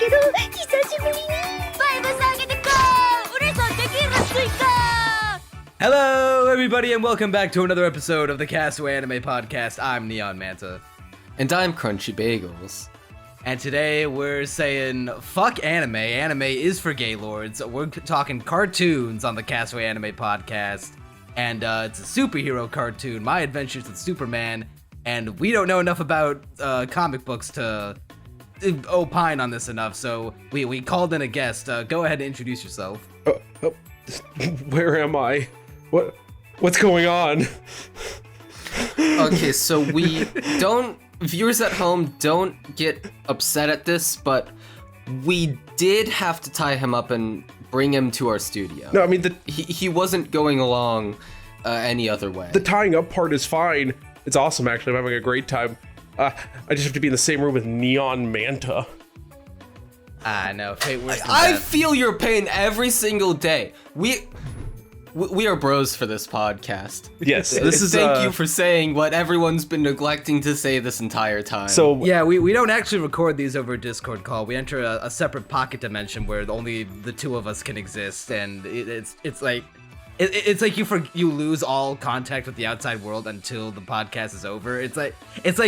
けど久しぶりにバイブス上げてこう우리 선택이 있을까? Hello, everybody, and welcome back to another episode of the Castaway Anime Podcast. I'm Neon Manta. And I'm Crunchy Bagels. And today we're saying, fuck anime. Anime is for gaylords. We're talking cartoons on the Castaway Anime Podcast. And it's a superhero cartoon, My Adventures with Superman. And we don't know enough about comic books to opine on this enough, so we called in a guest. Go ahead and introduce yourself. Where am I? What's going on? Okay, so viewers at home, don't get upset at this, but we did have to tie him up and bring him to our studio. No, I mean, he wasn't going along any other way. the tying up part is fine. It's awesome, actually. I'm having a great time. I just have to be in the same room with Neon Manta. No, fate worse than I death. feel your pain every single day. We are bros for this podcast. Yes, this is. Thank you for saying what everyone's been neglecting to say this entire time. So Yeah, we don't actually record these over a Discord call. We enter a separate pocket dimension where only the two of us can exist, and it's like you lose all contact with the outside world until the podcast is over. It's like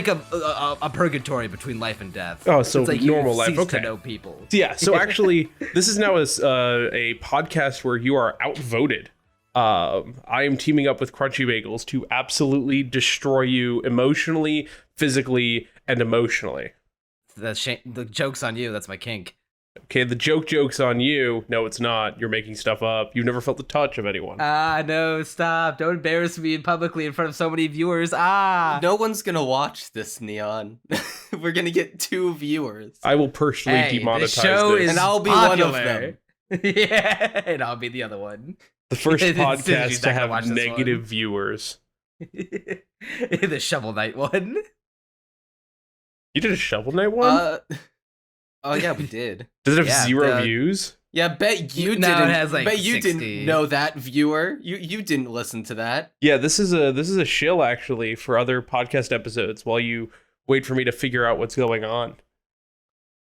a purgatory between life and death. Oh, so it's like normal you life. cease Okay. to know people. yeah, so actually, this is now a podcast where you are outvoted. I am teaming up with Crunchy Bagels to absolutely destroy you emotionally, physically, and emotionally. The joke's on you. That's my kink. Okay, the joke's on you. No, it's not. You're making stuff up. You've never felt the touch of anyone. No, stop. Don't embarrass me publicly in front of so many viewers. No one's gonna watch this, Neon. We're gonna get 2 viewers. I will personally Hey, demonetize this show this. is And I'll be popular. one of them. Yeah, and I'll be the other one. The first Syzygy's podcast not to gonna watch have this negative one. viewers. The Shovel Knight one. You did a Shovel Knight one? Oh yeah, we did. Does it have yeah, 0 views? Yeah, bet you No, didn't. it has, like, bet you 60. didn't know that, viewer. You didn't listen to that. Yeah, this is a shill actually for other podcast episodes while you wait for me to figure out what's going on.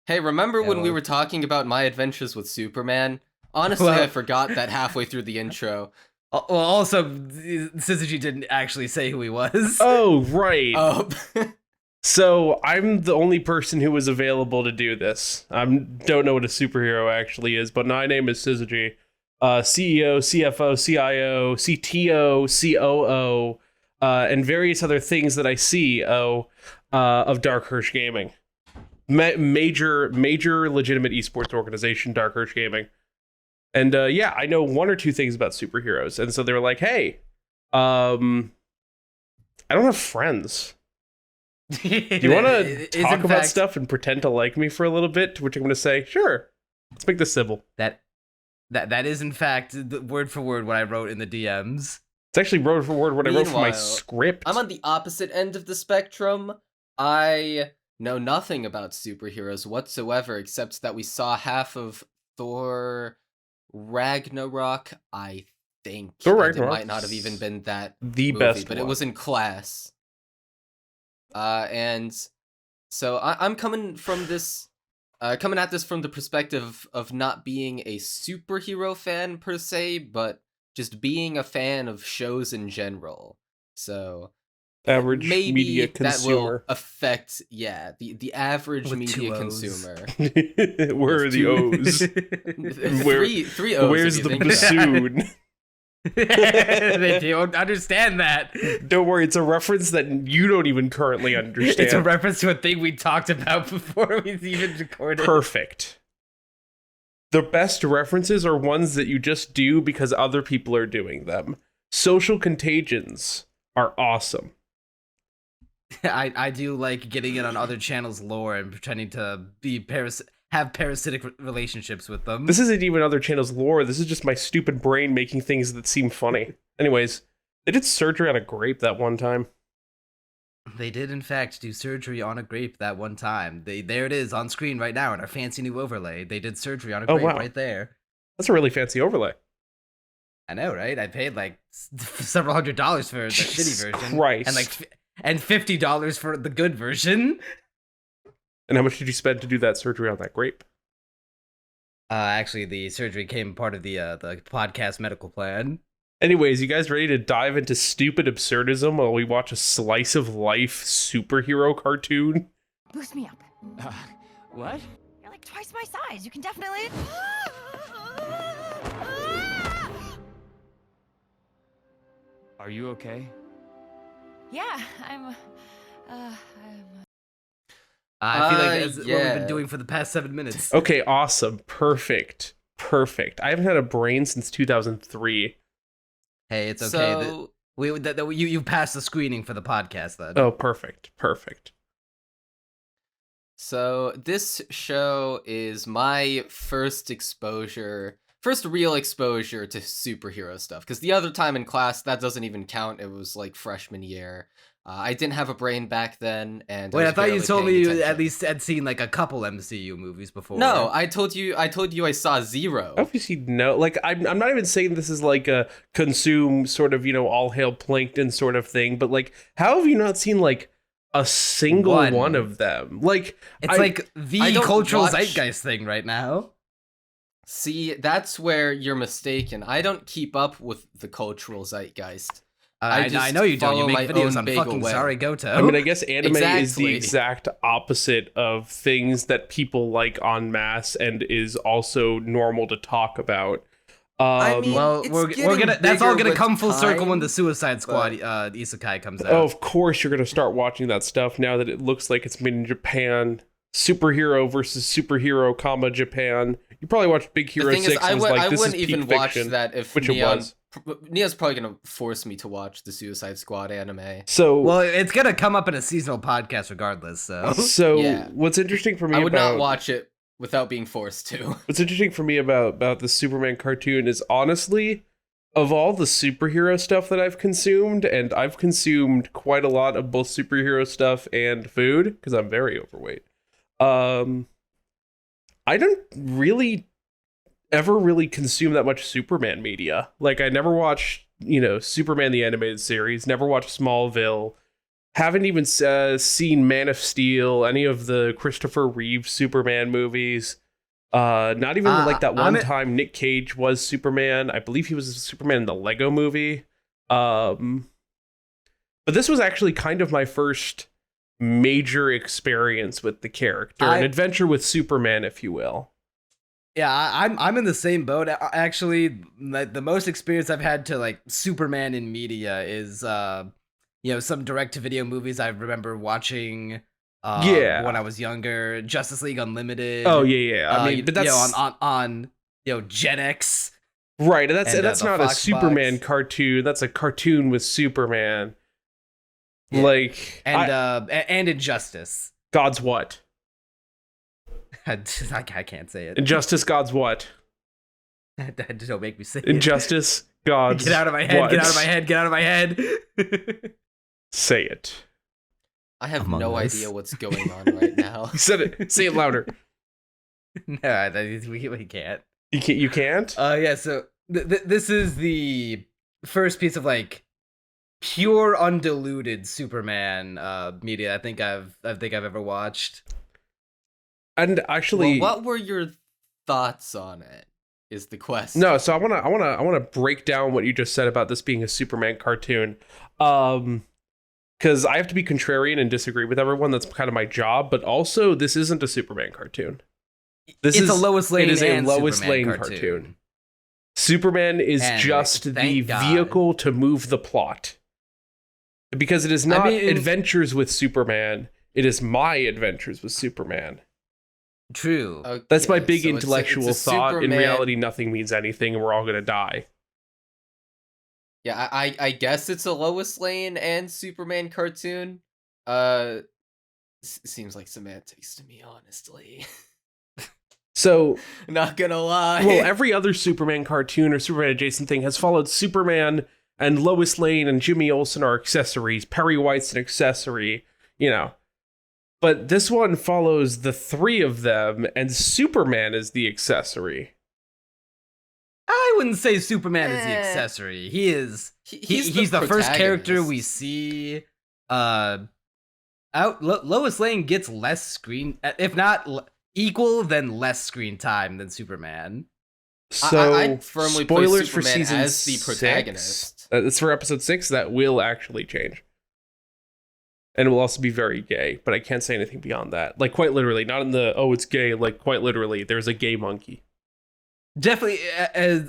Hey, remember when we well- were talking about My Adventures with Superman? Honestly, Well- I forgot that halfway through the intro. Well, also, Syzygy didn't actually say who he was. Oh, right. Oh, So I'm the only person who was available to do this. I don't know what a superhero actually is, but my name is Syzygy. CEO, CFO, CIO, CTO, COO, and various other things that I see of Dark Hirsch Gaming. Major legitimate esports organization, Dark Hirsch Gaming. And yeah, I know 1 or 2 things about superheroes. And so they were like, hey, I don't have friends. Do you want to talk about stuff and pretend to like me for a little bit? To which I'm going to say, sure, let's make this civil. That is in fact word for word what I wrote in the DMs. It's actually word for word what I wrote for my Meanwhile, script. I'm on the opposite end of the spectrum. I know nothing about superheroes whatsoever, except that we saw half of Thor Ragnarok, I think. Thor And Ragnarok it might not have even been that the movie, best but one. it was in class. And so I'm coming at this from the perspective of not being a superhero fan per se, but just being a fan of shows in general. So Average maybe media that will consumer. affect the average With media 2 O's. Where consumer. are the O's? Where- three O's. Where's if you the think about it. bassoon? They don't understand that. Don't worry, it's a reference that you don't even currently understand. It's a reference to a thing we talked about before we even recorded. Perfect. The best references are ones that you just do because other people are doing them. Social contagions are awesome. I do like getting in on other channels' lore and pretending to be have parasitic relationships with them. This isn't even other channels' lore. This is just my stupid brain making things that seem funny. Anyways, they did surgery on a grape that one time. They did, in fact, do surgery on a grape that one time. There it is on screen right now in our fancy new overlay. They did surgery on a Oh, grape wow. right there. That's a really fancy overlay. I know, right? I paid like several $100s for the Jesus shitty version, Christ. and $50 for the good version. And how much did you spend to do that surgery on that grape? Actually, the surgery came part of the podcast medical plan. Anyways, you guys ready to dive into stupid absurdism while we watch a slice of life superhero cartoon? Boost me up. What? You're like twice my size. You can definitely. Are you okay? Yeah, I'm. I feel like that's what we've yeah. been doing for the past 7 minutes. Okay, awesome. Perfect. I haven't had a brain since 2003. Hey, it's okay. So You passed the screening for the podcast then. Oh, perfect. So this show is my first real exposure to superhero stuff. Because the other time in class, that doesn't even count. It was like freshman year. I didn't have a brain back then, and Wait, I thought you barely told me paying you attention. at least had seen like a couple MCU movies before. No, I told you I saw zero. Obviously, no. Like, I'm not even saying this is like a consume sort of, all hail plankton sort of thing, but like, how have you not seen like a single one of them? Like, It's like the I don't cultural watch- zeitgeist thing right now. See, that's where you're mistaken. I don't keep up with the cultural zeitgeist. I just know you don't. You follow make my videos own on bagel fucking way. Sorry Goto. I mean, I guess anime is the Exactly. exact opposite of things that people like en masse and is also normal to talk about. I mean, well, it's we're getting gonna. That's all bigger gonna with come full circle when time, the Suicide Squad but- isekai comes out. Oh, of course you're gonna start watching that stuff now that it looks like it's made in Japan. Superhero versus superhero, Japan. You probably watched Big The Hero thing 6 is, I and was like, this wouldn't is peak even watch fiction, that if which it Neon. was. Neon's probably gonna force me to watch the Suicide Squad anime. So, Well, it's gonna come up in a seasonal podcast regardless. So Yeah. what's interesting for me I would about not watch it without being forced to. what's interesting for me about the Superman cartoon is honestly, of all the superhero stuff that I've consumed, and I've consumed quite a lot of both superhero stuff and food because I'm very overweight. I don't really ever really consume that much Superman media. Like, I never watched, Superman the animated series, never watched Smallville, haven't even seen Man of Steel, any of the Christopher Reeve Superman movies. Not even like that one time Nick Cage was Superman. I believe he was Superman in the Lego movie. But this was actually kind of my first major experience with the character, an adventure with Superman, if you will. yeah, I'm in the same boat. Actually, the most experience I've had to like Superman in media is some direct-to-video movies I remember watching. When I was younger, Justice League Unlimited. Oh yeah. I mean, but that's on Gen X. Right, and that's the not a Fox Superman box. cartoon. That's a cartoon with Superman. Yeah. Like, And Injustice. God's what? I can't say it. Injustice, God's what? Don't make me say it. Injustice, God's Get out of my head. what? Get out of my head. Get out of my head. Say it. I have Among no Us. idea what's going on right now. You said it. Say it louder. No, we can't. You can't? Yeah, so this is the first piece of like pure undiluted Superman media I think I've ever watched. And actually, Well, what were your thoughts on it? Is the question. no. So I wanna break down what you just said about this being a Superman cartoon. Because I have to be contrarian and disagree with everyone. That's kind of my job. But also, this isn't a Superman cartoon. It's a Lois Lane. It is a and Lois Superman Lane cartoon. Superman is And just the thank God. vehicle to move the plot. Because it is not adventures with Superman. It is my adventures with Superman. True. Okay, That's my big so intellectual it's a thought. In Superman- reality, nothing means anything, and we're all gonna die. Yeah, I guess it's a Lois Lane and Superman cartoon. Seems like semantics to me, honestly. So, Not gonna lie. well, every other Superman cartoon or Superman adjacent thing has followed Superman, and Lois Lane and Jimmy Olsen are accessories. Perry White's an accessory, But this one follows the three of them, and Superman is the accessory. I wouldn't say Superman is the accessory. He is. He's the first character we protagonist. see. Lois Lane gets less screen, if not equal then less screen time than Superman. So I'd firmly spoilers place for Superman season as the protagonist. 6. It's for episode 6 that will actually change. And it will also be very gay, but I can't say anything beyond that. Like, quite literally, not in the, oh, it's gay, like, quite literally, there's a gay monkey. Definitely,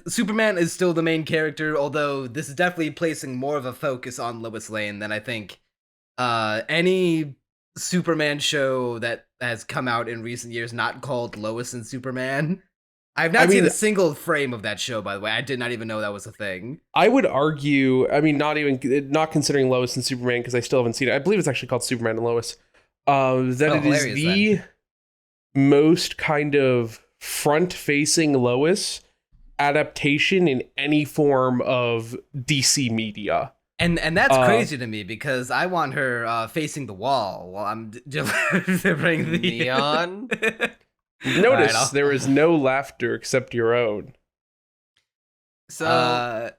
Superman is still the main character, although this is definitely placing more of a focus on Lois Lane than I think any Superman show that has come out in recent years not called Lois and Superman. I've not seen a single frame of that show, by the way. I did not even know that was a thing. I would argue, I mean, not considering Lois and Superman, because I still haven't seen it. I believe it's actually called Superman and Lois. That it is the most kind of front-facing Lois adaptation in any form of DC media. And that's crazy to me, because I want her facing the wall while I'm delivering the... Neon? Notice there is no laughter except your own. So I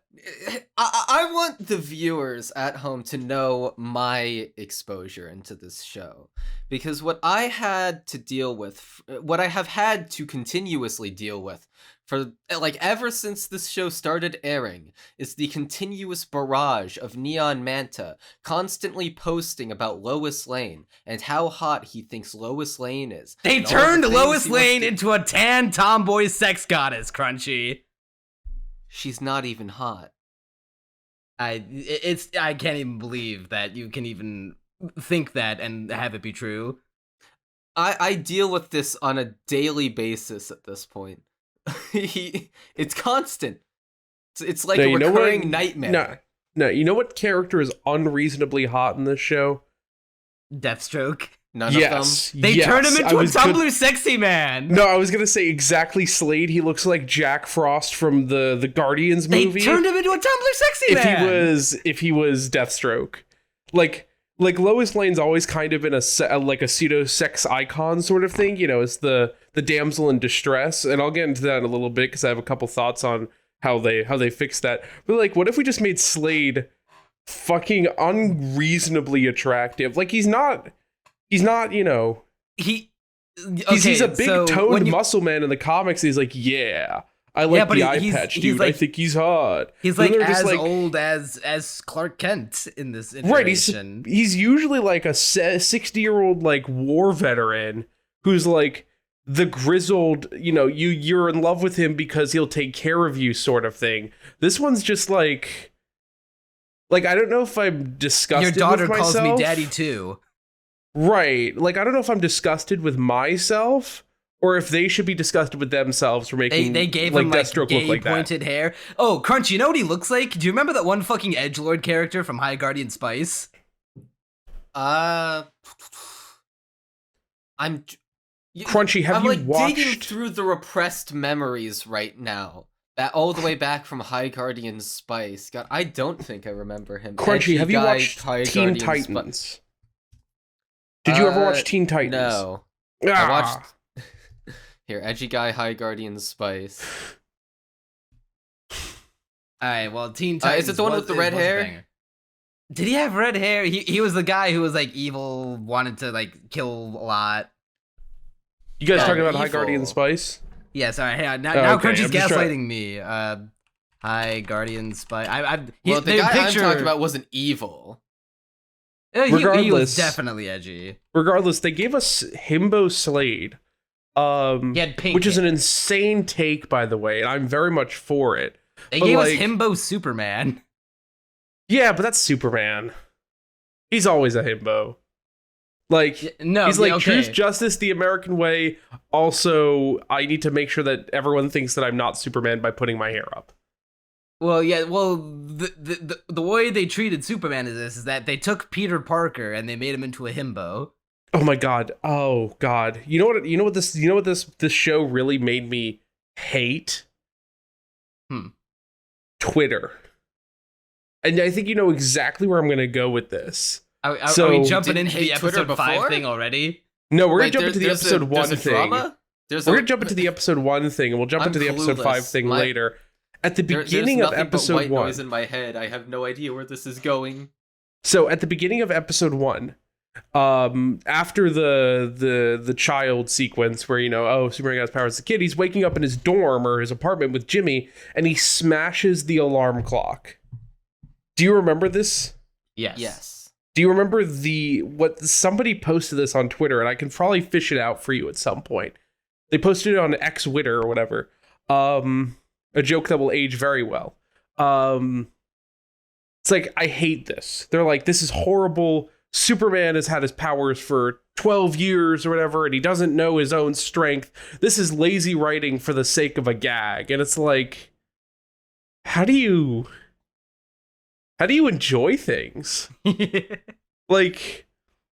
want the viewers at home to know my exposure into this show, because what I had to deal with, what I have had to continuously deal with for like ever since this show started airing, is the continuous barrage of Neon Manta constantly posting about Lois Lane and how hot he thinks Lois Lane is. They turned Lois Lane into a tan tomboy sex goddess, Crunchy. She's not even hot. I can't even believe that you can even think that and have it be true. I deal with this on a daily basis at this point. It's constant. It's like a recurring nightmare. No, you know what character is unreasonably hot in this show? Deathstroke. None of them. They turned him into a Tumblr sexy man. No, I was gonna say exactly Slade. He looks like Jack Frost from the Guardians movie. They turned him into a Tumblr sexy man. If he was Deathstroke, like Lois Lane's always kind of been a pseudo sex icon sort of thing. You know, it's the damsel in distress, and I'll get into that in a little bit because I have a couple thoughts on how they fix that. But like, what if we just made Slade fucking unreasonably attractive? Like he's not, you know, he's a big toned muscle man in the comics. He's like, yeah, I like the eye patch, dude. I think he's hot. He's like as old as Clark Kent in this iteration. Right, he's usually like a 60-year-old like war veteran who's like the grizzled, you know, you're in love with him because he'll take care of you sort of thing. This one's just like I don't know if I'm disgusted with myself. Your daughter calls me daddy too. Right. Like, I don't know if I'm disgusted with myself or if they should be disgusted with themselves for making they gave like him like Deathstroke gay look like pointed hair. Oh, Crunch, you know what he looks like? Do you remember that one fucking edgelord character from High Guardian Spice? Crunchy, have you watched? Digging through the repressed memories right now. That all the way back from High Guardian Spice. God, I don't think I remember him. Crunchy, have you watched Teen Titans? Did you ever watch Teen Titans? No. I watched... Here, Edgy Guy, High Guardian Spice. Alright, well, Teen Titans... is it the one with the red hair? Did he have red hair? He was the guy who was, like, evil, wanted to, like, kill a lot. You guys talking about High Guardian Spice? Yeah, sorry. Hey, now Crunch is gaslighting me. High Guardian Spice. The guy I'm talking about wasn't evil. He was definitely edgy. Regardless, they gave us Himbo Slade. He had pink which is hair. an insane take, by the way, and I'm very much for it. They gave us Himbo Superman. Yeah, but that's Superman. He's always a himbo. Like, no, he's like, okay. Truth, justice, the American way. Also, I need to make sure that everyone thinks that I'm not Superman by putting my hair up. Well, yeah, well, the way they treated Superman is that they took Peter Parker and they made him into a himbo. Oh my god. Oh god. You know what this show really made me hate? Twitter. And I think you know exactly where I'm going to go with this. Are we jumping into the episode 5 thing already? No, we're going to jump into the episode 1 thing. We're going to jump into the episode 1 thing, and we'll jump into the episode 5 thing later. At the beginning of episode 1... There's nothing but white noise in my head. I have no idea where this is going. So, at the beginning of episode 1, after the child sequence where, Superman got his powers as a kid, he's waking up in his dorm or his apartment with Jimmy, and he smashes the alarm clock. Do you remember this? Yes. Do you remember what somebody posted this on Twitter, and I can probably fish it out for you at some point. They posted it on X-Witter or whatever. A joke that will age very well. It's like, I hate this. They're like, this is horrible. Superman has had his powers for 12 years or whatever, and he doesn't know his own strength. This is lazy writing for the sake of a gag. And it's like, how do you enjoy things? Like,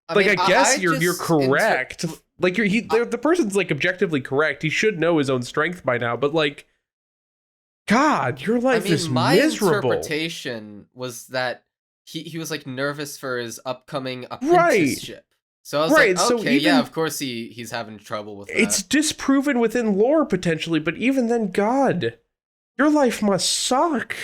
I guess you're correct. The person's like objectively correct. He should know his own strength by now, but like, God, your life is my miserable. My interpretation was that he was like nervous for his upcoming apprenticeship. So I was like, okay, yeah, of course he's having trouble with that. It's disproven within lore potentially, but even then, God, your life must suck.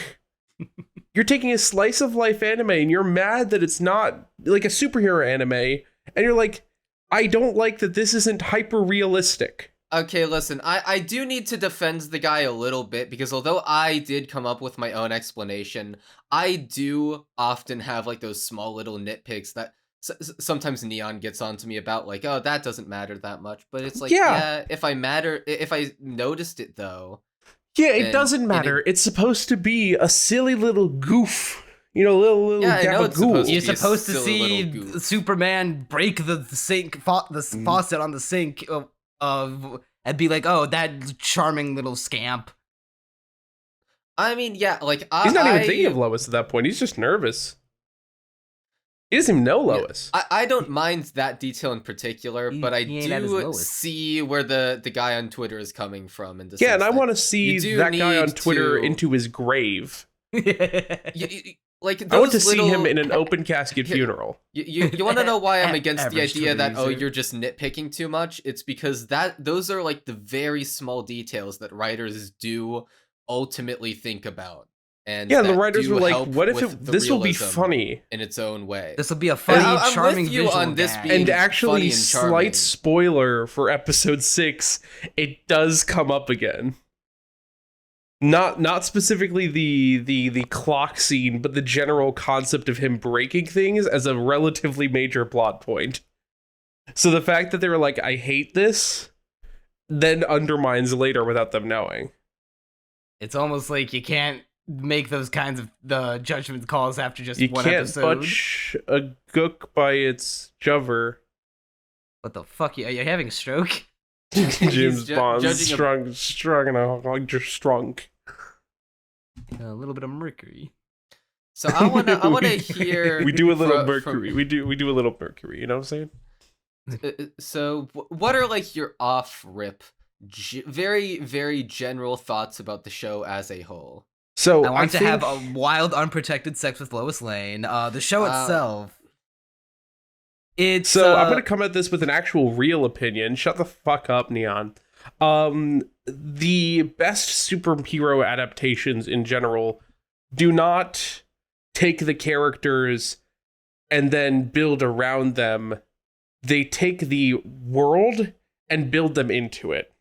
You're taking a slice of life anime and you're mad that it's not like a superhero anime, and you're like, I don't like that this isn't hyper realistic. Okay, listen, I do need to defend the guy a little bit, because although I did come up with my own explanation, I do often have like those small little nitpicks that sometimes Neon gets on to me about, like, oh, that doesn't matter that much. But it's like, yeah, if I noticed it though. Yeah, it doesn't matter. It's supposed to be a silly little goof. Little yeah, gabagool. You're supposed to see Superman break the sink, faucet on the sink and be like, oh, that charming little scamp. I mean, yeah, like he's not even thinking of Lois at that point. He's just nervous. He doesn't even know Lois. Yeah, I don't mind that detail in particular, but I do see where the guy on Twitter is coming from. Yeah, and I want to see that guy on Twitter into his grave. Like, I want to see him in an open casket funeral. You want to know why I'm against the idea that, oh, you're just nitpicking too much? It's because those are like the very small details that writers do ultimately think about. And yeah, the writers were like, what if this will be funny in its own way? This will be a funny, charming visual on this gag. And actually, slight spoiler for episode 6, it does come up again. Not specifically the clock scene, but the general concept of him breaking things as a relatively major plot point. So the fact that they were like, I hate this, then undermines later without them knowing. It's almost like you can't make those kinds of the judgment calls after just one episode. episode. You can't butch a gook by its jover. What the fuck? Are you having a stroke? James Bond, strong and a strunk. A little bit of mercury. So I wanna hear. We do a little mercury. We do a little mercury. You know what I'm saying? So what are like your off rip, very very general thoughts about the show as a whole? So I want to have a wild, unprotected sex with Lois Lane. The show itself. I'm going to come at this with an actual real opinion. Shut the fuck up, Neon. The best superhero adaptations in general do not take the characters and then build around them. They take the world and build them into it.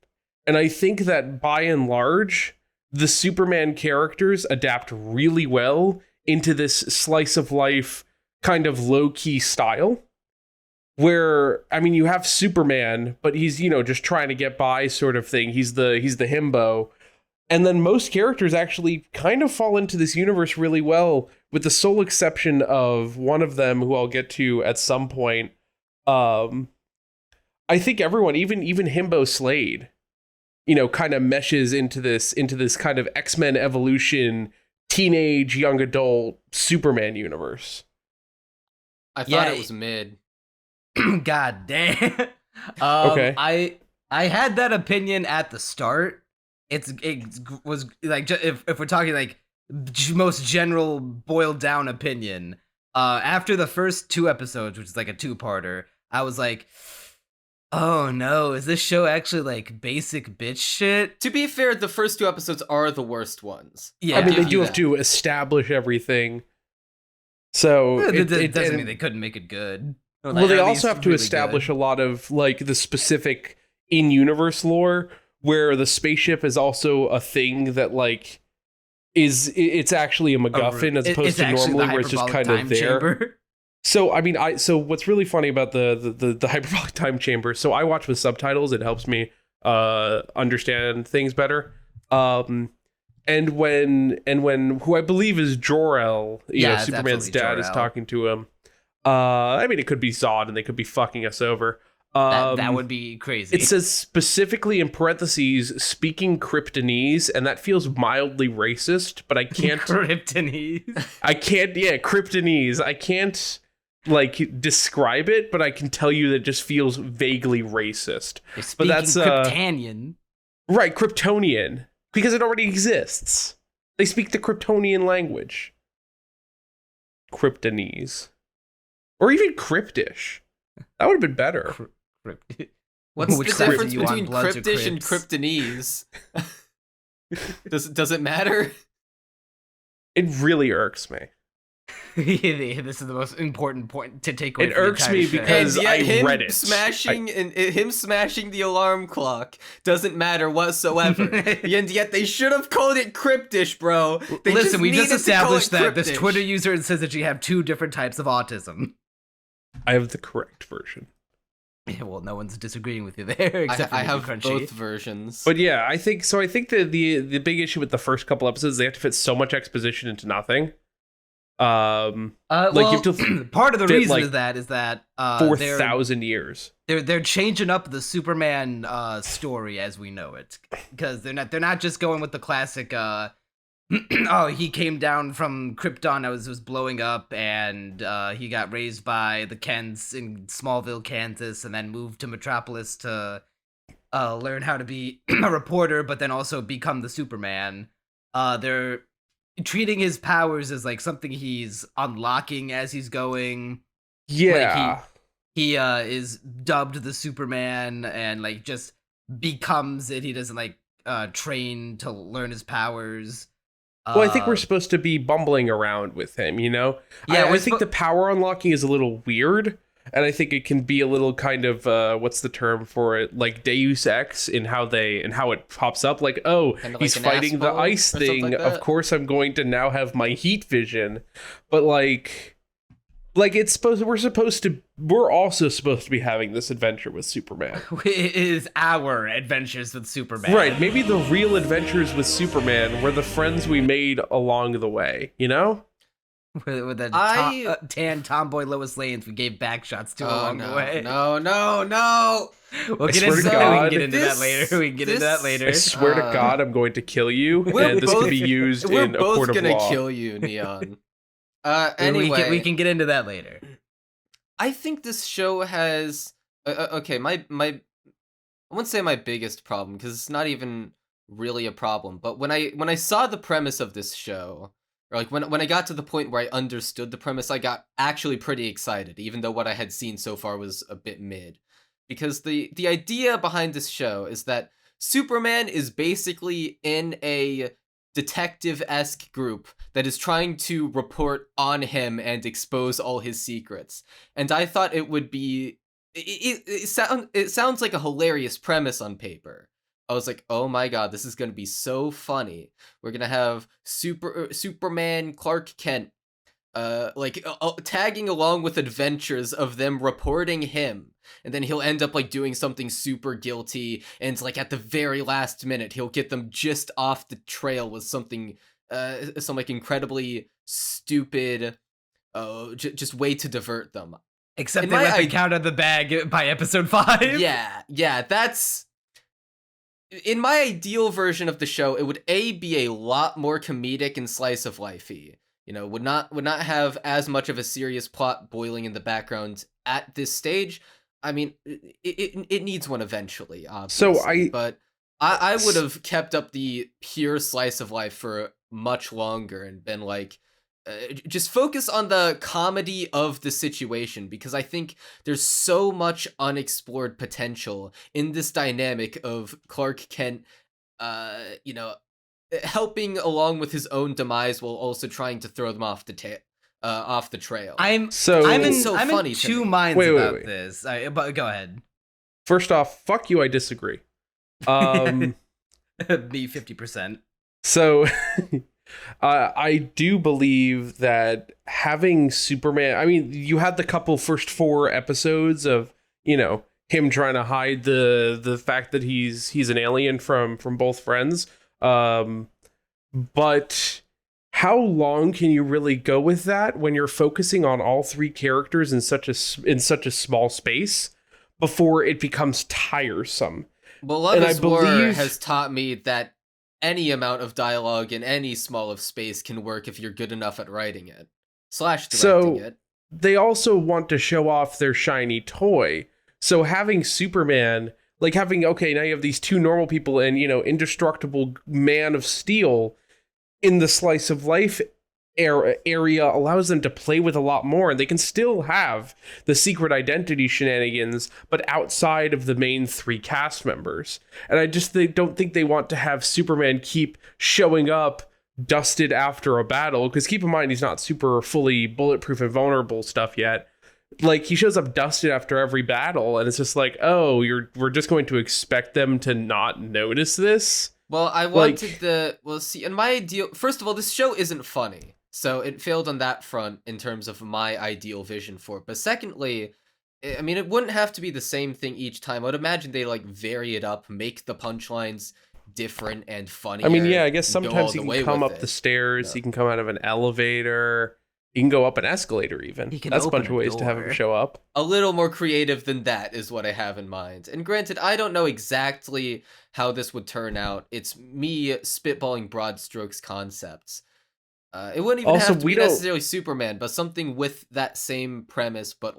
And I think that by and large, the Superman characters adapt really well into this slice of life kind of low-key style. Where, I mean, you have Superman, but he's, just trying to get by sort of thing. He's the himbo. And then most characters actually kind of fall into this universe really well, with the sole exception of one of them who I'll get to at some point. I think everyone, even Himbo Slade, kind of meshes into this kind of X-Men evolution, teenage, young adult Superman universe. I thought it was mid. God damn. Okay. I had that opinion at the start. It was like, if we're talking like most general boiled down opinion, after the first 2 episodes, which is like a 2-parter, I was like, oh no, is this show actually like basic bitch shit? To be fair, the first 2 episodes are the worst ones. Yeah, I mean, they do have to establish everything. So it doesn't mean they couldn't make it good. Well, they also have to establish a lot of like the specific in-universe lore where the spaceship is also a thing that like it's actually a MacGuffin as opposed to normally where it's just kind of there. Chamber. So I mean, so what's really funny about the hyperbolic time chamber? So I watch with subtitles; it helps me understand things better. And when who I believe is Jor-El, Superman's dad, Jor-El is talking to him. I mean, it could be Zod, and they could be fucking us over. That would be crazy. It says specifically in parentheses, speaking Kryptonese, and that feels mildly racist, but I can't... Kryptonese? I can't, Kryptonese. I can't, like, describe it, but I can tell you that it just feels vaguely racist. But that's Kryptonian. Right, Kryptonian. Because it already exists. They speak the Kryptonian language. Kryptonese. Or even Cryptish. That would have been better. What's the difference between Cryptish and Kryptonese? Does it matter? It really irks me. This is the most important point to take away. It irks me because I read it. Him smashing the alarm clock doesn't matter whatsoever. And yet they should have called it Cryptish, bro. Listen, we just established that this Twitter user says that you have two different types of autism. I have the correct version. Yeah, well, no one's disagreeing with you there, except I have Crunchy. both versions. But yeah, I think that the big issue with the first couple episodes, they have to fit so much exposition into nothing. Part of the reason is that 4,000 years. They're changing up the Superman story as we know it, because they're not just going with the classic. Oh, he came down from Krypton. Was blowing up, and he got raised by the Kents in Smallville, Kansas, and then moved to Metropolis to learn how to be a reporter, but then also become the Superman. They're treating his powers as like something he's unlocking as he's going. Yeah, like he is dubbed the Superman, and like just becomes it. He doesn't like train to learn his powers. Well, I think we're supposed to be bumbling around with him, you know? Yeah, I think the power unlocking is a little weird, and I think it can be a little kind of, what's the term for it? Like Deus Ex in how it pops up. Like, oh, he's fighting the ice thing. Like of course I'm going to now have my heat vision. But like we're also supposed to be having this adventure with Superman. It is our adventures with Superman. Right, maybe the real adventures with Superman were the friends we made along the way, you know? With the tan tomboy Lois Lane we gave back shots to along the way. No. We'll get into that. We can get into that later. I swear to God, I'm going to kill you, and this can be used in a court of law. We're both gonna kill you, Neon. Anyway, we can get into that later. I think this show has okay. My I wouldn't say my biggest problem because it's not even really a problem. But when I saw the premise of this show, or like when I got to the point where I understood the premise, I got actually pretty excited, even though what I had seen so far was a bit mid. Because the idea behind this show is that Superman is basically in a detective-esque group that is trying to report on him and expose all his secrets. And I thought it would be it sounds like a hilarious premise on paper. I was like, oh my god, this is going to be so funny. We're going to have Superman Clark Kent tagging along with adventures of them reporting him, and then he'll end up like doing something super guilty, and like at the very last minute he'll get them just off the trail with something some like incredibly stupid just way to divert them. Except they let the count of the bag by episode 5. Yeah, that's in my ideal version of the show. It would be a lot more comedic and slice of lifey. You know, would not have as much of a serious plot boiling in the background at this stage. I mean, it needs one eventually, obviously. But I would have kept up the pure slice of life for much longer and been like, just focus on the comedy of the situation, because I think there's so much unexplored potential in this dynamic of Clark Kent, helping along with his own demise while also trying to throw them off the off the trail. I'm So in so I'm funny in to two me. minds Wait. about this. But go ahead. first off, fuck you. I disagree. Me 50%. So I do believe that having Superman, I mean, you had the first 4 episodes of, him trying to hide the fact that he's an alien from both friends. But how long can you really go with that when you're focusing on all 3 characters in such a small space before it becomes tiresome? Well, Love And I is War believe- has taught me that any amount of dialogue in any small of space can work if you're good enough at writing it / directing it. They also want to show off their shiny toy. So having Superman, like now you have these 2 normal people and, indestructible Man of Steel in the slice of life area allows them to play with a lot more, and they can still have the secret identity shenanigans, but outside of the main 3 cast members. And they don't think they want to have Superman keep showing up dusted after a battle, because keep in mind, he's not super fully bulletproof and vulnerable stuff yet. Like, he shows up dusted after every battle, and it's just like, oh, we're just going to expect them to not notice this? Well, I wanted in my ideal, first of all, this show isn't funny, so it failed on that front in terms of my ideal vision for it. But secondly, I mean, it wouldn't have to be the same thing each time. I would imagine they vary it up, make the punchlines different and funnier. I mean, yeah, I guess and go all sometimes the he way can come with up it. the stairs, Yeah. he can come out of an elevator, he can go up an escalator even. He can That's a open bunch of a ways to have him door. show up. A little more creative than that is what I have in mind. And granted, I don't know exactly how this would turn out. It's me spitballing broad strokes concepts. It wouldn't even Also, have to we be don't- necessarily Superman, but something with that same premise, but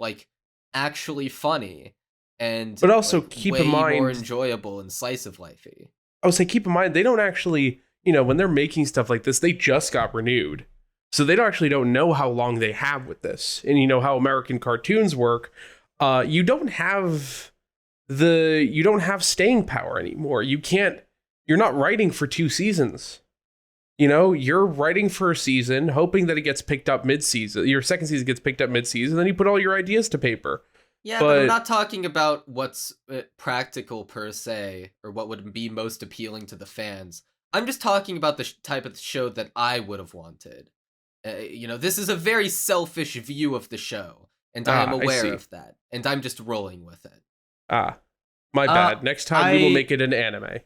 actually funny and But also keep in way more mind- enjoyable and slice of lifey. I would say keep in mind, they don't actually, when they're making stuff like this, they just got renewed. So they don't know how long they have with this. And how American cartoons work. You don't have staying power anymore. You're not writing for 2 seasons. You're writing for a season, hoping that it gets picked up mid-season. Your second season gets picked up mid-season, then you put all your ideas to paper. Yeah, but I'm But- not talking about what's practical per se, or what would be most appealing to the fans. I'm just talking about the type of show that I would have wanted. This is a very selfish view of the show, and I am I aware see. of that, and I'm just rolling with it. My bad. Next time we will make it an anime.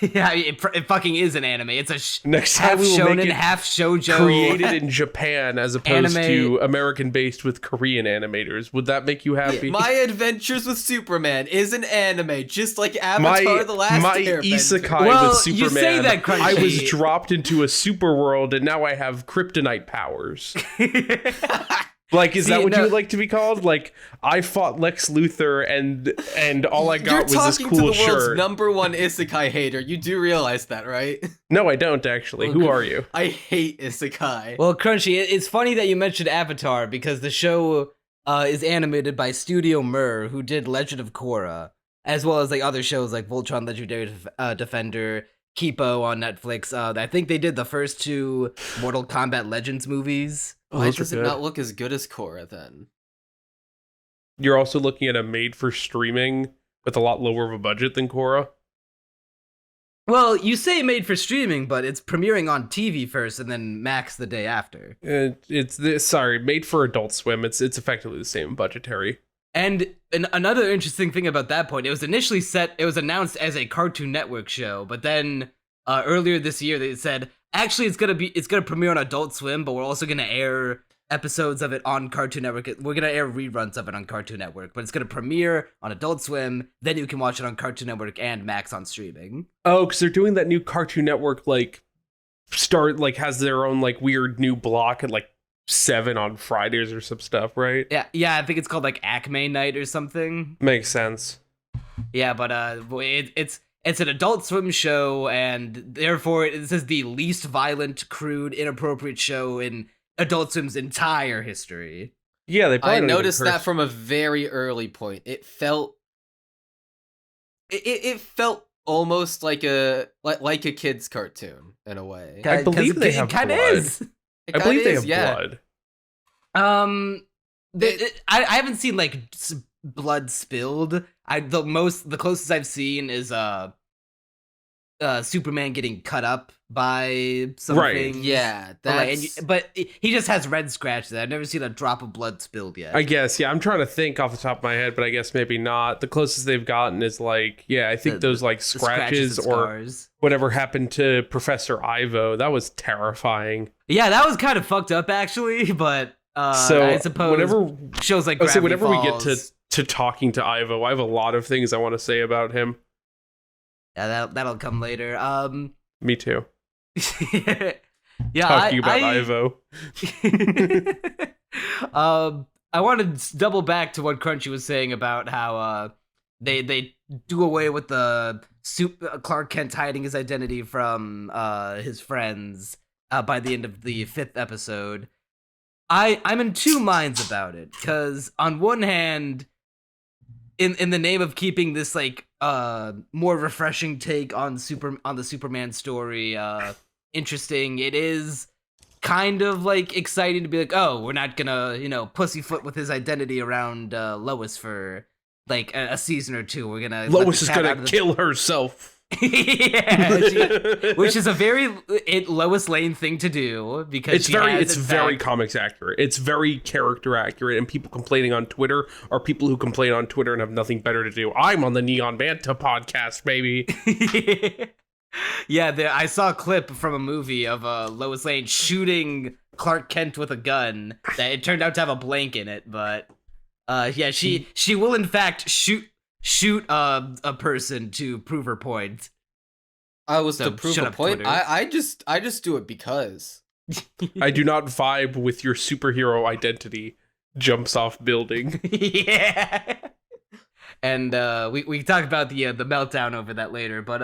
Yeah, it fucking is an anime. It's a Next time half we will shonen, make it half shoujo. created in Japan as opposed Anime. to American based with Korean animators. Would that make you happy? My Adventures with Superman is an anime, just like Avatar: The Last my Airbender. isekai Well, with Superman. you say that, Crunchy. I was dropped into a super world and now I have kryptonite powers. Is See, that what no- you would like to be called? I fought Lex Luthor and all I got You're was this talking cool to the shirt. world's number 1 isekai hater. You do realize that, right? No, I don't actually. Who are you? I hate isekai. Well, Crunchy, it's funny that you mentioned Avatar because the show is animated by Studio Mir, who did Legend of Korra, as well as other shows like Voltron Legendary Defender, Kipo on Netflix. I think they did the first 2 Mortal Kombat Legends movies. Why those are does it good. not look as good as Korra then? You're also looking at a made for streaming with a lot lower of a budget than Korra. Well, you say made for streaming, but it's premiering on TV first and then Max the day after. Made for Adult Swim. It's effectively the same budgetary. And another interesting thing about that point, it was announced as a Cartoon Network show, but then earlier this year they said, actually it's gonna premiere on Adult Swim, but we're also gonna air episodes of it on Cartoon Network. We're gonna air reruns of it on Cartoon Network, but it's gonna premiere on Adult Swim, then you can watch it on Cartoon Network and Max on streaming. Oh, because they're doing that new Cartoon Network has their own weird new block at 7 on Fridays or some stuff, right? Yeah, I think it's called Acme Night or something. Makes sense. Yeah, but it's an Adult Swim show, and therefore this is the least violent, crude, inappropriate show in Adult Swim's entire history. Yeah, they probably I don't even noticed that curse. from a very early point. It felt almost like a kid's cartoon in a way. I believe they have It kind of blood. is. It I believe kinda they is, have yeah. blood. I haven't seen like blood spilled. The closest I've seen is Superman getting cut up by something. Right. Yeah, that's... but he just has red scratches. I've never seen a drop of blood spilled yet. I guess, yeah. I'm trying to think off the top of my head, but I guess maybe not. The closest they've gotten is like, yeah, I think those like scratches and or scars. whatever happened to Professor Ivo. That was terrifying. Yeah, that was kind of fucked up actually, but So I suppose whenever shows like I'll say Gravity whenever we get Falls. to talking to Ivo, I have a lot of things I want to say about him. Yeah, that'll come later. Me too. Yeah, Talking about Ivo. I want to double back to what Crunchy was saying about how they do away with the Clark Kent hiding his identity from his friends by the end of the 5th episode. I'm in two minds about it, because on one hand, in the name of keeping this like more refreshing take on the Superman story interesting, it is kind of like exciting to be like, oh, we're not gonna pussyfoot with his identity around Lois for like a season or two. We're gonna Lois is gonna kill herself. Yeah, which is a very Lois Lane thing to do, because it's very comics accurate. It's very character accurate, and people complaining on Twitter are people who complain on Twitter and have nothing better to do. I'm on the Neon Manta podcast, baby. Yeah, I saw a clip from a movie of Lois Lane shooting Clark Kent with a gun that it turned out to have a blank in it, but yeah, she will in fact shoot a person to prove her point. To prove shut a up, point. Twitter. I just do it because. I do not vibe with your superhero identity. Jumps off building. Yeah. And we talk about the meltdown over that later, but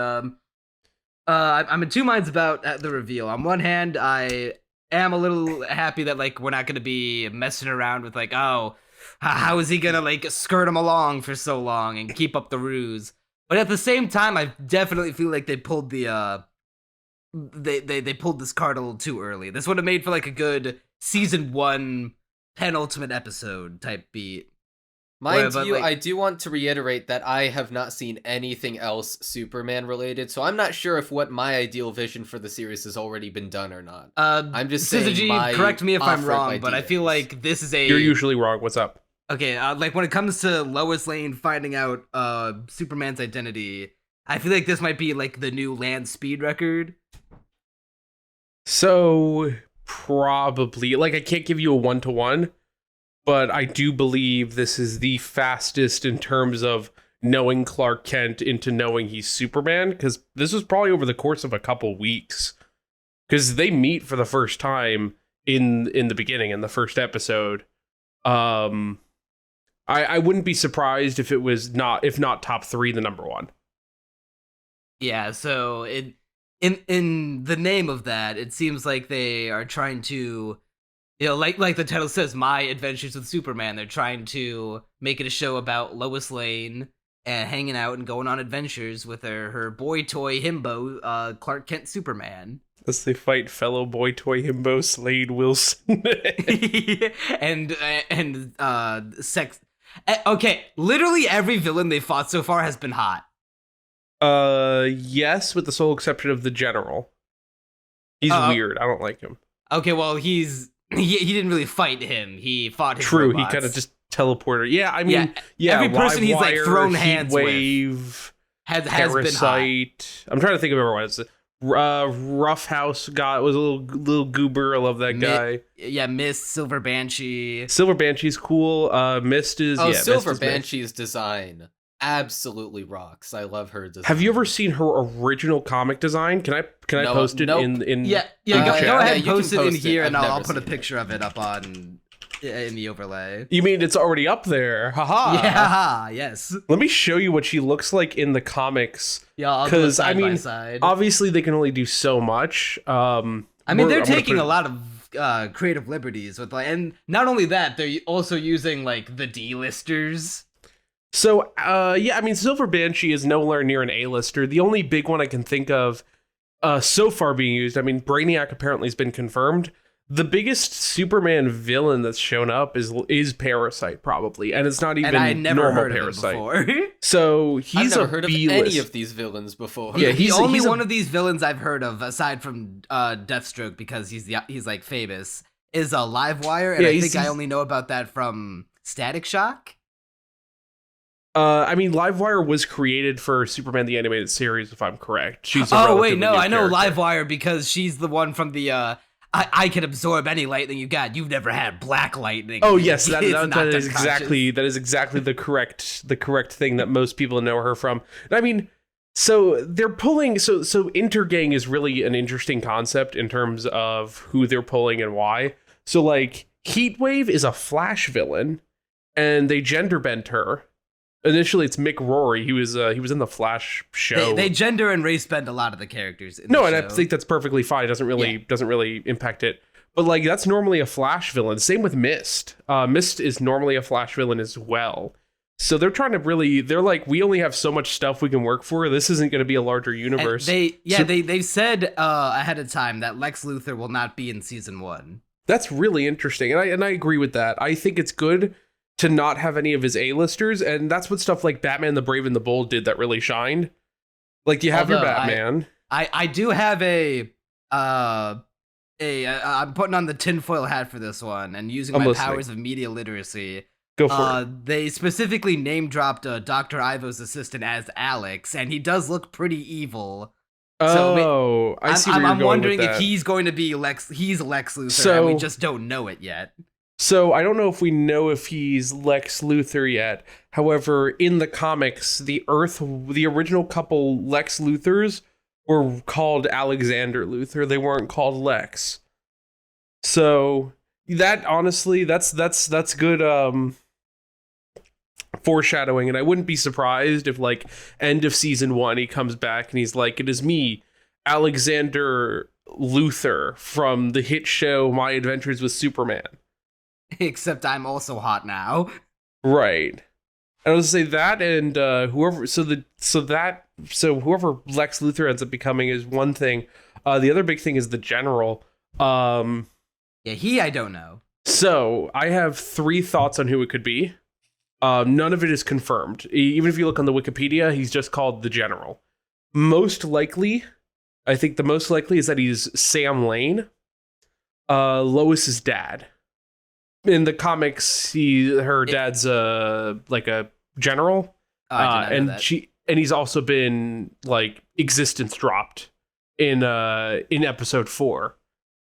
I'm in two minds about the reveal. On one hand, I am a little happy that like we're not going to be messing around with like, oh, how is he gonna like skirt him along for so long and keep up the ruse? But at the same time, I definitely feel like they pulled the they pulled this card a little too early. This would have made for like a good season 1 penultimate episode type beat. Mind you, I do want to reiterate that I have not seen anything else Superman related, so I'm not sure if what my ideal vision for the series has already been done or not. I'm just saying my correct me if I'm wrong, ideas. but I feel like this is You're usually wrong. What's up? Okay, like when it comes to Lois Lane finding out Superman's identity, I feel like this might be like the new land speed record. So probably, like, I can't give you a 1-to-1, but I do believe this is the fastest in terms of knowing Clark Kent into knowing he's Superman, because this was probably over the course of a couple weeks, because they meet for the first time in the beginning, in the first episode. I wouldn't be surprised if it was if not top 3, the number 1. Yeah, so in the name of that, it seems like they are trying to, like the title says, My Adventures with Superman. They're trying to make it a show about Lois Lane and hanging out and going on adventures with her boy toy himbo, Clark Kent Superman. As they fight fellow boy toy himbo Slade Wilson. and sex. Okay, literally every villain they fought so far has been hot. Yes, with the sole exception of the General. He's weird. I don't like him. Okay, well, he didn't really fight him. He fought his True, robots. he kind of just teleported. Yeah, I mean, every person he's like Livewire, thrown hands Heatwave, with has been hot. Parasite. I'm trying to think of everyone else. Rough House guy was a little goober. I love that guy. Mist, Silver Banshee. Silver Banshee's cool. Mist is Silver Mist is Banshee's design absolutely rocks. I love her design. Have you ever seen her original comic design? Can I post it nope. in go the ahead and you post can it in post here, it. and I've I'll never put a seen it. picture of it up on in the overlay. You mean it's already up there? Haha. Yeah, yes. Let me show you what she looks like in the comics. Yeah, I'll do it side by I mean, side. obviously they can only do so much. I mean, they're taking a lot of creative liberties with and not only that, they're also using like the D-listers. So, I mean, Silver Banshee is nowhere near an A-lister. The only big one I can think of so far being used, I mean, Brainiac apparently has been confirmed. the biggest Superman villain that's shown up is Parasite, probably, and it's not even And I never normal heard Parasite. of him before. So I've he's never a heard of B-list. any of these villains before. Yeah, He's he's only a- one of these villains I've heard of, aside from Deathstroke, because he's like famous. Is a Livewire, and Yeah, I think I he's- only know about that from Static Shock. I mean, Livewire was created for Superman the Animated Series, if I'm correct. She's a relatively new I know character. Livewire because she's the one from the I can absorb any lightning you got. You've never had black lightning. Oh yes, that It's is not exactly the correct thing that most people know her from. I mean, so they're pulling so intergang is really an interesting concept in terms of who they're pulling and why. So like Heatwave is a Flash villain, and they gender bent her. Initially, it's Mick Rory. He was in the Flash show. They gender and race bend a lot of the characters. In No, the and show. I think that's perfectly fine. It doesn't really impact it. But like that's normally a Flash villain. Same with Mist. Mist is normally a Flash villain as well. So they're trying to really. They're like, we only have so much stuff we can work for. This isn't going to be a larger And universe. they've said ahead of time that Lex Luthor will not be in season 1. That's really interesting, and I agree with that. I think it's good to not have any of his A-listers, and that's what stuff like Batman the Brave and the Bold did that really shined. Like you have your Although Batman. I do have I'm putting on the tinfoil hat for this one and using I'm my listening. powers of media literacy. Go for it. They specifically name dropped Dr. Ivo's assistant as Alex, and he does look pretty evil. So I see where you're I'm going wondering with if that. he's going to be He's Lex Luthor, So- and we just don't know it yet. So I don't know if we know if he's Lex Luthor yet. However, in the comics, the original couple Lex Luthors were called Alexander Luthor. They weren't called Lex. So that honestly, that's good foreshadowing, and I wouldn't be surprised if like end of season 1 he comes back and he's like, "It is me, Alexander Luthor from the hit show My Adventures with Superman." Except I'm also hot now. Right. I was gonna say that, and whoever Lex Luthor ends up becoming is one thing. The other big thing is the General. Yeah, I don't know. So I have 3 thoughts on who it could be. None of it is confirmed. Even if you look on the Wikipedia, he's just called the General. Most likely, I think the most likely is that he's Sam Lane, Lois's dad. In the comics, her dad's like a general, Oh, I did not know that. he's also been like existence dropped in episode 4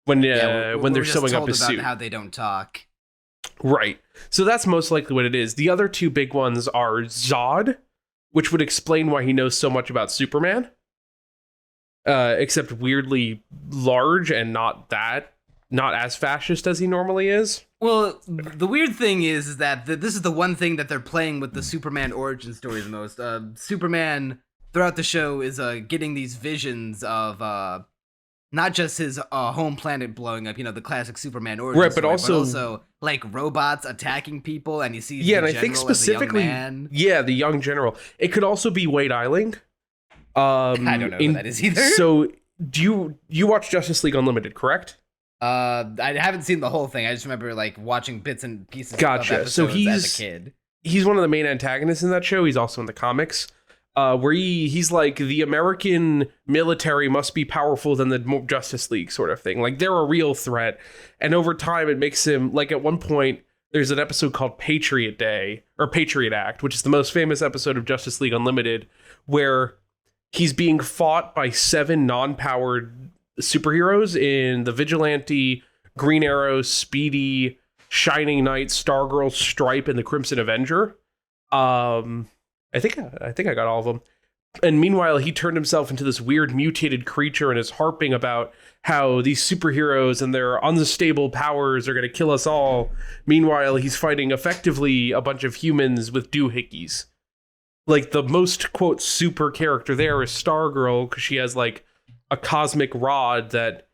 when We're they're just sewing up told his about suit. how they don't talk. Right. So that's most likely what it is. The other 2 big ones are Zod, which would explain why he knows so much about Superman, except weirdly large and not as fascist as he normally is. Well, the weird thing is that this is the one thing that they're playing with the Superman origin story the most. Superman, throughout the show, is getting these visions of not just his home planet blowing up, the classic Superman origin Right, but story, also like robots attacking people, and he sees Yeah, the and I think general as a young specifically, man. yeah, the young general. It could also be Wade Eiling. I don't know who that is either. So, do you watch Justice League Unlimited, correct? I haven't seen the whole thing. I just remember like watching bits and pieces Gotcha. of episodes So as a kid. He's one of the main antagonists in that show. He's also in the comics, where he's like, the American military must be powerful than the Justice League sort of thing. Like, they're a real threat. And over time, it makes him, like, at one point, there's an episode called Patriot Day, or Patriot Act, which is the most famous episode of Justice League Unlimited, where he's being fought by 7 non-powered superheroes in the Vigilante, Green Arrow, Speedy, Shining Knight, Stargirl, Stripe, and the Crimson Avenger. I think I got all of them. And meanwhile, he turned himself into this weird mutated creature and is harping about how these superheroes and their unstable powers are going to kill us all. Meanwhile, he's fighting effectively a bunch of humans with doohickeys. Like, the most, quote, super character there is Stargirl, because she has, like, a cosmic rod that...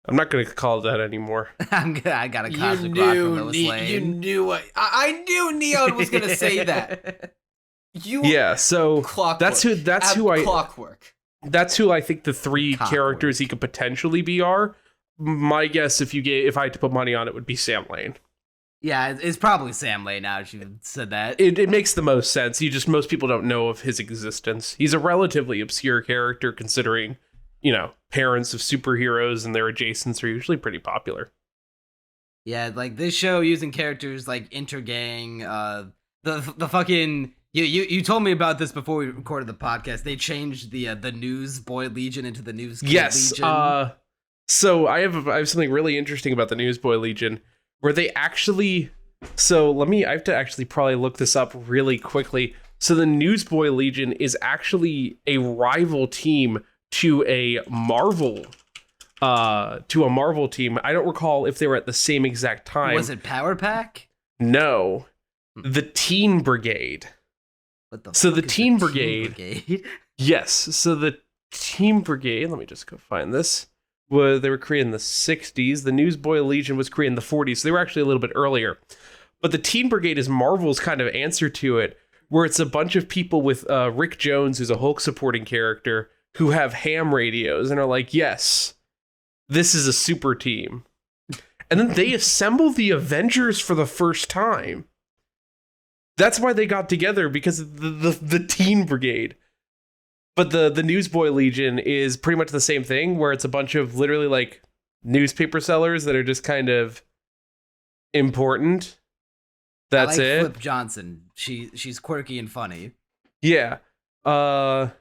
I'm not going to call it that anymore. I got a cosmic rod from Lois Lane. You knew it. I knew Neon was gonna say that. Yeah, so Clockwork. that's who I Clockwork. that's who I think the 3 Cockwork. characters he could potentially be are. my guess, if I had to put money on it, would be Sam Lane. Yeah, it's probably Sam Lane now that you said that. It makes the most sense. Most people don't know of his existence. He's a relatively obscure character considering, parents of superheroes and their adjacents are usually pretty popular. Yeah, like this show using characters like Intergang, the fucking you told me about this before we recorded the podcast. They changed the Newsboy Legion into the News Kid Legion. So I have something really interesting about the Newsboy Legion. Where they actually, I have to actually probably look this up really quickly. So the Newsboy Legion is actually a rival team to a Marvel team. I don't recall if they were at the same exact time. Was it Power Pack? No, the Teen Brigade. What the So fuck the is Teen Brigade. Yes, so the Teen Brigade. Let me just go find this. They were created in the 60s. The Newsboy Legion was created in the 40s. So they were actually a little bit earlier. But the Teen Brigade is Marvel's kind of answer to it, where it's a bunch of people with Rick Jones, who's a Hulk supporting character, who have ham radios and are like, yes, this is a super team. And then they assemble the Avengers for the first time. That's why they got together, because of the Teen Brigade. But the Newsboy Legion is pretty much the same thing, where it's a bunch of literally like newspaper sellers that are just kind of important. That's I like it. Flip Johnson. She's quirky and funny. Yeah. I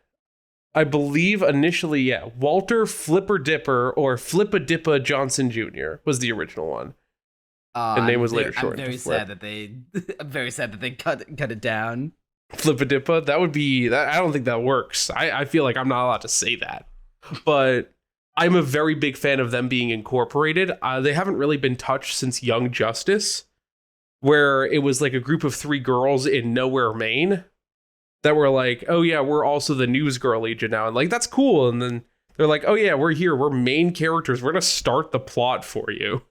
believe initially, Walter Flipper Dipper or Flippa Dippa Johnson Jr. was the original one. And name was later shortened. I'm very sad that they cut it down. Flippadippa, that would be that. I don't think that works. I feel like I'm not allowed to say that, but I'm a very big fan of them being incorporated. They haven't really been touched since Young Justice, where it was like a group of 3 girls in Nowhere, Maine, that were like, oh yeah, we're also the News Girl Legion now, and like that's cool. And then they're like, oh yeah, we're here, we're main characters, we're gonna start the plot for you.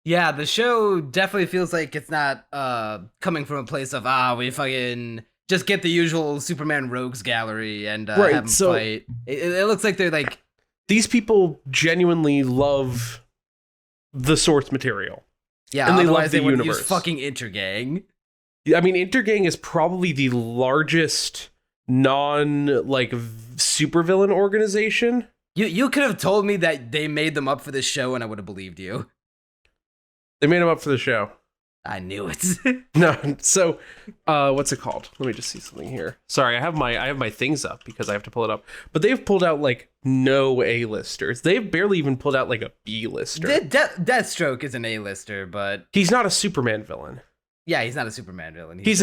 Yeah, the show definitely feels like it's not coming from a place of we fucking just get the usual Superman rogues gallery and have them fight. It looks like they're like, these people genuinely love the source material. Yeah, and they love they the wouldn't universe. use fucking Intergang. I mean, Intergang is probably the largest supervillain organization. You could have told me that they made them up for this show and I would have believed you. They made them up for the show. I knew it. No, so what's it called? Let me just see something here. Sorry, I have my things up because I have to pull it up. But they've pulled out like no A-listers. They've barely even pulled out like a B-lister. Deathstroke is an A-lister, but he's not a Superman villain. Yeah, he's not a Superman villain. He's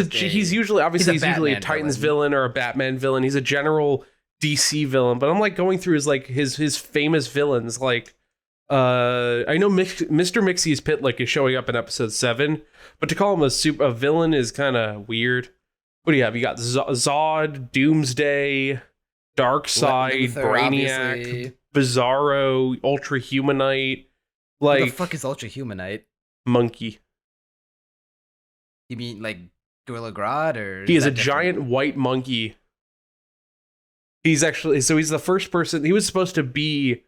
usually a Titans villain or a Batman villain. He's a general DC villain. But I'm like going through his famous villains. Like I know Mr. Mixie's Pit is showing up in episode 7, but to call him a villain is kind of weird. What do you have? You got Zod, Doomsday, Darkseid, Brainiac, obviously. Bizarro, Ultra Humanite. What the fuck is Ultra Humanite? Monkey. You mean like Gorilla Grodd, or he is a giant white monkey. He's the first person. He was supposed to be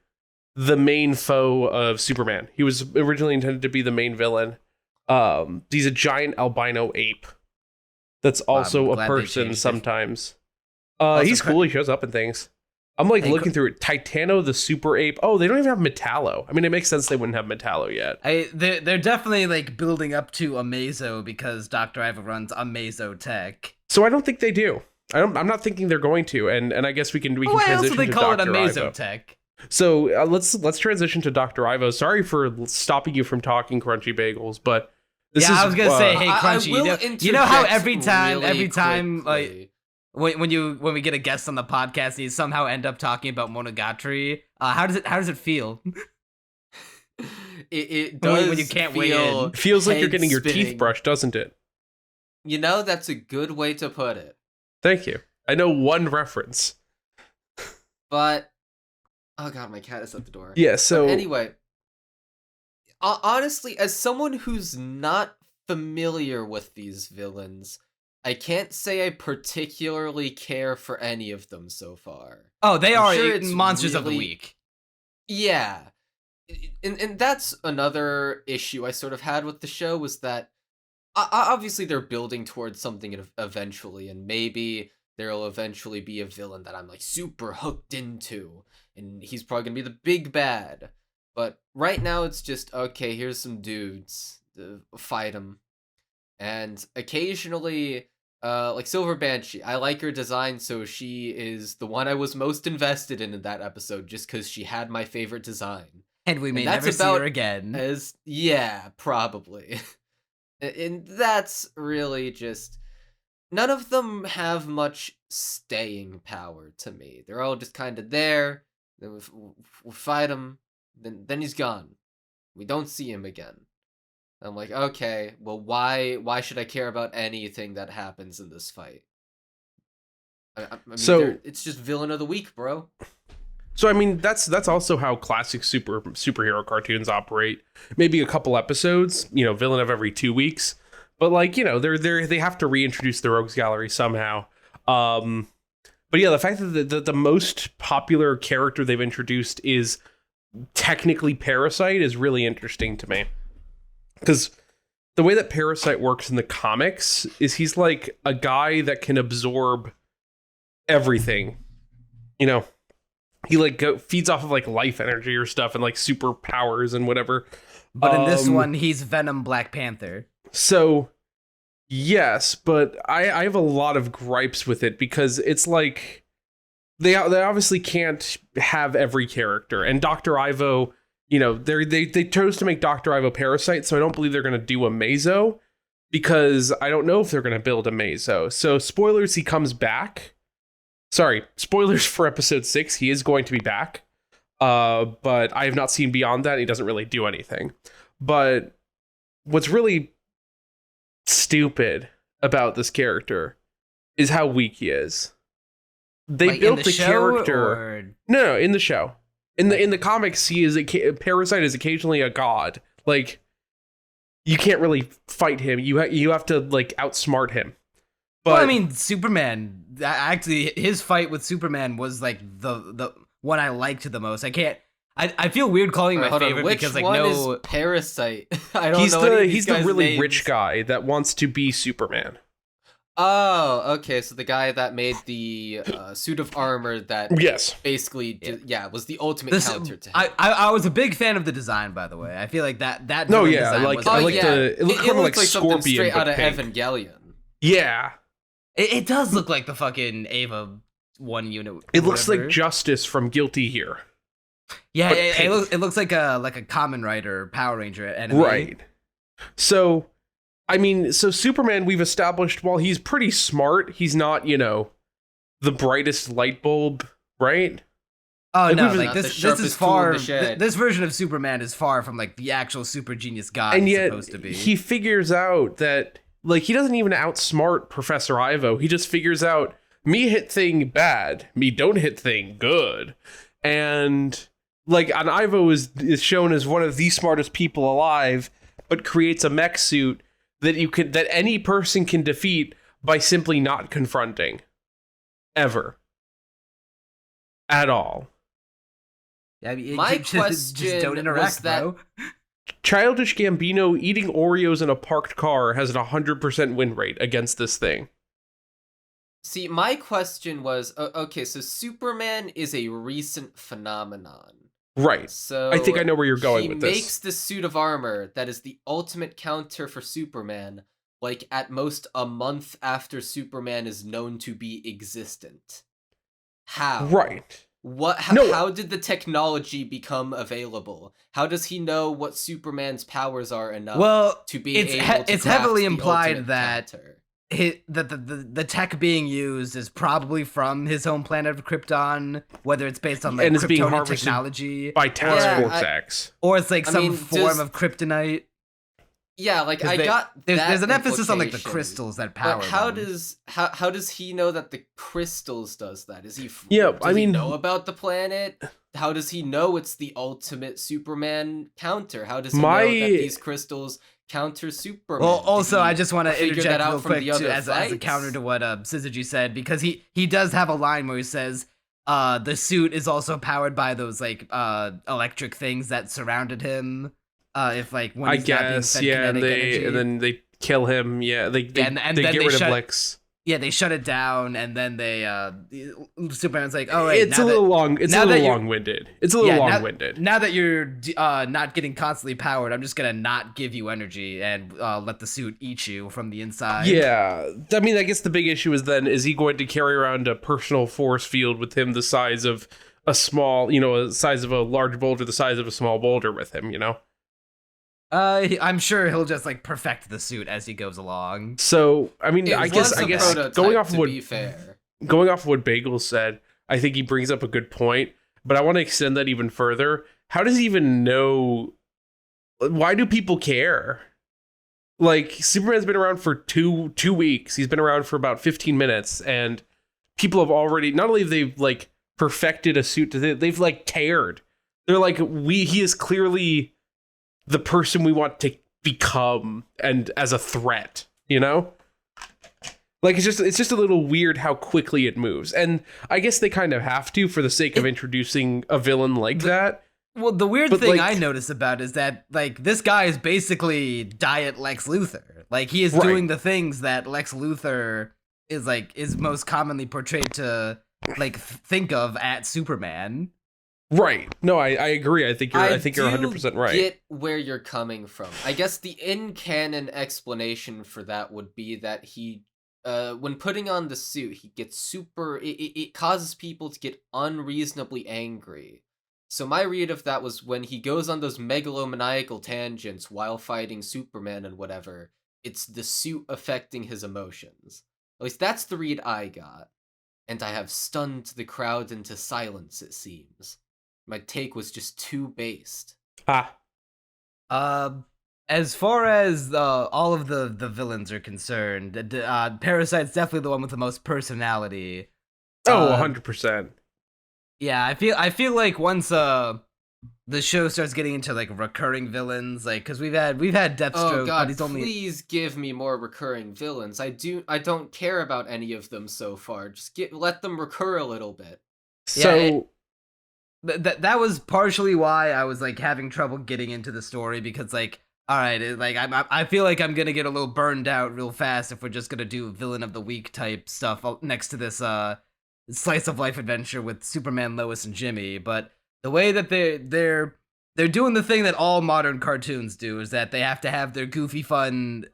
the main foe of Superman. He was originally intended to be the main villain. He's a giant albino ape that's also a person sometimes. He's cool. He shows up in things. I'm looking through it. Titano the super ape. Oh, they don't even have Metallo. I mean, it makes sense they wouldn't have Metallo yet. They're definitely building up to Amazo because Dr. Ivo runs Amazo Tech. So I don't think they do. I'm not thinking they're going to. And I guess we can transition to Dr. Ivo. Why else do they call it Amazo Tech? So let's transition to Dr. Ivo. Sorry for stopping you from talking, Crunchy Bagels, but I was gonna say, hey, Crunchy, you know how every time when we get a guest on the podcast, and you somehow end up talking about Monogatari. How does it feel? It does when you can't weigh in. Feels like you're getting your teeth brushed, doesn't it? You know, that's a good way to put it. Thank you. I know one reference, but. Oh god, my cat is at the door. Yeah, so... But anyway, honestly, as someone who's not familiar with these villains, I can't say I particularly care for any of them so far. Oh, they are monsters of the week. Yeah. and that's another issue I sort of had with the show, was that obviously they're building towards something eventually, and maybe there'll eventually be a villain that I'm like super hooked into, and he's probably gonna be the big bad. But right now it's just, okay, here's some dudes, fight them. And occasionally, like Silver Banshee, I like her design, so she is the one I was most invested in that episode, just because she had my favorite design. And we may that's never see about her again. Yeah, probably. And that's really just, none of them have much staying power to me. They're all just kind of there. Then we fight him. Then he's gone. We don't see him again. I'm like, okay, well, why should I care about anything that happens in this fight? I mean, So- it's just villain of the week, bro. So I mean, that's also how classic superhero cartoons operate. Maybe a couple episodes, villain of every 2 weeks, but like they have to reintroduce the rogues gallery somehow. But yeah, the fact that the most popular character they've introduced is technically Parasite is really interesting to me, because the way that Parasite works in the comics is he's like a guy that can absorb everything, He like feeds off of like life energy or stuff and like superpowers and whatever. But in this one, he's Venom Black Panther. So yes, but I have a lot of gripes with it, because it's like they obviously can't have every character, and Dr. Ivo, they chose to make Dr. Ivo Parasite, so I don't believe they're going to do a Mazo, because I don't know if they're going to build a Mazo. So spoilers, he comes back. Sorry, spoilers for episode 6. He is going to be back. But I have not seen beyond that. He doesn't really do anything. But what's really stupid about this character is how weak he is. They Like, built in the the show, character. or- No, in the show. In the comics, he is Parasite is occasionally a god. Like, you can't really fight him. You have to like outsmart him. But Well, I mean, Superman. Actually, his fight with Superman was like the one I liked the most. I feel weird calling him my Hold on, favorite which because like one no. is Parasite? I don't he's know any of these he's the guys' really names. rich guy that wants to be Superman. Oh, okay. So the guy that made the suit of armor that Yes. basically, was the ultimate This, counter to him. I was a big fan of the design, by the way. I feel like that No, villain yeah, design like- was I Oh, like yeah. it looked kind of like something Scorpion, straight but out of pink. Evangelion. Yeah. It does look like the fucking Ava 1 unit. It looks whatever. like Justice from Guilty Gear. Yeah, but it pink. looks like a Kamen Rider Power Ranger enemy. Right. So, I mean, Superman, we've established, while he's pretty smart, he's not, the brightest light bulb, right? Oh Like, no, we've- like Not the this is sharpest tool in far. the shed. This version of Superman is far from like the actual super genius god And he's yet, supposed to be. he figures out that, like, he doesn't even outsmart Professor Ivo. He just figures out, me hit thing bad, me don't hit thing good. And, like, and Ivo is shown as one of the smartest people alive, but creates a mech suit that any person can defeat by simply not confronting. Ever. At all. I mean, My just question don't was interact, that- bro. Childish Gambino eating Oreos in a parked car has an 100% win rate against this thing. See, my question was, okay, so Superman is a recent phenomenon. Right. So I think I know where you're going he with this. makes the suit of armor that is the ultimate counter for Superman, like at most a month after Superman is known to be existent. How? Right. No. How did the technology become available? How does he know what Superman's powers are enough Well, to be it's able to it's craft heavily the implied ultimate that counter? the tech being used is probably from his home planet of Krypton, whether it's based on like And it's being Kryptonian harvested technology, By Task Yeah, Force I- X. or it's like I some mean, form of kryptonite. Yeah, like 'Cause I got There's that an emphasis on like the implication, crystals that power. But how them. does he know that the crystals does that? Is he? Yeah, does I he mean- know about the planet? How does he know it's the ultimate Superman counter? How does he know that these crystals counter Superman? Well, Did also, he I just want to figure interject that out real from quick the other as a fights? counter to what Syzygy said, because he does have a line where he says, the suit is also powered by those like electric things that surrounded him. If like when I he's not being guess, fed yeah, and kinetic energy. then they kill him. Yeah, they and they then get they rid shut- of Lex. Yeah, they shut it down, and then they Superman's like, "Oh, wait, It's a little long. It's a now that little you're- long-winded. It's a little long-winded. Now that you're not getting constantly powered, I'm just gonna not give you energy and let the suit eat you from the inside." Yeah, I mean, I guess the big issue is then, is he going to carry around a personal force field with him the size of a small, a size of a large boulder, the size of a small boulder with him, I'm sure he'll just like perfect the suit as he goes along. So, I mean, It I was guess a prototype, going off of to what be fair. going off of what Bagel said, I think he brings up a good point, but I want to extend that even further. How does he even know? Why do people care? Like, Superman's been around for two weeks. He's been around for about 15 minutes, and people have already, not only have they like perfected a suit, they've like cared. They're like, he is clearly the person we want to become, and as a threat, Like, it's just a little weird how quickly it moves. And I guess they kind of have to, for the sake of introducing a villain like that. Well, the weird But, thing like- I noticed about is that like this guy is basically Diet Lex Luthor. Like he is Right. doing the things that Lex Luthor is most commonly portrayed to like think of at Superman. Right. No, I agree. I think you're 100% right. Get where you're coming from. I guess the in-canon explanation for that would be that he, when putting on the suit, he gets super. It causes people to get unreasonably angry. So my read of that was when he goes on those megalomaniacal tangents while fighting Superman and whatever, it's the suit affecting his emotions. At least that's the read I got. And I have stunned the crowd into silence, it seems. My take was just too based. As far as all of the villains are concerned, Parasite's definitely the one with the most personality. Oh, 100%. Yeah, I feel like once the show starts getting into like recurring villains, like because we've had Deathstroke, Oh god, but he's only please give me more recurring villains. I don't care about any of them so far. Just let them recur a little bit. So that was partially why I was like having trouble getting into the story, because like, all right, I feel like I'm gonna get a little burned out real fast if we're just gonna do villain of the week type stuff next to this slice of life adventure with Superman, Lois, and Jimmy. But the way that they're doing the thing that all modern cartoons do is that they have to have their goofy, fun,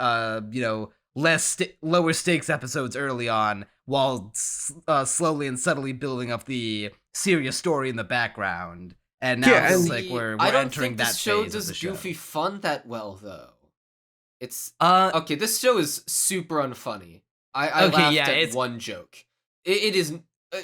lower stakes episodes early on, while slowly and subtly building up the serious story in the background. And now Yeah, it feels and like we're I don't entering think that this show phase of does the show. goofy fun that well though. It's Okay, this show is super unfunny. I Okay, laughed yeah, at it's- one joke. It is.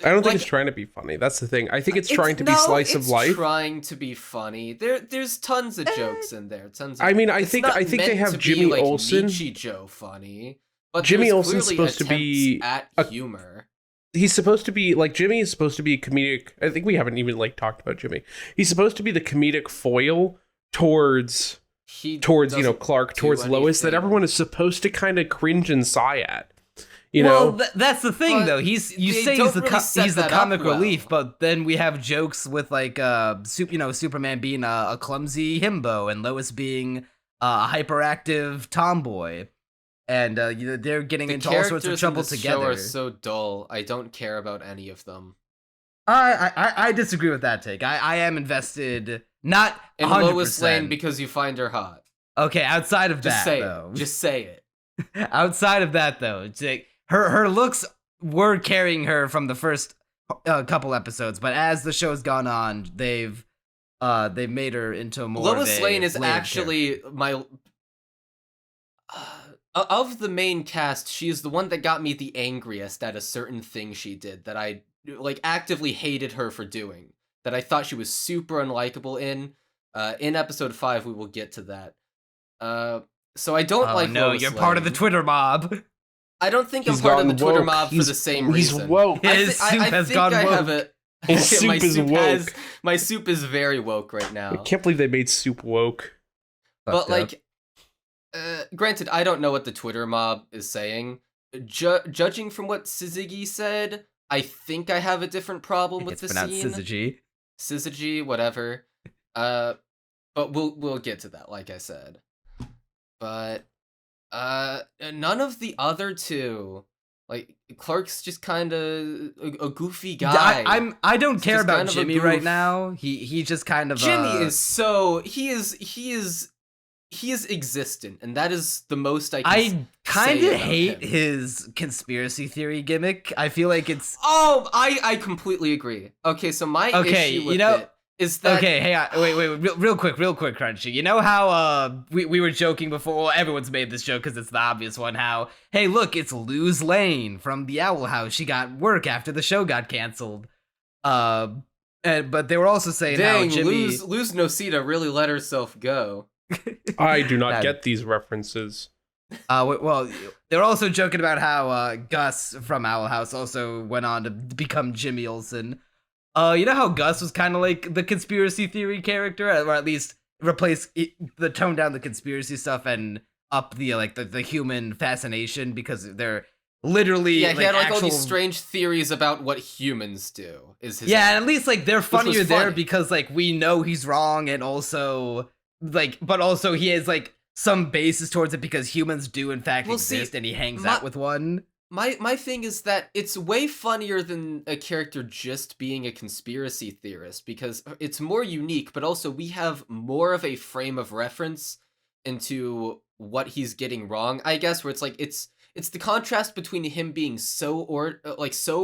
I don't think it's trying to be funny. That's the thing. I think it's trying to be slice of life. It's trying to be funny. There's tons of jokes in there. Tons. Of, I mean, I it's think not they meant have to be, Jimmy like, Olsen. Nichijou funny, but Jimmy there's Olsen's clearly supposed to be attempts a- at humor. He's supposed to be like, Jimmy is supposed to be a comedic. I think we haven't even like talked about Jimmy. He's supposed to be the comedic foil towards Doesn't Clark, do towards Lois, that anything. everyone is supposed to kind of cringe and sigh at. That's the thing, But though. You they say don't he's the really set he's the that up comic well. relief, but then we have jokes with like Superman being a clumsy himbo and Lois being a hyperactive tomboy, and they're getting The into all sorts of characters trouble in this together. show are so dull. I don't care about any of them. I disagree with that take. I am invested, not And 100%. Lois Lane because you find her hot. Okay, outside of Just that say though. it. Just say it. Outside of that, though, it's like, her looks were carrying her from the first couple episodes, but as the show's gone on, they've made her into more. Lois of a Lane is layered actually my. Of the main cast, she is the one that got me the angriest at a certain thing she did that I like actively hated her for doing. That I thought she was super unlikable in. In episode 5, we will get to that. So I don't character. like. No, Lois you're part of the Lane. Twitter mob. I don't think He's I'm part of the gone Twitter woke. mob for the same He's reason. woke. His soup has think gone I have woke. a. His my soup is has- woke. my soup is very woke right now. I can't believe they made soup woke. But Fucked up. like, granted, I don't know what the Twitter mob is saying. Judging from what Syzygy said, I think I have a different problem with It's the pronounced scene. Syzygy. Whatever. But we'll get to that, like I said. But none of the other two, like Clark's just kind of a goofy guy. I don't He's care just about kind of a Jimmy right goof. now. He just kind of Jimmy is so he is existent, and that is the most I can I kind say of about hate him. his conspiracy theory gimmick. I feel like it's Oh, I completely agree. Okay, so my Okay, issue with you know- it is that okay. Hey, wait, real quick, Crunchy. You know how we were joking before? Well, everyone's made this joke because it's the obvious one. How hey, look, it's Lois Lane from the Owl House. She got work after the show got canceled. But they were also saying dang, how Jimmy. Luz Nocita really let herself go. I do not That- get these references. Well, they're also joking about how Gus from Owl House also went on to become Jimmy Olsen. You know how Gus was kind of like the conspiracy theory character, or at least the tone down the conspiracy stuff and up the the human fascination because they're literally Yeah, he had like all these actual- strange theories about what humans do. Is his Yeah, and at least like they're was funnier there funny. because like we know he's wrong and also but also he has like some basis towards it because humans do in fact Well, see, exist and he hangs my- out with one. My thing is that it's way funnier than a character just being a conspiracy theorist because it's more unique, but also we have more of a frame of reference into what he's getting wrong, I guess, where it's like it's the contrast between him being so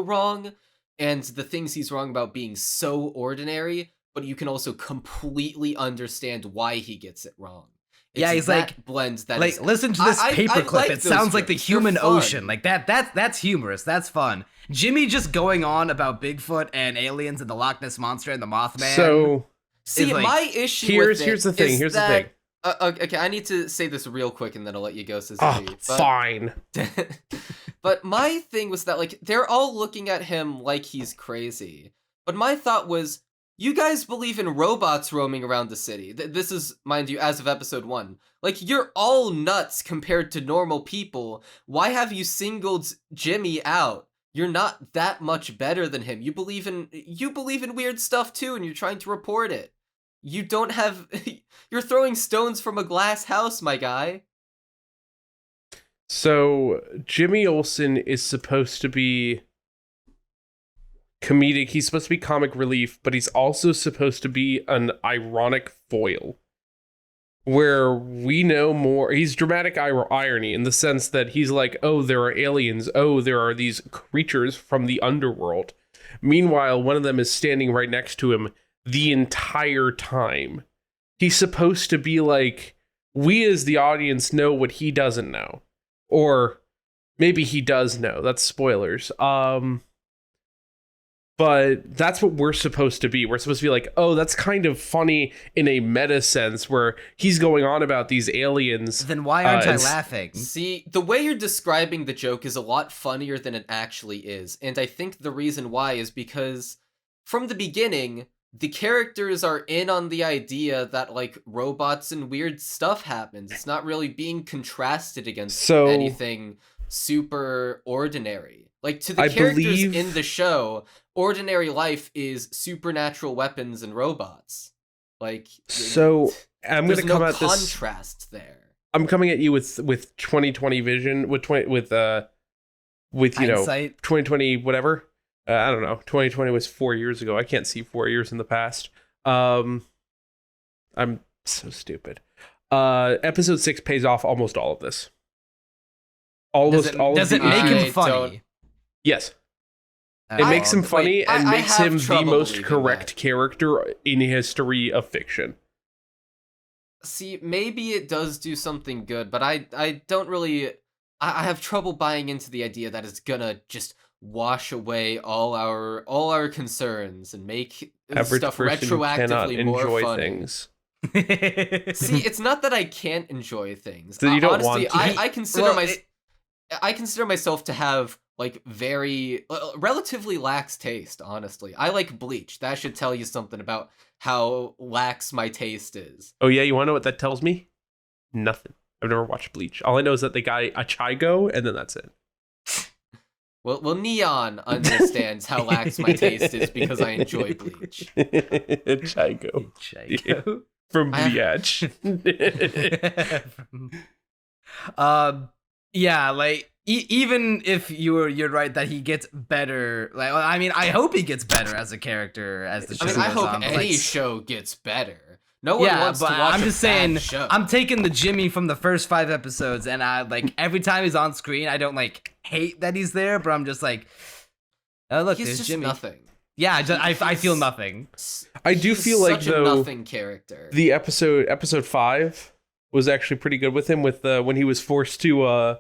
wrong and the things he's wrong about being so ordinary, but you can also completely understand why he gets it wrong. Yeah, he's that like- blends that Like is- listen to this I paperclip. like It those sounds like the jokes. They're human fun. ocean. Like that's humorous. That's fun. Jimmy just going on about Bigfoot and aliens and the Loch Ness monster and the Mothman. So See, is, like, my issue here's with it the thing. is Here's that- the thing. Okay, I need to say this real quick and then I'll let you go, Oh, Suzuki. fine. But my thing was that, like, they're all looking at him like he's crazy. But my thought was, you guys believe in robots roaming around the city. This is, mind you, as of episode 1. Like, you're all nuts compared to normal people. Why have you singled Jimmy out? You're not that much better than him. You believe in weird stuff too, and you're trying to report it. You don't have... You're throwing stones from a glass house, my guy. So Jimmy Olsen is supposed to be comedic. He's supposed to be comic relief, but he's also supposed to be an ironic foil. Where we know more, he's dramatic irony in the sense that he's like, oh, there are aliens. Oh, there are these creatures from the underworld. Meanwhile, one of them is standing right next to him the entire time. He's supposed to be like, we as the audience know what he doesn't know. Or maybe he does know. That's spoilers. But that's what we're supposed to be. We're supposed to be like, oh, that's kind of funny in a meta sense where he's going on about these aliens. Then why aren't I it's- laughing? See, the way you're describing the joke is a lot funnier than it actually is. And I think the reason why is because from the beginning, the characters are in on the idea that, like, robots and weird stuff happens. It's not really being contrasted against So- anything super ordinary. Like, to the I characters believe- in the show, ordinary life is supernatural weapons and robots. Like, So I'm there's going to come no at this. contrast there. I'm coming at you with 2020 vision, with you know, Hindsight. 2020 whatever. I don't know. 2020 was 4 years ago. I can't see 4 years in the past. I'm so stupid. Episode 6 pays off almost all of this. Almost all Does of it the make issues. him funny? Yes. Oh, It makes him wait, funny and I makes have him the trouble most believing correct that. character in history of fiction. See, maybe it does do something good, but I don't really... I have trouble buying into the idea that it's gonna just wash away all our concerns and make Average stuff person cannot retroactively more enjoy funny. things. See, it's not that I can't enjoy things. So you don't Honestly, want to. I consider Well, I consider myself to have, like, very relatively lax taste, honestly. I like Bleach. That should tell you something about how lax my taste is. Oh yeah, you want to know what that tells me? Nothing. I've never watched Bleach. All I know is that they got a Chigo, and then that's it. Well, Neon understands how lax my taste is because I enjoy Bleach. Chico. Chico. From Bleach. Yeah, like even if you're right that he gets better, like I mean, I hope he gets better as a character as the show goes I hope on. But, any like, show gets better. No one wants to but watch I'm just saying, show. I'm taking the Jimmy from the first 5 episodes, and I like every time he's on screen, I don't like hate that he's there, but I'm just like, oh look, He's there's just Jimmy. nothing. Yeah, I feel nothing. I do He's feel like such a though nothing character. the episode 5 was actually pretty good with him with when he was forced to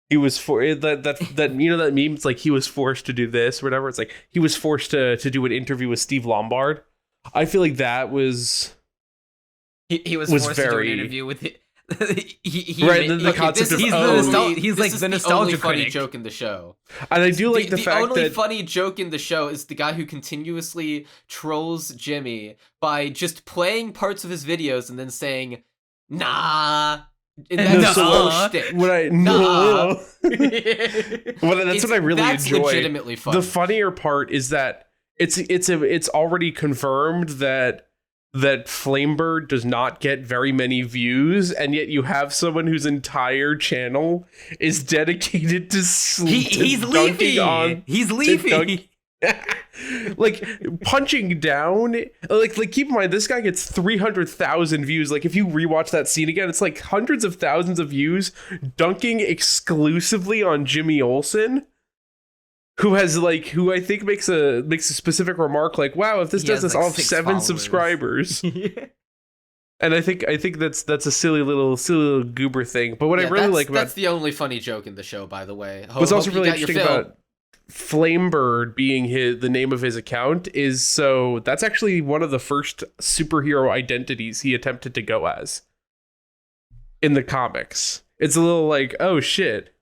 he was for that you know that meme, it's like he was forced to do this or whatever. It's like he was forced to do an interview with Steve Lombard. I feel like that was He was forced to do an very- interview with he right, the concept of he's like the nostalgia only funny critic. joke in the show. and I do like the the fact only that funny joke in the show is the guy who continuously trolls Jimmy by just playing parts of his videos and then saying, nah. And No, that's so slow what- shtick. what I Nah. that's what I really that's enjoy. legitimately funny. The funnier part is that it's already confirmed that Flamebird does not get very many views, and yet you have someone whose entire channel is dedicated to He's dunking leafy. on He's to leafy. like punching down, like keep in mind this guy gets 300,000 views. Like if you rewatch that scene again, it's like hundreds of thousands of views dunking exclusively on Jimmy Olsen, who I think makes a specific remark like, wow, if this He does has, this, like, I'll have 6 7 followers. subscribers. And I think that's a silly little goober thing. But what I Yeah, really that's, like about that's the only funny joke in the show, by the way. what's also Hope you really got your interesting fill. about Flamebird being the name of his account is so that's actually one of the first superhero identities he attempted to go as in the comics. It's a little like, oh shit.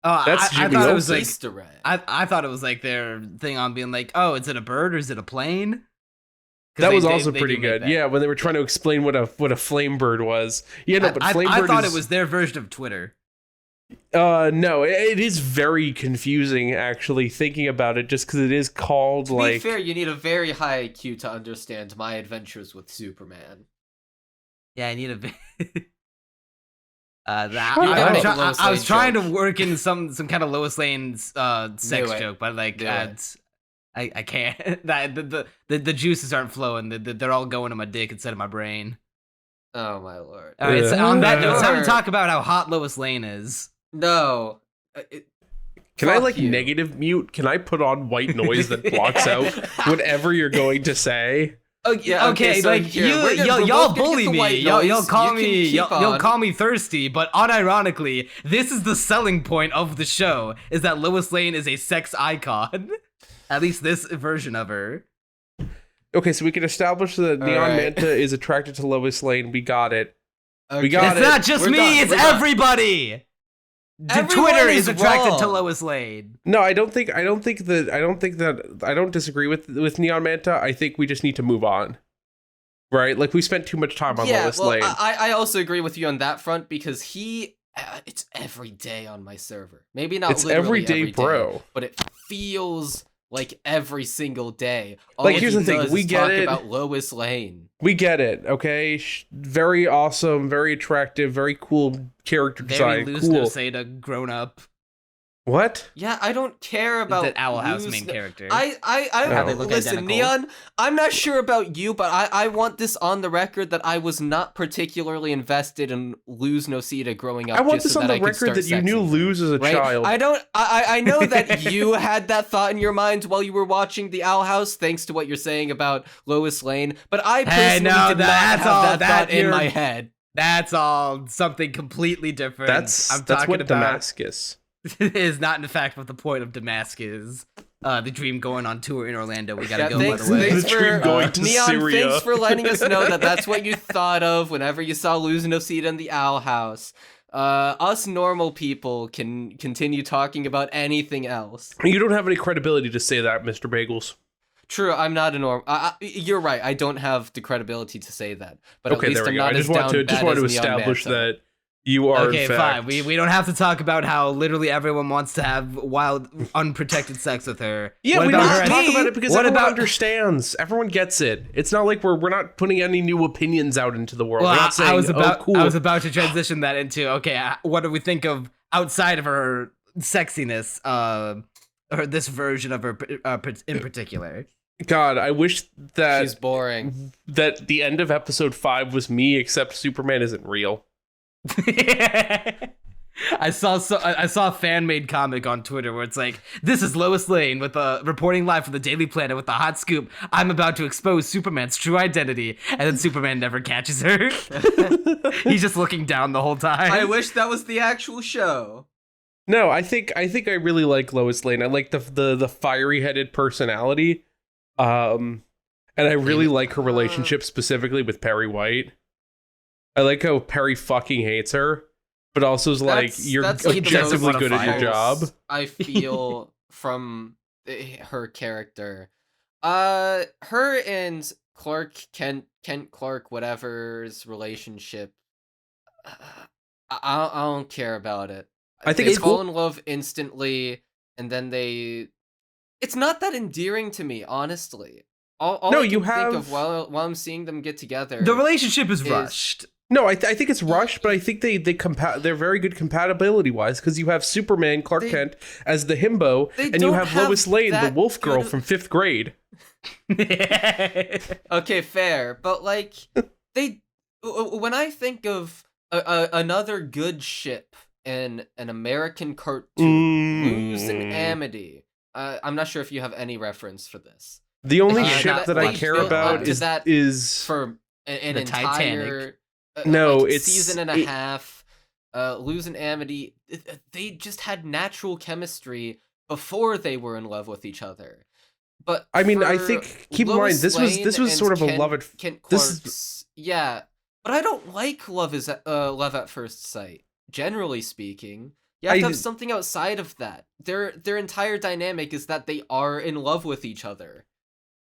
That's I Jimmy thought it was Olsen. like Easter egg. I thought it was like their thing on being like, oh, is it a bird or is it a plane? 'Cause That they- was they- also they pretty do make good. that. Yeah, when they were trying to explain what a Flamebird was. Yeah, no, but Flamebird I thought is, it was their version of Twitter. no, it is very confusing actually thinking about it, just because it is called To be like fair, you need a very high IQ to understand my adventures with Superman. Yeah, I need a bit. You're gonna make a Lois I was Lane trying to joke. work in some kind of Lois Lane's sex Do it. joke, but like Do it. I can't. The juices aren't flowing. They're all going to my dick instead of my brain. Oh my lord. All right, so on that note, it's time to Sure. talk about how hot Lois Lane is. No. Can I Fuck like you. negative mute? Can I put on white noise that blocks out whatever you're going to say? Yeah, okay, so like here, we're y'all both y'all gonna get bully the me. white Y'all noise. call You can me keep y'all on. call me thirsty, but unironically, this is the selling point of the show: is that Lois Lane is a sex icon. At least this version of her. Okay, so we can establish that Neon right. Manta is attracted to Lois Lane. We got it. Okay. We got It's it. not just We're me; done. it's We're done. everybody. Everyone Twitter is is attracted to wrong. Lois Lane. No, I don't disagree with Neon Manta. I think we just need to move on. Right? Like we spent too much time on Yeah, Lois well, Lane. I also agree with you on that front because it's every day on my server. Maybe not It's literally every day, bro. but it feels like every single day. Like, All here's he the thing, does we is get talk it. about Lois Lane. We get it, okay? Very awesome, very attractive, very cool character Very design. loose Cool. Noseda grown up. What? Yeah, I don't care about The Owl House Luz- main character. I How they look listen, identical. Neon. I'm not sure about you, but I want this on the record that I was not particularly invested in Luz Noceda growing up. I want just this so on that the I could record start that you knew sexing her, Luz as a right? child. I don't. I know that you had that thought in your mind while you were watching The Owl House, thanks to what you're saying about Lois Lane. But I Hey, personally no, did not that's have all- that that thought in you're- my head. That's all something completely different. That's I'm that's talking what about Damascus. is not in fact what the point of Damascus. The dream going on tour in Orlando. We gotta Yeah, go. thanks, by the way. thanks The for dream going to Neon. Syria. Thanks for letting us know that that's what you thought of whenever you saw Luz Noceda in the Owl House. Us normal people can continue talking about anything else. You don't have any credibility to say that, Mr. Bagels. True, I'm not a norm. You're right. I don't have the credibility to say that. But Okay, at least there we I'm go. not I just as want down to bad as Neon establish Manta. that You are, Okay, in fact. fine. We don't have to talk about how literally everyone wants to have wild, unprotected sex with her. Yeah, What we about don't her? have to talk about it because What everyone about- understands. Everyone gets it. It's not like we're not putting any new opinions out into the world. Well, we're not saying, I was about cool. I was about to transition that into what do we think of outside of her sexiness, or this version of her in particular? God, I wish that She's boring. that the end of episode 5 was me, except Superman isn't real. I saw a fan made comic on Twitter where it's like, this is Lois Lane with reporting live from the Daily Planet with the hot scoop. I'm about to expose Superman's true identity, and then Superman never catches her. He's just looking down the whole time. I wish that was the actual show. No, I think I really like Lois Lane. I like the fiery headed personality, and I really like her relationship specifically with Perry White. I like how Perry fucking hates her, but also is like, you're that's like the objectively most good at your job. I feel from her character. Her and Kent Clark, whatever's relationship, I don't care about it. I think they it's fall cool. in love instantly, and then it's not that endearing to me, honestly. All No, I can you think have- of while I'm seeing them get together. The relationship is rushed. No, I think it's rushed, but I think they're very good compatibility wise because you have Superman Clark Kent as the himbo, they and you don't have have Lois Lane, the that wolf girl good- from 5th grade. Okay, fair, but like when I think of another good ship in an American cartoon, Luz and Amity. I'm not sure if you have any reference for this. The only Yeah, ship not that I much. care Built about up to is that is for an The entire Titanic. No, like, it's- season and a it- half. Luz and Amity, they just had natural chemistry before they were in love with each other. But I mean, I for think keep in mind Lois this was Lane sort and of a Kent- love at Kent this is- Clark's, yeah, but I don't like love at first sight. Generally speaking, you have to have something outside of that. Their entire dynamic is that they are in love with each other.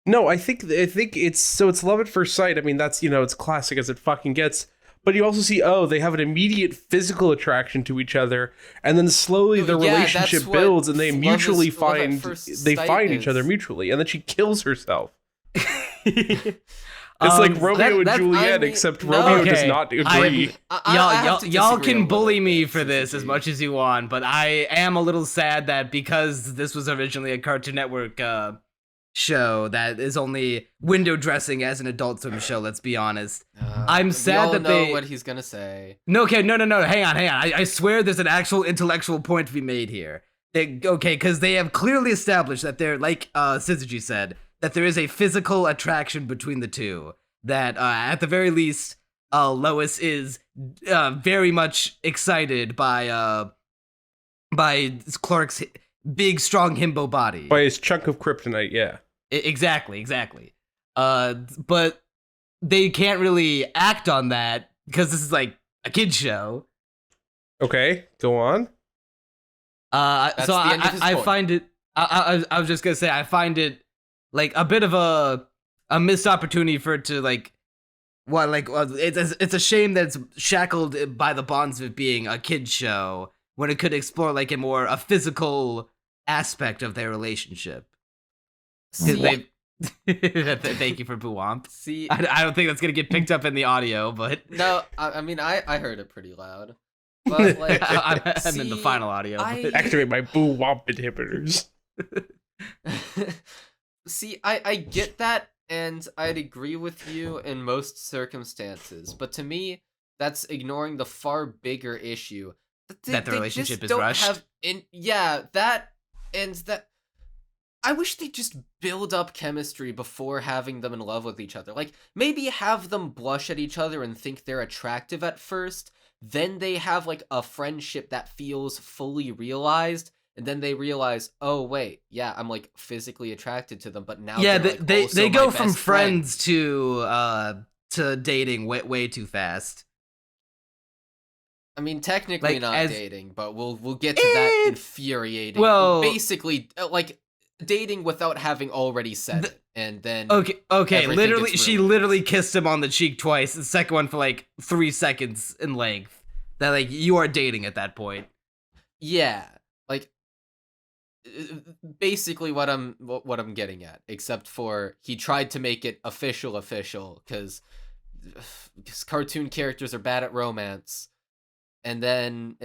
No, I think it's love at first sight. I mean, that's, it's classic as it fucking gets. But you also see, they have an immediate physical attraction to each other, and then slowly their Yeah, relationship that's what builds, and they love mutually is- love at find first they sight find each other is. mutually, and then she kills herself. It's like Romeo and Juliet, except no. Romeo does Okay, not agree. I have to Y'all disagree a can little bully me bit, for this as Syzygy. much as you want, but I am a little sad that because this was originally a Cartoon Network show that is only window dressing as an Adult Swim show. Let's be honest. I'm sad we all that know they. what he's gonna say. No, okay, no. Hang on. I swear there's an actual intellectual point to be made here. Because they have clearly established that they're, like Syzygy said, that there is a physical attraction between the two. That at the very least, Lois is very much excited by Clark's big, strong himbo body. By his chunk of kryptonite, yeah. Exactly. But they can't really act on that because this is like a kid's show. Okay, go on. That's So the end of his I point. find it. I was just gonna say I find it like a bit of a missed opportunity for it to it's a shame that it's shackled by the bonds of it being a kid's show when it could explore like a physical aspect of their relationship. 'Cause See, Thank you for Buwamp. see, I don't think that's gonna get picked up in the audio, but no, I mean, I heard it pretty loud. But like, I'm in the see, final audio. but- Activate my boo womp inhibitors. See, I get that, and I'd agree with you in most circumstances, but to me, that's ignoring the far bigger issue That the they relationship just is don't rushed? Have that. I wish they just build up chemistry before having them in love with each other. Like, maybe have them blush at each other and think they're attractive at first, then they have, like, a friendship that feels fully realized, and then they realize, oh, wait, yeah, I'm, like, physically attracted to them, but now Yeah, they're, like, they also go my from best friend. friends to dating way too fast. I mean, technically like, not as- dating, but we'll get to that Eh, infuriating. well- Basically, like, dating without having already said it, and then Okay, Everything literally, gets she ruined. literally kissed him on the cheek twice. The second one for like 3 seconds in length. That like you are dating at that point. Yeah, like basically what I'm getting at, except for he tried to make it official because cartoon characters are bad at romance, and then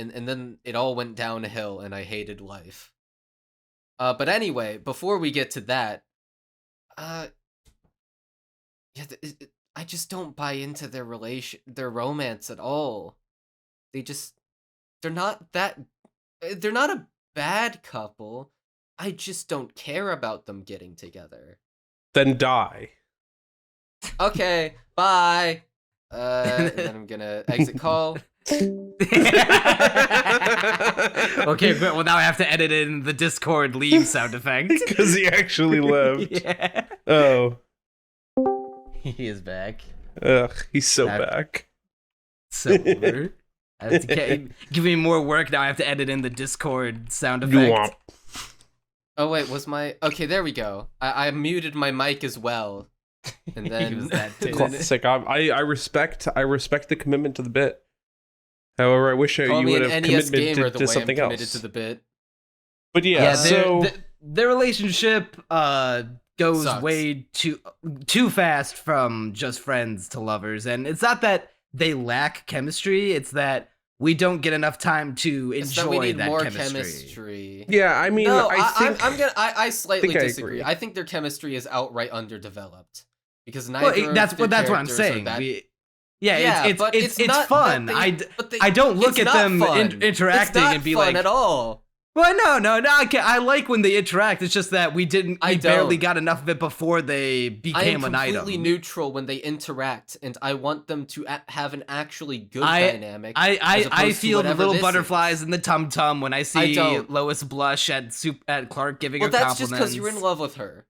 it all went downhill, and I hated life. But anyway, before we get to that, yeah, I just don't buy into their romance at all. They're not a bad couple. I just don't care about them getting together. Then die. Okay, bye. And then I'm gonna exit call. Okay, but well now I have to edit in the Discord leave sound effect. Because he actually left. Yeah. Oh. He is back. Ugh, he's so back. So over. I have to give me more work now. I have to edit in the Discord sound effect. Oh wait, okay? There we go. I muted my mic as well, and then Classic. I respect the commitment to the bit. However, I wish you would have committed to something else. To the bit. But yeah, so their relationship goes sucks. way too fast from just friends to lovers, and it's not that they lack chemistry, it's that we don't get enough time to enjoy we need that more chemistry. Yeah, I mean, no, I slightly I disagree. agree. I think their chemistry is outright underdeveloped because neither. Well, that's what I'm saying. It's fun. I don't look at them interacting and be like at all. Well, no. I like when they interact. It's just that we barely got enough of it before they became an item. I am completely neutral when they interact, and I want them to have an actually good dynamic. I feel the little butterflies is. in the tum-tum when I see Lois blush at Clark giving her compliments. Well, that's just because you're in love with her.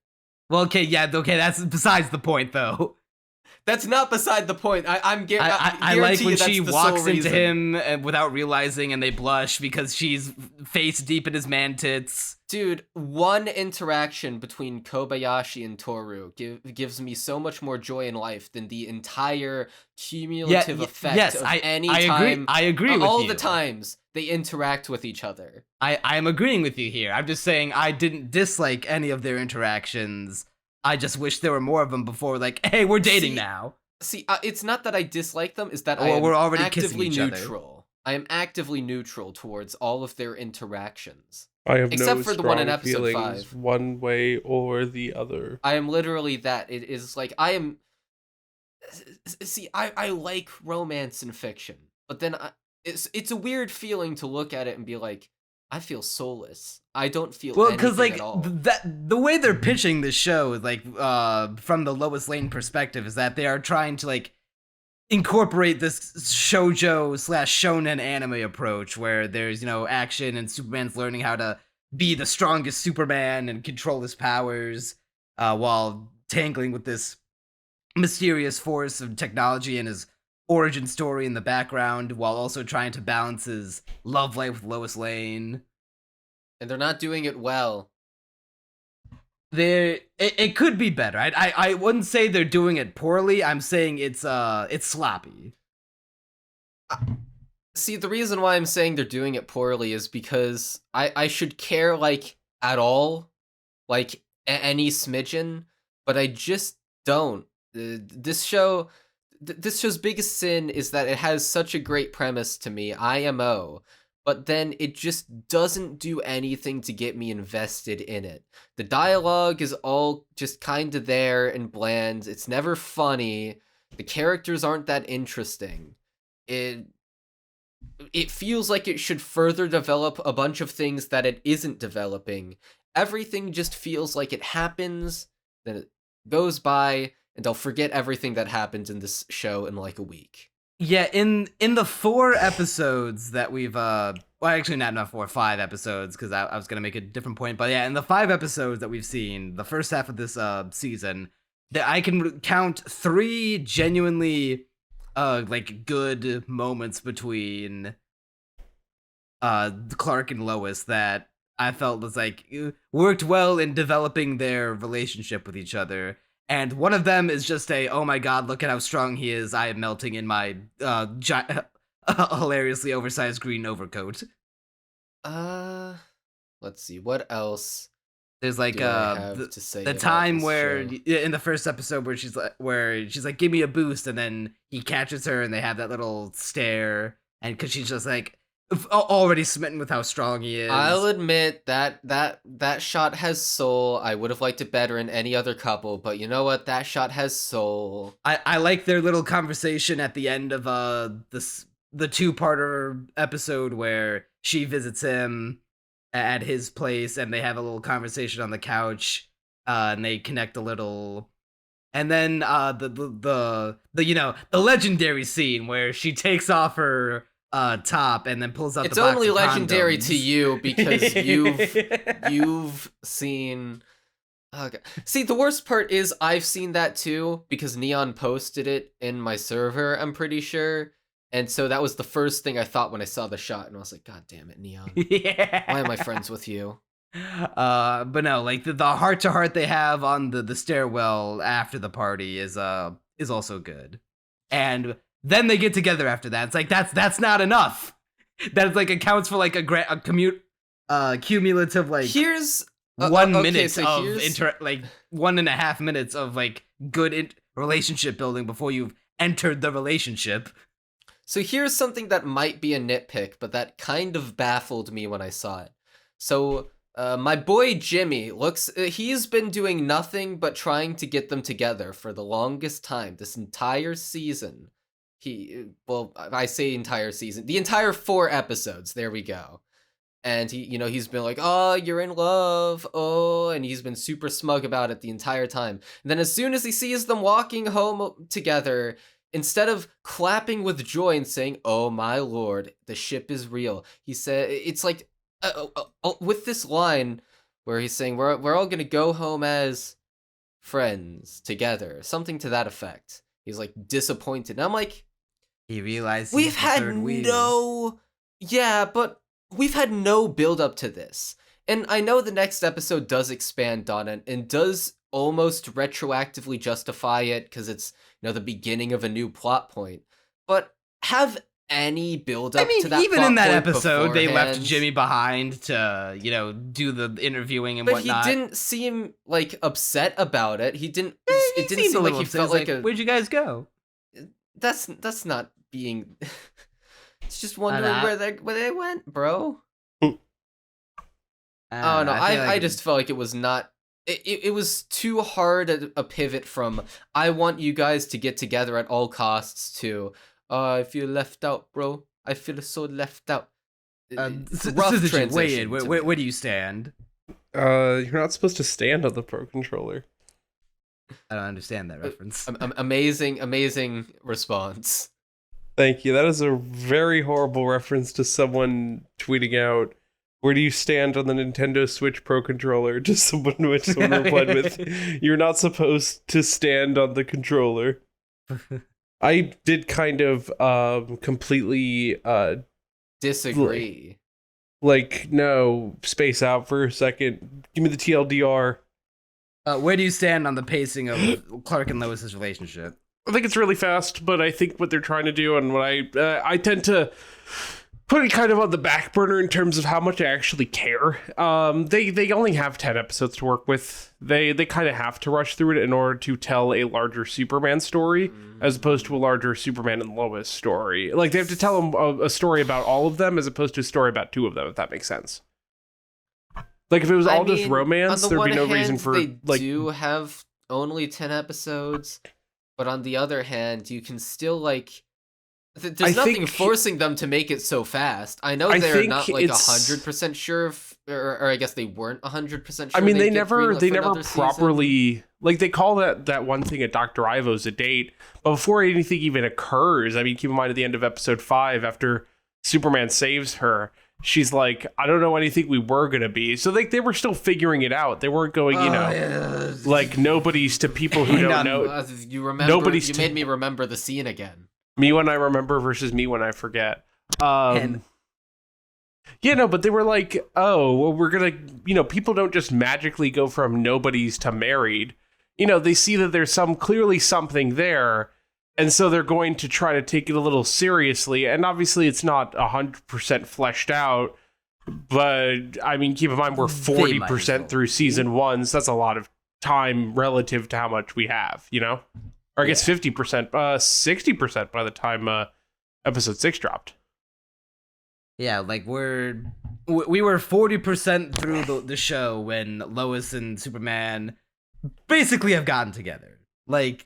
Well, okay, that's besides the point, though. That's not beside the point. I like when she walks into him without realizing and they blush because she's face deep in his man tits. Dude, one interaction between Kobayashi and Toru gives me so much more joy in life than the entire cumulative effect of any time. I agree with you. All the times they interact with each other. I am agreeing with you here. I'm just saying I didn't dislike any of their interactions. I just wish there were more of them before, like, hey, we're dating now. See, it's not that I dislike them, it's that we're already actively kissing each neutral. I am actively neutral towards all of their interactions. I have except no for the one in strong episode feelings 5. One way or the other. I am literally that. It is like, I am... See, I like romance and fiction, but then it's a weird feeling to look at it and be like, I feel soulless. I don't feel anything at all. The way they're pitching this show, like from the Lois Lane perspective, is that they are trying to like incorporate this shoujo/shonen anime approach where there's action and Superman's learning how to be the strongest Superman and control his powers while tangling with this mysterious force of technology and his origin story in the background, while also trying to balance his love life with Lois Lane. And they're not doing it well. It could be better. I wouldn't say they're doing it poorly. I'm saying it's sloppy. See, the reason why I'm saying they're doing it poorly is because I should care, like, at all, like, any smidgen, but I just don't. This show's biggest sin is that it has such a great premise to me, IMO, but then it just doesn't do anything to get me invested in it. The dialogue is all just kind of there and bland. It's never funny. The characters aren't that interesting. It feels like it should further develop a bunch of things that it isn't developing. Everything just feels like it happens, then it goes by, and I'll forget everything that happened in this show in like a week. Yeah, in the 4 episodes that we've well, actually not 4, 5 episodes, because I was gonna make a different point, but yeah, in the 5 episodes that we've seen, the first half of this season, that I can count 3 genuinely like good moments between Clark and Lois that I felt was like worked well in developing their relationship with each other. And one of them is just oh my god, look at how strong he is. I am melting in my a hilariously oversized green overcoat. Let's see. What else There's like do I have to say the about time this where show? in the first episode where she's like give me a boost, and then he catches her and they have that little stare, and because she's just like already smitten with how strong he is. I'll admit that shot has soul. I would have liked it better in any other couple, but you know what? That shot has soul. I like their little conversation at the end of the two-parter episode where she visits him at his place and they have a little conversation on the couch, and they connect a little. And then the the legendary scene where she takes off her top and then pulls out It's the box only of legendary condoms. to you because you've seen. Okay. See, the worst part is I've seen that too because Neon posted it in my server, I'm pretty sure. And so that was the first thing I thought when I saw the shot, and I was like, God damn it, Neon. Yeah. Why am I friends with you? But no, like the heart to heart they have on the stairwell after the party is also good. And then they get together after that. It's like that's not enough. That like accounts for like a cumulative like Here's 1 okay, minute so of here's- like 1.5 minutes of like good relationship building before you've entered the relationship. So here's something that might be a nitpick, but that kind of baffled me when I saw it. So my boy Jimmy he's been doing nothing but trying to get them together for the longest time, this entire season. I say entire season, the entire 4 episodes, there we go. And he's been like, oh, you're in love, oh, and he's been super smug about it the entire time. And then as soon as he sees them walking home together, instead of clapping with joy and saying, oh my lord, the ship is real, he said, it's like, with this line where he's saying, we're all gonna go home as friends together, something to that effect. He's like disappointed. And I'm like, He realized we've had no build up to this. And I know the next episode does expand on it and does almost retroactively justify it because it's the beginning of a new plot point. But have any build up to that even plot in that point episode, they left beforehand. Jimmy behind to, do the interviewing and But whatnot. he didn't seem like upset about it. It didn't Seemed seem a like little he upset. felt He's like a. where'd you guys go? That's not being. It's just wondering that- where they went, bro. Oh Oh no, I just felt like it was not. It was too hard a pivot from I want you guys to get together at all costs to I feel left out, bro. I feel so left out. Rough Syzygy, weigh in. transition. to Where me. do you stand? You're not supposed to stand on the Pro Controller. I don't understand that reference. Amazing response. Thank you. That is a very horrible reference to someone tweeting out, where do you stand on the Nintendo Switch Pro Controller? To someone replied with, you're not supposed to stand on the controller. I did kind of completely Disagree. no, space out for a second. Give me the TLDR. Where do you stand on the pacing of Clark and Lois's relationship? I think it's really fast, but I think what they're trying to do, and what I tend to put it kind of on the back burner in terms of how much I actually care. They only have 10 episodes to work with. They kind of have to rush through it in order to tell a larger Superman story, as opposed to a larger Superman and Lois story. Like, they have to tell them a story about all of them, as opposed to a story about 2 of them, if that makes sense. Like, if it was all just romance, on the there'd be one no hand, reason for, they like... do have only 10 episodes, but on the other hand, you can still, like... There's I nothing think- forcing them to make it so fast. I know I they're think not, like, it's- 100% sure if... Or I guess they weren't 100% sure I mean, they'd they get never greenlit for another season. properly like they call that one thing at Dr. Ivo's a date, but before anything even occurs, I mean, keep in mind at the end of episode 5, after Superman saves her, she's like, I don't know anything we were gonna be. So like they were still figuring it out. They weren't going, like nobodies to people who don't know. You remember? Nobody's You made me remember the scene again. Me when I remember versus me when I forget. And- Yeah, no, but they were like, oh, well, we're gonna, people don't just magically go from nobodies to married. They see that there's clearly something there, And so they're going to try to take it a little seriously. And obviously it's not 100% fleshed out. But, I mean, keep in mind, we're 40% through season 1. So that's a lot of time relative to how much we have, you know? Or I guess 50%, 60% by the time episode 6 dropped. Yeah, like we were 40% through the show when Lois and Superman basically have gotten together. Like,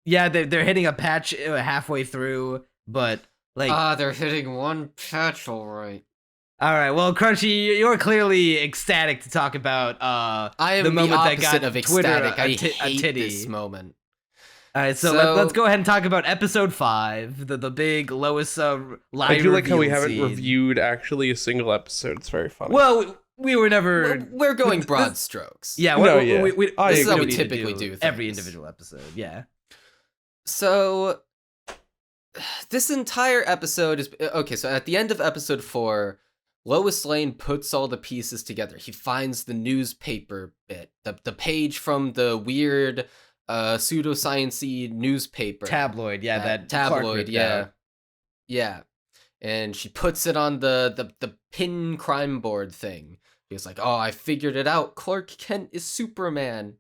yeah, they're hitting a patch halfway through, but like they're hitting one patch, all right. All right, well, Crunchy, you're clearly ecstatic to talk about I am the moment that opposite got of Twitter ecstatic. I a hate titty. this moment. All right, so So- let's go ahead and talk about episode 5, the big Lois live. I do like how we reveal haven't scene. reviewed actually a single episode. It's very funny. Well, we were never. We're going this- broad strokes. Yeah, No, we, yeah. we, we, I this is how agree. we typically do every things. individual episode. Yeah. So this entire episode is okay. So at the end of episode 4, Lois Lane puts all the pieces together. He finds the newspaper bit, the page from the weird pseudoscience-y newspaper. Tabloid, yeah, that Clark tabloid, ripped yeah. out. Yeah. And she puts it on the pin crime board thing. He's like, "Oh, I figured it out. Clark Kent is Superman."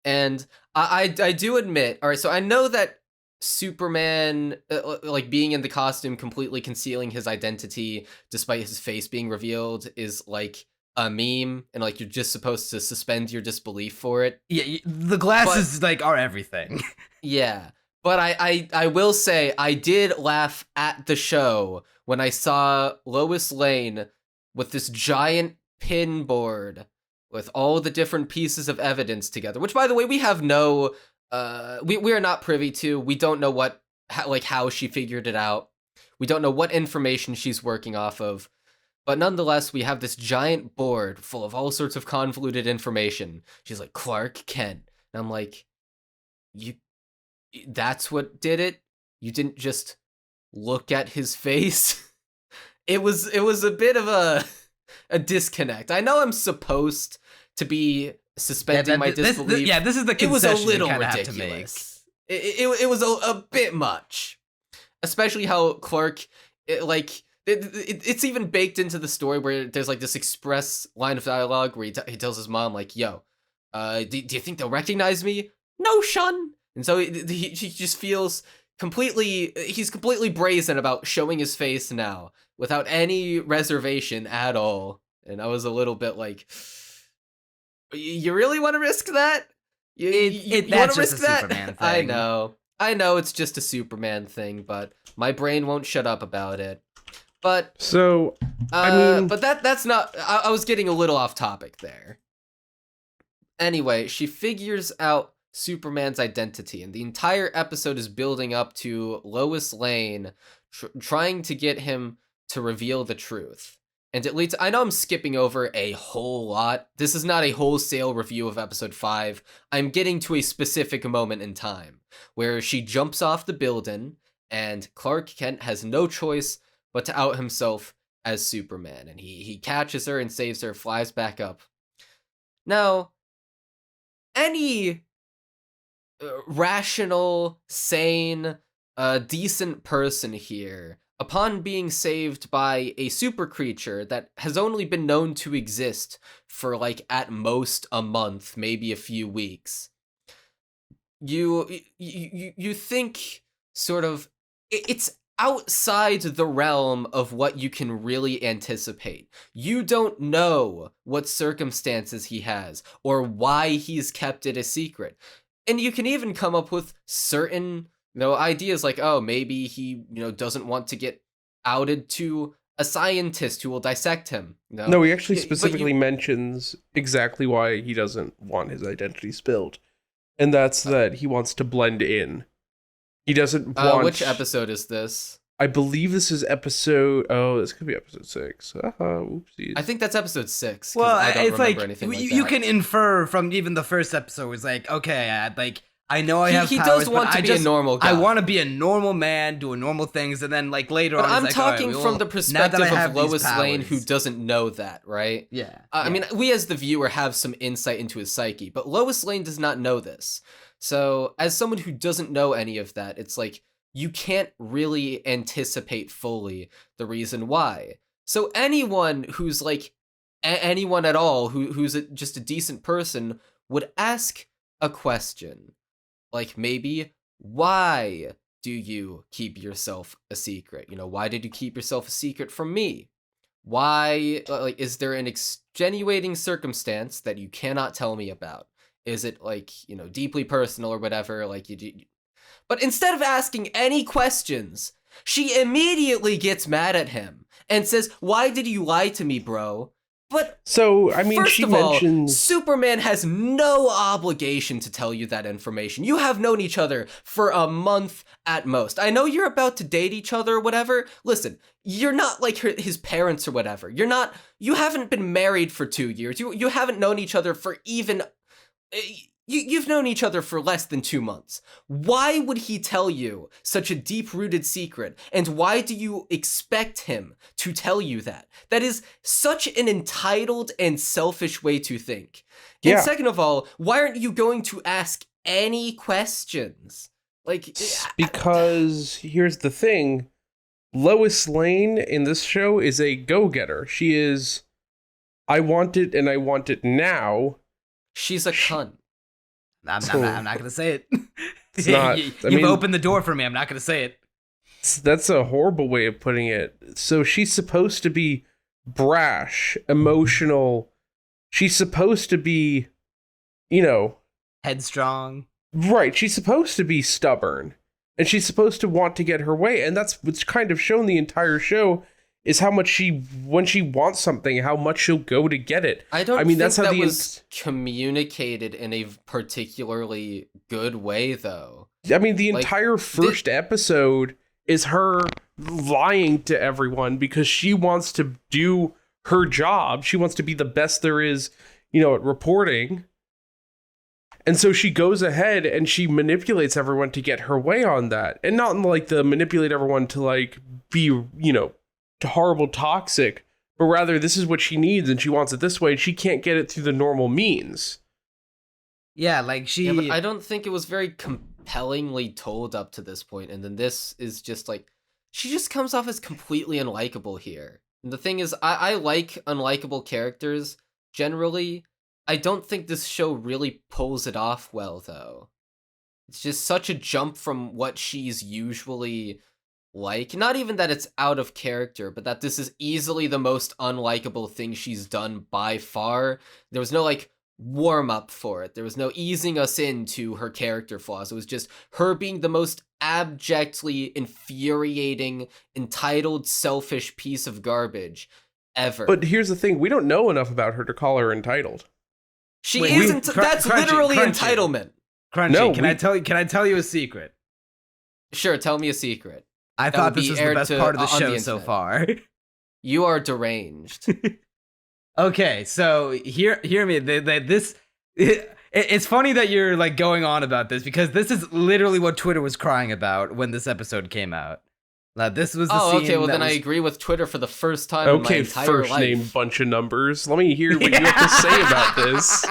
And I do admit, all right, so I know that Superman, like being in the costume, completely concealing his identity despite his face being revealed, is like a meme, and like you're just supposed to suspend your disbelief for it. Yeah, the glasses like are everything. Yeah. But I will say I did laugh at the show when I saw Lois Lane with this giant pin board with all the different pieces of evidence together, which, by the way, we have no we are not privy to. We don't know how she figured it out. We don't know what information she's working off of. But nonetheless, we have this giant board full of all sorts of convoluted information. She's like, "Clark Kent." And I'm like, that's what did it? You didn't just look at his face? It was a bit of a disconnect. I know I'm supposed to be suspending my disbelief. This is the It was concession a little you kinda have to make. ridiculous. It was a bit much. Especially how Clark, it's even baked into the story where there's like this express line of dialogue where he tells his mom like, "Yo, do you think they'll recognize me?" "No, Shun." And so he just feels he's completely brazen about showing his face now without any reservation at all. And I was a little bit like, you really want to risk that? You That's want to just risk a that? Superman I know it's just a Superman thing, but my brain won't shut up about it. But So, I mean, but that's not. I was getting a little off topic there. Anyway, she figures out Superman's identity, and the entire episode is building up to Lois Lane trying to get him to reveal the truth. And it leads. I know I'm skipping over a whole lot. This is not a wholesale review of episode 5. I'm getting to a specific moment in time where she jumps off the building, and Clark Kent has no choice but to out himself as Superman. And he catches her and saves her, flies back up. Now, any rational, sane, decent person here, upon being saved by a super creature that has only been known to exist for like at most a month, maybe a few weeks, you think sort of it's outside the realm of what you can really anticipate. You don't know what circumstances he has or why he's kept it a secret. And you can even come up with certain, ideas like, oh, maybe he, doesn't want to get outed to a scientist who will dissect him. No, he actually specifically mentions exactly why he doesn't want his identity spilled. And that's that he wants to blend in. He doesn't want... Which episode is this? I believe this is episode... Oh, this could be episode 6. Oopsies. I think that's episode 6. Well, I don't it's remember like anything like you that. can infer from even the first episode. It's like, okay, I know I have He powers, does want but to I be just, a normal guy. I want to be a normal man, doing normal things, and then like later But on, I'm it's like, all right, talking well, from the now that perspective I have of these Lois Lane, who powers- doesn't know that, right? Yeah. I mean, we as the viewer have some insight into his psyche, but Lois Lane does not know this. So, as someone who doesn't know any of that, it's like you can't really anticipate fully the reason why. So, anyone who's like anyone at all who's just a decent person would ask a question. Like maybe, why do you keep yourself a secret? You know, why did you keep yourself a secret from me? Why, like, is there an extenuating circumstance that you cannot tell me about? Is it, like, you know, deeply personal or whatever? Like, but instead of asking any questions, she immediately gets mad at him and says, "Why did you lie to me, bro?" But So, I mean, first she of all, mentions... Superman has no obligation to tell you that information. You have known each other for a month at most. I know you're about to date each other or whatever. Listen, you're not like his parents or whatever. You haven't been married for 2 years. You haven't known each other for even... You've known each other for less than 2 months. Why would he tell you such a deep-rooted secret? And why do you expect him to tell you that? That is such an entitled and selfish way to think. And Yeah. second of all, why aren't you going to ask any questions? Like, Because here's the thing. Lois Lane in this show is a go-getter. She is, I want it and I want it now. she's a cunt. I'm not gonna say it. It's not- You've I mean- opened the door for me. I'm not gonna say it. That's a horrible way of putting it. So she's supposed to be brash, emotional. She's supposed to be, you know, Headstrong. right. She's supposed to be stubborn. And she's supposed to want to get her way. And that's what's kind of shown the entire show is how much when she wants something, how much she'll go to get it. I don't mean, think that's how that the was communicated in a particularly good way, though. I mean, the Like, entire first episode is her lying to everyone because she wants to do her job. She wants to be the best there is, you know, at reporting. And so she goes ahead and she manipulates everyone to get her way on that. And not like the manipulate everyone to like be, you know, horrible, toxic, but rather this is what she needs and she wants it this way. And she can't get it through the normal means. Yeah, like she. Yeah, but I don't think it was very compellingly told up to this point, and then this is just like, she just comes off as completely unlikable here. And the thing is, I like unlikable characters generally. I don't think this show really pulls it off well, though. It's just such a jump from what she's usually like. Not even that it's out of character, but that this is easily the most unlikable thing she's done by far. There was no, like, warm-up for it. There was no easing us into her character flaws. It was just her being the most abjectly infuriating, entitled, selfish piece of garbage ever. But here's the thing. We don't know enough about her to call her entitled. She Wait, isn't. That's Crunchy, literally Crunchy. entitlement. Crunchy, No, can I tell you a secret? Sure, tell me a secret. I That thought would this be was the aired best to- part of the on the show so internet. far. You are deranged. Okay, so hear me. It's funny that you're like going on about this because this is literally what Twitter was crying about when this episode came out. This was the Oh, scene okay. Well, that then I was- agree with Twitter for the first time in my Okay, entire first life. name bunch of numbers. Let me hear what you have to say about this.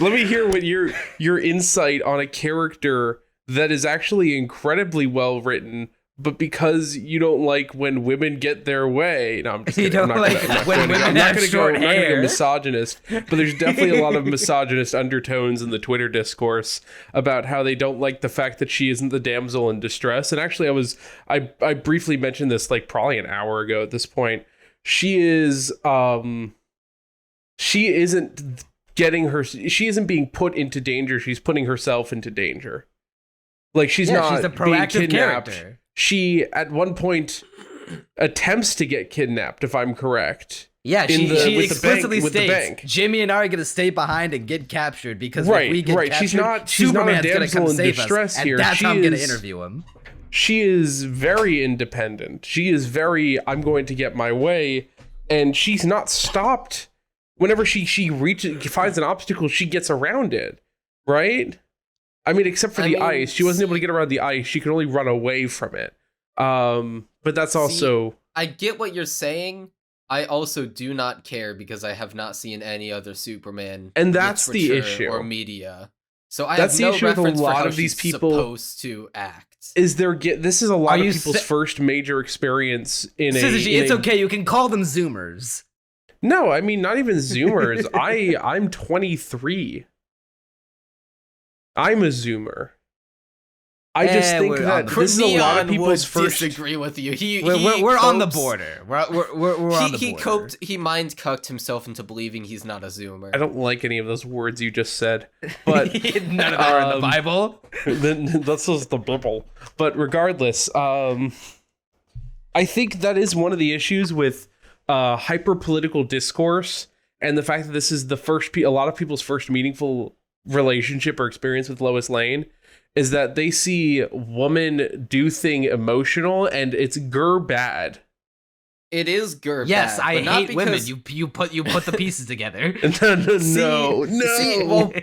Let me hear what your insight on a character that is actually incredibly well written, but because you don't like when women get their way. No, I'm just You kidding. I'm don't not like gonna- I'm when not gonna- women I'm not have gonna short I'm not gonna go hair. misogynist, but there's definitely a lot of misogynist undertones in the Twitter discourse about how they don't like the fact that she isn't the damsel in distress. And actually, I briefly mentioned this like probably an hour ago at this point. She isn't she isn't being put into danger. She's putting herself into danger. Like she's Yeah, not she's a being proactive kidnapped. character. She at one point attempts to get kidnapped, if I'm correct. Yeah, she with the explicitly bank- with the states bank. Jimmy and I are gonna stay behind and get captured because Right, if we get right. captured, She's not a Superman's gonna damsel come in save distress us, and here. that's She how I'm gonna is- interview him. She is very independent. She is very, I'm going to get my way, and she's not stopped. Whenever she finds an obstacle, she gets around it, right? I mean, except for I the mean, ice. She wasn't able to get around the ice. She could only run away from it. But that's also... I get what you're saying. I also do not care because I have not seen any other Superman. And that's the literature issue. Or media. So I That's have the no issue with a reference for lot how of these she's people. supposed to act. This is a lot Are of you people's first major experience in Syzygy, in it's a- okay. You can call them Zoomers. No, I mean not even Zoomers. I'm 23. I'm a Zoomer. I just think we're that on this is a lot of Neon people's would first. disagree with you. We're on the copes- border. We're on the border. He mind cucked himself into believing he's not a Zoomer. I don't like any of those words you just said, but None of that are in the Bible. then that's just the Bible. But regardless, I think that is one of the issues with hyper political discourse and the fact that this is a lot of people's first meaningful relationship or experience with Lois Lane, is that they see woman do thing emotional and it's bad. It is bad. Yes, but I not hate women. because- You put the pieces together. No. See, well,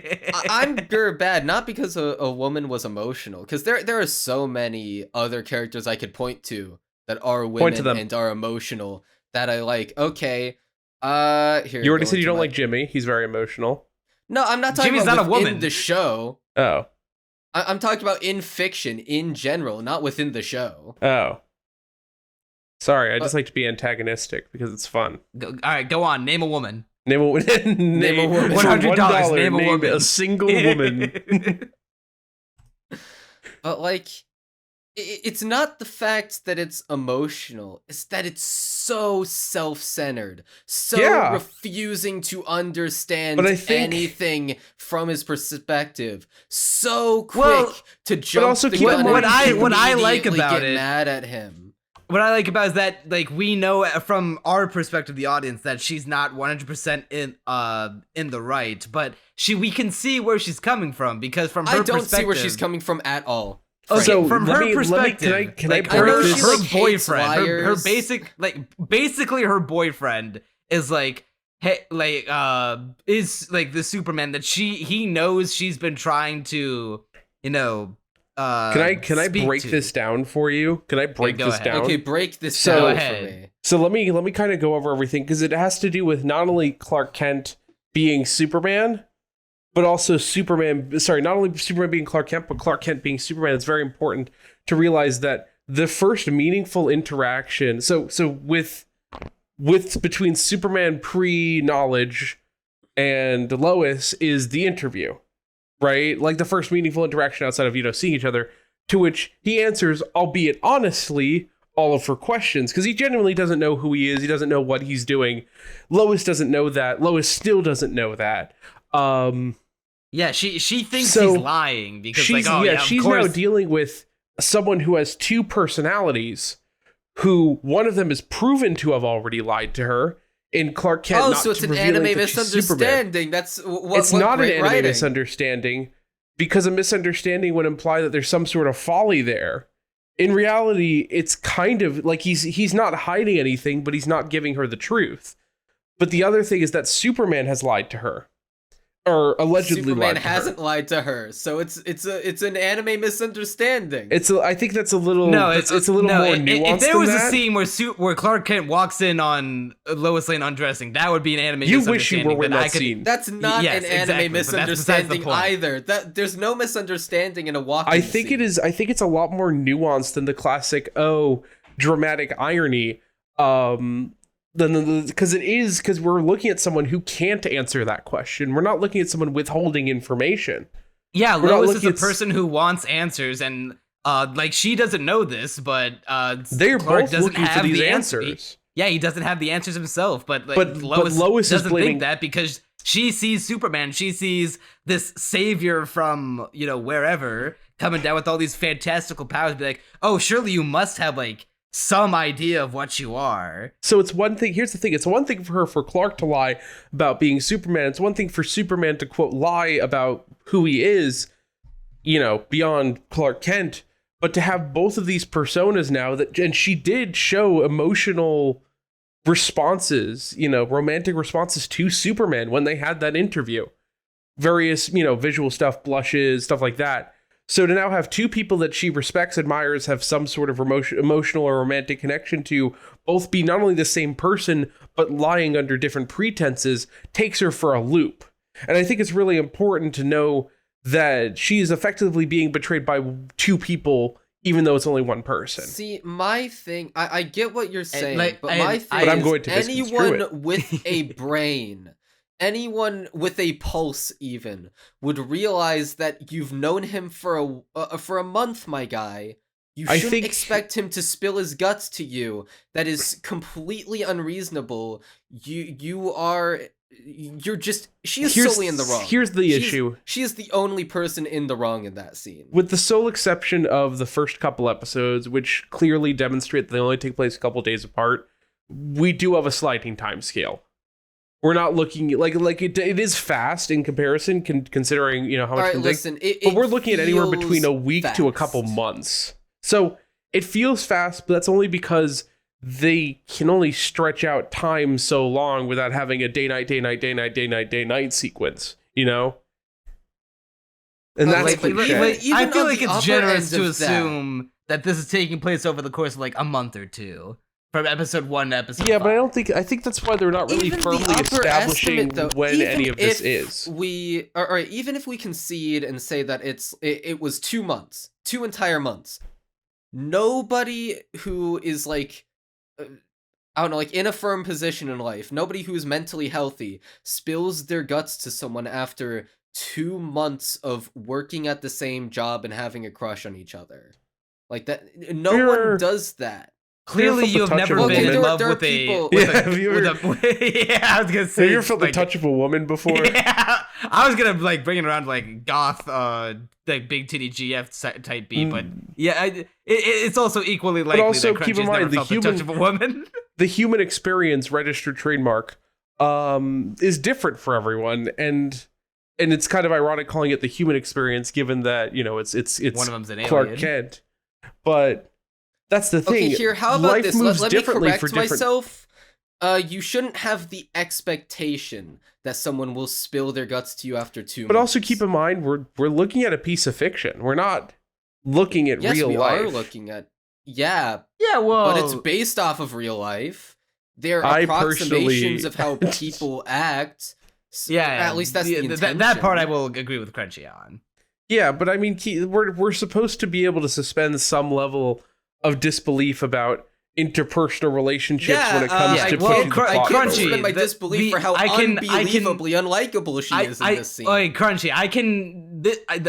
I'm bad not because a woman was emotional, because there are so many other characters I could point to that are Point to women them. and are emotional that I like. Okay, here. You already go said you into don't my- like Jimmy. He's very emotional. No, I'm not talking Jimmy's about not a within woman. the show. Oh. I'm talking about in fiction, in general, not within the show. Oh. Sorry, I just like to be antagonistic because it's fun. All right, go on. Name a woman. Name a woman. Name a woman. for $100, name a woman. a single woman. But like, it's not the fact that it's emotional, it's that it's so self-centered, so Yeah. refusing to understand But I think- anything from his perspective, so quick Well, to jump also the keep in gun mind- and what I like immediately about get it- mad at him. What I like about it is that, like, we know from our perspective, the audience, that she's not 100% in the right, but we can see where she's coming from, because from her I don't perspective, see where she's coming from at all. Okay, So, from let her me- perspective, can I like, break her, this- She, her like, hates boyfriend, her liars. basic, like, basically her boyfriend is like, hey, like, is like the Superman that he knows she's been trying to, Can I speak break to. this down for you? Can I break go this ahead. down? Okay, break this So- down Go for ahead. me. So let me kind of go over everything, because it has to do with not only Clark Kent being Superman, but also not only Superman being Clark Kent, but Clark Kent being Superman. It's very important to realize that the first meaningful interaction, so with between Superman pre-knowledge and Lois, is the interview, right? Like the first meaningful interaction outside of, seeing each other, to which he answers, albeit honestly, all of her questions, because he genuinely doesn't know who he is. He doesn't know what he's doing. Lois doesn't know that. Lois still doesn't know that. Yeah, she thinks So, he's lying because she's like, oh yeah, she's of course. now dealing with someone who has two personalities, who one of them is proven to have already lied to her in Clark Kent. Oh, not so it's an revealing anime that she's Superman. misunderstanding. That's what. It's what not an great anime writing. misunderstanding, because a misunderstanding would imply that there's some sort of folly there. In reality, it's kind of like he's not hiding anything, but he's not giving her the truth. But the other thing is that Superman has lied to her, or allegedly Superman lied to hasn't her. lied to her, so it's an anime misunderstanding. I think that's a little. No, it's a little more nuanced If there than was a that. scene where Clark Kent walks in on Lois Lane undressing, that would be an anime You wish you misunderstanding. were in I that could- scene. That's not Yes, an anime exactly, but that's besides the misunderstanding point. either. There's no misunderstanding in a walking. I think scene. it is. I think it's a lot more nuanced than the classic dramatic irony. Because we're looking at someone who can't answer that question. We're not looking at someone withholding information. Yeah, We're not Lois is looking a at person who wants answers, and like she doesn't know this, but They're Clark both doesn't looking for have these the answers. Yeah, he doesn't have the answers himself, but like But Lois is doesn't blaming- think that because she sees Superman, she sees this savior from wherever coming down with all these fantastical powers. Be like, oh, surely you must have like some idea of what you are. So it's one thing. Here's the thing. It's one thing for Clark to lie about being Superman. It's one thing for Superman to quote lie about who he is, beyond Clark Kent. But to have both of these personas now and she did show emotional responses, romantic responses to Superman when they had that interview. Various, visual stuff, blushes, stuff like that. So to now have two people that she respects, admires, have some sort of emotional or romantic connection to, both be not only the same person, but lying under different pretenses, takes her for a loop. And I think it's really important to know that she is effectively being betrayed by two people, even though it's only one person. See, my thing, I get what you're saying, like, but and- my thing but I'm is going to misconstrue anyone it. with a brain, anyone with a pulse even, would realize that you've known him for a month, my guy. You I shouldn't think- expect him to spill his guts to you. That is completely unreasonable. You're just, she is solely in the wrong. Here's the issue. She is the only person in the wrong in that scene. With the sole exception of the first couple episodes, which clearly demonstrate that they only take place a couple days apart, we do have a sliding time scale. We're not looking like it is fast in comparison, considering, you know, how much. Alright, listen, but we're looking at anywhere between a feels week to a couple fast. months. So it feels fast, but that's only because they can only stretch out time so long without having a day night sequence, you know? And that's like, the but shit. even I feel on like the it's upper generous end to of that- assume that this is taking place over the course of like a month or two, from episode 1 to episode Yeah, 5. but I think that's why they're not really Even the firmly upper establishing estimate, though, when even any of this if is. Even if we concede and say that it was 2 months, 2 entire months, nobody who is like, I don't know, like in a firm position in life, nobody who's mentally healthy spills their guts to someone after 2 months of working at the same job and having a crush on each other. Like that, no You're- one does that. Clearly, Fear you from have the touch never of a been in woman. love There are with a people- with Yeah, have you yeah, I was gonna say. Have you ever felt the like, touch of a woman before? Yeah, I was gonna like bring it around to, like goth, like big titty GF type beat, but yeah, it's also equally likely also that keep in Crunchy's mind, never the felt human- the touch of a woman. The human experience registered trademark is different for everyone, and it's kind of ironic calling it the human experience, given that, you know, it's One of them's an Clark alien. Kent. But that's the thing. Okay, here, how about Life this? moves Let me differently correct for different. myself. You shouldn't have the expectation that someone will spill their guts to you after 2 months. But also keep in mind, we're looking at a piece of fiction. We're not looking at yes, real we life. are looking at, yeah, Yeah, well, but it's based off of real life. They're I approximations personally- of how people act. yeah, at least that's the intention. that part I will agree with Crunchy on. Yeah, but I mean, we're supposed to be able to suspend some level of disbelief about interpersonal relationships when it comes yeah, to well, pushing the Cr- I plot can't Crunchy, forward. suspend my the- disbelief for how I can- unbelievably unlikable she is in this scene. Okay, Crunchy,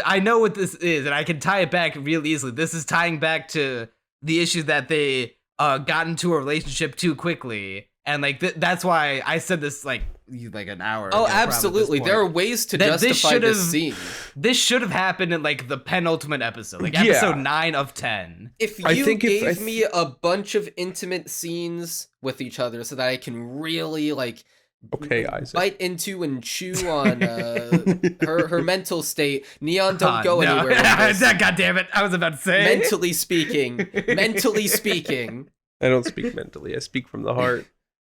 I know what this is, and I can tie it back real easily. This is tying back to the issue that they got into a relationship too quickly, and like that's why I said this like an hour. Oh, ago, probably at this absolutely. point. There are ways to That this justify should've- this scene. This should have happened in like the penultimate episode, like Yeah. episode 9 of 10. If I you think if- gave I me a bunch of intimate scenes with each other so that I can really like Okay, Isaac. bite into and chew on her mental state, Neon, don't go no. anywhere with this. God damn it! I was about to say. mentally speaking, I don't speak mentally. I speak from the heart,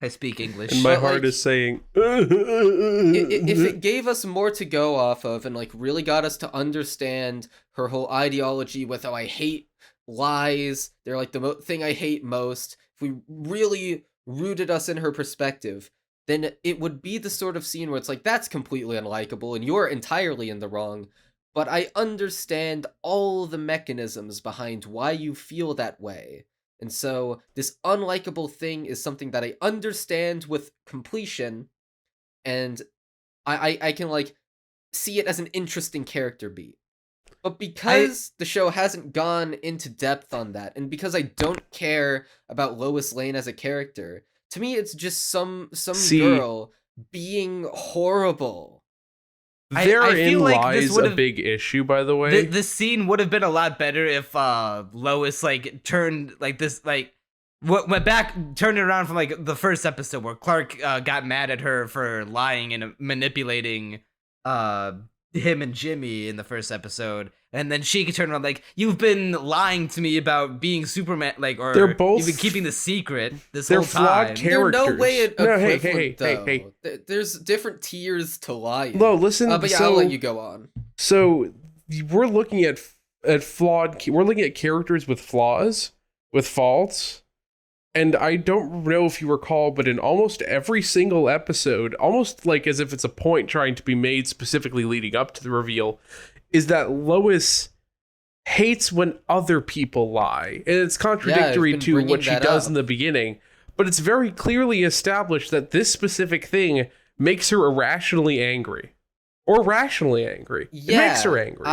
I speak English. and my But, heart like, is saying. if it gave us more to go off of and like really got us to understand her whole ideology with how I hate lies, they're like the thing I hate most, if we really rooted us in her perspective, then it would be the sort of scene where it's like, that's completely unlikable and you're entirely in the wrong, but I understand all the mechanisms behind why you feel that way. And so this unlikable thing is something that I understand with completion, and I can like see it as an interesting character beat. But because the show hasn't gone into depth on that, and because I don't care about Lois Lane as a character, to me it's just some See- girl being horrible. Therein feel like this lies a would've- big issue, by the way. The scene would have been a lot better if Lois like turned like this like went back, turned it around from like the first episode where Clark got mad at her for lying and manipulating him and Jimmy in the first episode, and then she could turn around like, you've been lying to me about being Superman, like, or They're both- you've been keeping the secret this they're whole flawed time. There's no characters. way it No, equivalent, hey. though. There's different tiers to lying. No, listen. But yeah, so, I'll let you go on. So we're looking at flawed. We're looking at characters with flaws, with faults, and I don't know if you recall, but in almost every single episode, almost like as if it's a point trying to be made specifically leading up to the reveal, is that Lois hates when other people lie. And it's contradictory to what she does in the beginning. But it's very clearly established that this specific thing makes her irrationally angry. Or rationally angry. Yeah, it makes her angry.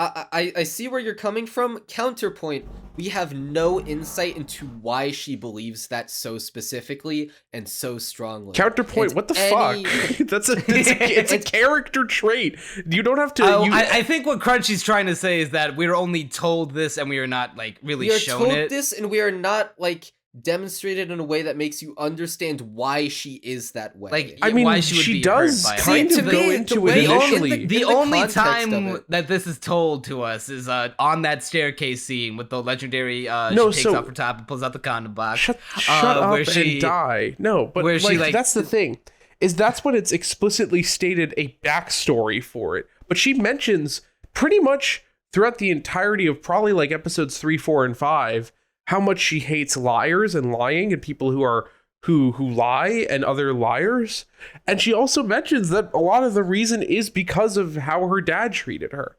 I see where you're coming from. Counterpoint, we have no insight into why she believes that so specifically and so strongly. Counterpoint, It's what the fuck? It's a character trait. You don't have to... I think what Crunchy's trying to say is that we're only told this and we are not, like, really shown it. We are told this and we are not, like, demonstrated in a way that makes you understand why she is on that way. Like, I mean, why she would she be does hurt by kind it. of go into it initially. The only time that this is told to us is on that staircase scene with the legendary she takes off her top and pulls out the condom box. Shut up and die. No, but where she, like, that's the thing. Is that's when it's explicitly stated a backstory for it. But she mentions pretty much throughout the entirety of probably like episodes 3, 4, and 5 how much she hates liars and lying and people who lie and other liars. And she also mentions that a lot of the reason is because of how her dad treated her.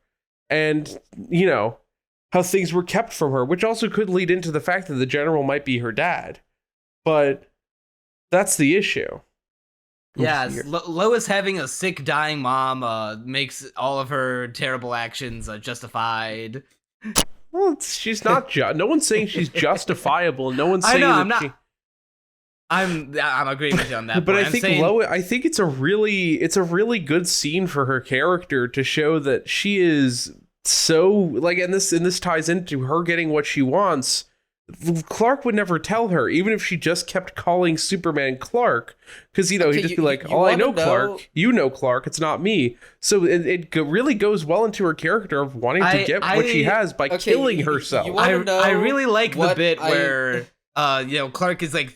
And, you know, how things were kept from her, which also could lead into the fact that the general might be her dad. But that's the issue. Yeah, Lois having a sick, dying mom makes all of her terrible actions justified. Well, she's not. No one's saying she's justifiable. No one's saying I'm agreeing with you on that. But point. I think it's a really good scene for her character to show that she is so like, and this ties into her getting what she wants. Clark would never tell her, even if she just kept calling Superman Clark, because he'd just be like, "Oh, I know Clark, you know Clark, it's not me." So it really goes well into her charter of wanting to get what she has by killing herself. I really like the bit where Clark is like,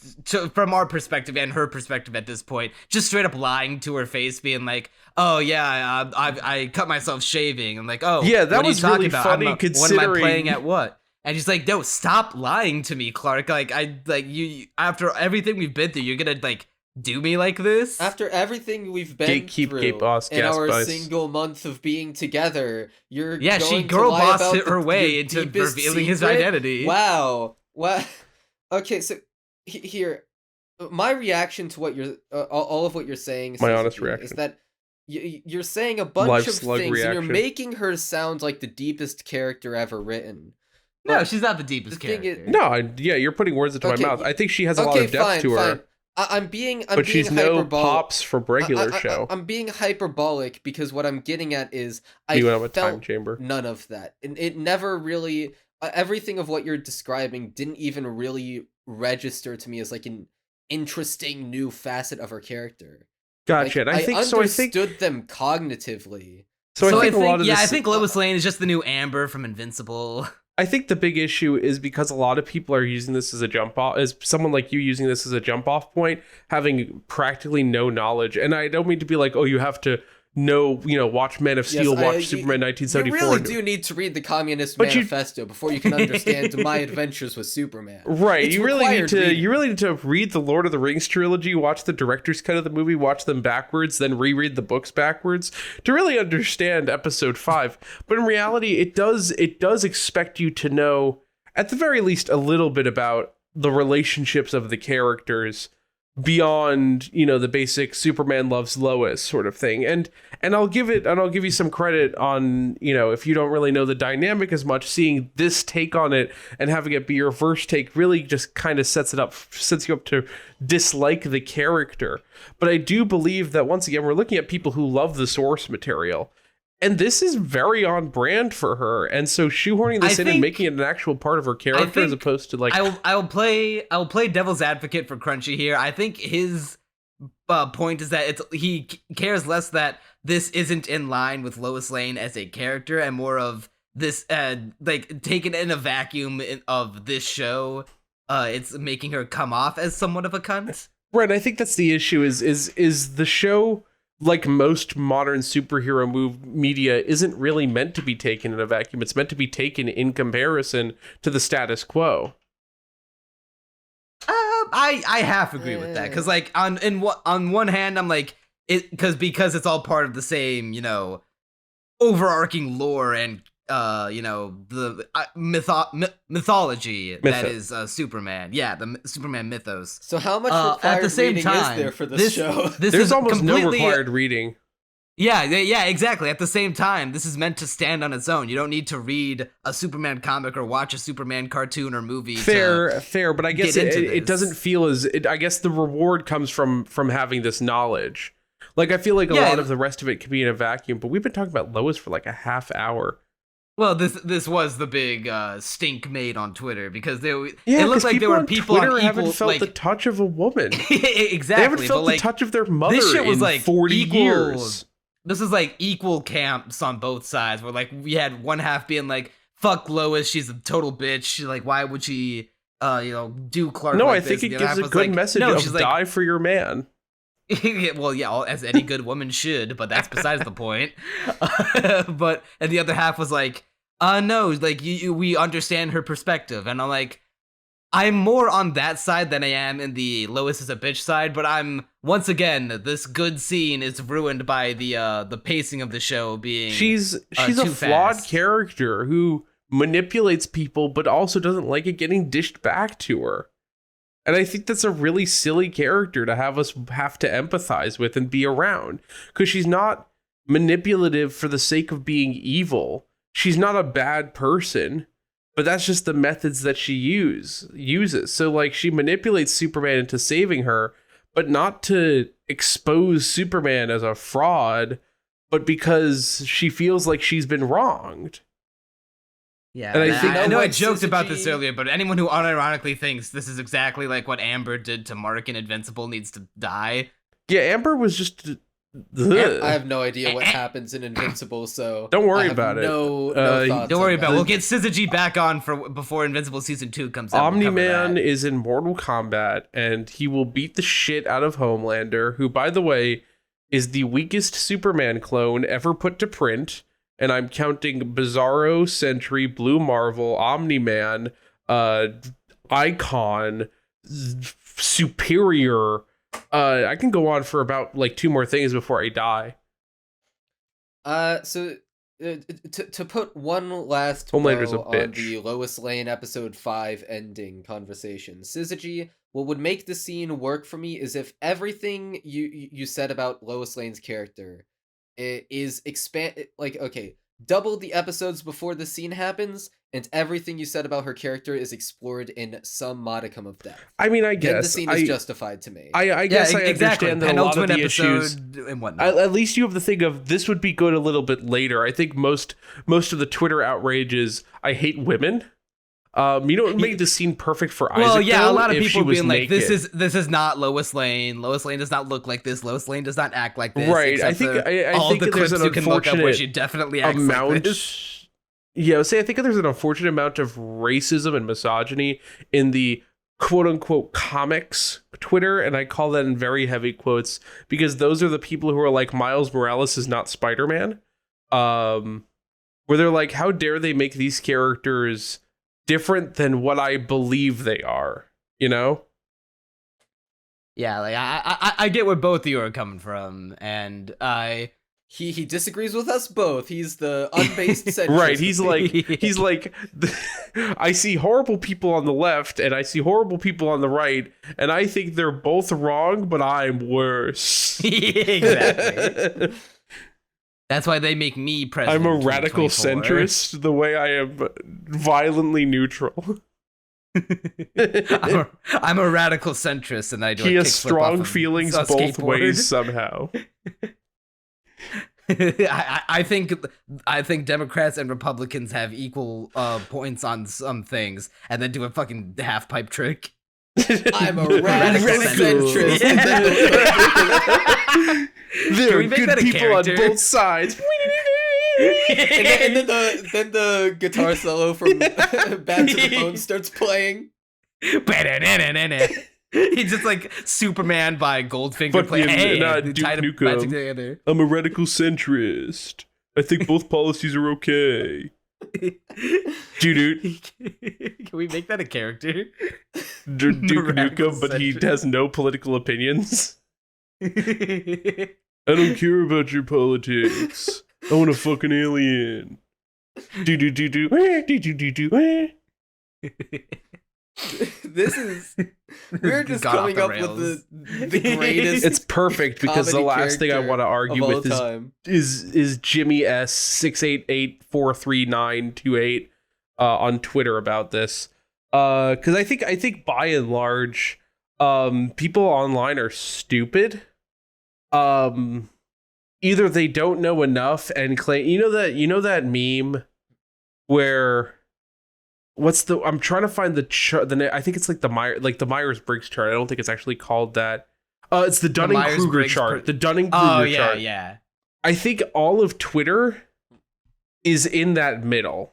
from our perspective and her perspective at this point, just straight up lying to her face, being like, "Oh yeah, I cut myself shaving." I'm like, "Oh yeah, that was really funny. When am I playing at what?" And she's like, "No, stop lying to me, Clark. You after everything we've been through, you're gonna like do me like this?" After everything we've been through in our single month of being together, you're she girl bossed her way into revealing his identity. Wow. Okay, so here, my reaction to what you're all of what you're saying, my honest reaction is that you're saying a bunch of things and you're making her sound like the deepest character ever written. No, she's not the deepest character. You're putting words into my mouth. I think she has a lot of depth to her. I'm being she's no Pops from regular show. I'm being hyperbolic because what I'm getting at is I felt time chamber. None of that. And it never really, everything of what you're describing didn't even really register to me as like an interesting new facet of her character. Gotcha. Like, and I think understood them cognitively. I think Lois Lane is just the new Amber from Invincible. I think the big issue is because a lot of people are using this as a jump off, as someone like you using this as a jump off point, having practically no knowledge. And I don't mean to be like, oh, you have to know, watch Man of Steel, watch Superman 1974. You really do need to read the Communist Manifesto before you can understand my adventures with Superman. Right. You really need to read the Lord of the Rings trilogy, watch the director's cut of the movie, watch them backwards, then reread the books backwards to really understand episode 5. But in reality, it does expect you to know at the very least a little bit about the relationships of the characters beyond the basic Superman loves Lois sort of thing. And I'll give you some credit on if you don't really know the dynamic as much, seeing this take on it and having it be your first take really just kind of sets you up to dislike the character. But I do believe that once again we're looking at people who love the source material. And this is very on brand for her, and so shoehorning this in and making it an actual part of her character as opposed to like I'll play devil's advocate for Crunchy here. I think his point is that he cares less that this isn't in line with Lois Lane as a character, and more of this like taken in a vacuum of this show. It's making her come off as somewhat of a cunt. Right. I think that's the issue. Is the show, like most modern superhero media, isn't really meant to be taken in a vacuum. It's meant to be taken in comparison to the status quo. I half agree with that, because like on one hand I'm like because it's all part of the same overarching lore and the mythology that is Superman. Yeah, the Superman mythos. So how much At required the same reading time, is there for this show? This There's is almost no completely- required reading. Yeah, exactly. At the same time, this is meant to stand on its own. You don't need to read a Superman comic or watch a Superman cartoon or movie. Fair, but I guess get into it this. doesn't feel as. I guess the reward comes from having this knowledge. Like I feel like a lot of the rest of it could be in a vacuum. But we've been talking about Lois for like a half hour. Well, this was the big stink made on Twitter because it Yeah, looked like there were on people Twitter on haven't equal, felt like, the touch of a woman. exactly. They haven't felt but, like, the touch of their mother this shit was in like 40 equal, years. This is like equal camps on both sides. Where like we had one half being like, "Fuck Lois, she's a total bitch. Like, why would she, do Clark?" No, like I this? think it And the other gives half a was good like, message no, of she's like, die for your man. well, yeah, as any good woman should, but that's besides the point. But and the other half was like, no, like we understand her perspective, and I'm like, I'm more on that side than I am in the Lois is a bitch side. But I'm once again, this good scene is ruined by the pacing of the show being She's a too flawed fast. character who manipulates people, but also doesn't like it getting dished back to her. And I think that's a really silly character to have us have to empathize with and be around. Because she's not manipulative for the sake of being evil. She's not a bad person, but that's just the methods that she uses. So like she manipulates Superman into saving her, but not to expose Superman as a fraud, but because she feels like she's been wronged. Yeah, And I think- I know I what joked about this Syzygy- earlier, but anyone who unironically thinks this is exactly like what Amber did to Mark in Invincible needs to die. Yeah, Amber was just. I have no idea what happens in Invincible, so Don't worry I have about it. No thoughts. Don't worry on about it. that. We'll get Syzygy back on for before Invincible Season 2 comes out. We'll cover Omni-Man that. is in Mortal Kombat, and he will beat the shit out of Homelander, who, by the way, is the weakest Superman clone ever put to print. And I'm counting Bizarro, Sentry, Blue Marvel, Omni-Man, Icon, Superior. I can go on for about like 2 more things before I die. So to put one last Homelander's bow a on bitch. the Lois Lane episode 5 ending conversation, Syzygy, what would make the scene work for me is if everything you said about Lois Lane's character is double the episodes before the scene happens, and everything you said about her character is explored in some modicum of depth. I mean, I Then guess the scene is justified to me. I guess I exactly. understand that a lot of Penultimate the issues. episode and whatnot. At least you have the thing of this would be good a little bit later. I think most of the Twitter outrage is I hate women. You know what made the scene perfect for Isaac? Well, yeah, though? a lot of If she people was being like, naked. "This is not Lois Lane. Lois Lane does not look like this. Lois Lane does not act like this." Right, I except think- for I all think the there's clips an you can look up where unfortunate she definitely acts like amount. this. Yeah, I think there's an unfortunate amount of racism and misogyny in the quote unquote comics Twitter, and I call that in very heavy quotes because those are the people who are like Miles Morales is not Spider-Man. Where they're like, how dare they make these characters different than what I believe they are, you know? Yeah, like I get where both of you are coming from, and He disagrees with us both. He's the unbased centrist. Right, he's like I see horrible people on the left and I see horrible people on the right, and I think they're both wrong, but I'm worse. exactly. That's why they make me president. I'm a in radical 2024. centrist the way I am violently neutral. I'm a radical centrist, and I do. He a has kickflip strong off of feelings a both skateboard. ways somehow. I think Democrats and Republicans have equal points on some things, and then do a fucking half pipe trick. I'm a radical Radical. centrist. There Can are we make good that a people on character? both sides. and then the guitar solo from Bad to the Bone starts playing. He's just like Superman by Goldfinger Fuck playing. you, Hey, not they Duke tied them Nukem. back together. I'm a radical centrist. I think both policies are okay. Dude, Can we make that a character? Duke Radical Nukem, but he centrist. has no political opinions. I don't care about your politics. I want a fucking alien. Do do do do do do do do. This is we're just Got off coming the up rails. with the greatest. It's perfect because the comedy last thing I character want to argue of all with time. is Jimmy S 688-43928 on Twitter about this. Because I think by and large, people online are stupid. Either they don't know enough and claim, you know that meme where I'm trying to find the chart. I think it's like the Myers-Briggs chart. I don't think it's actually called that. It's the Dunning-Kruger Myers-Briggs chart. The Dunning-Kruger chart. Yeah. I think all of Twitter is in that middle.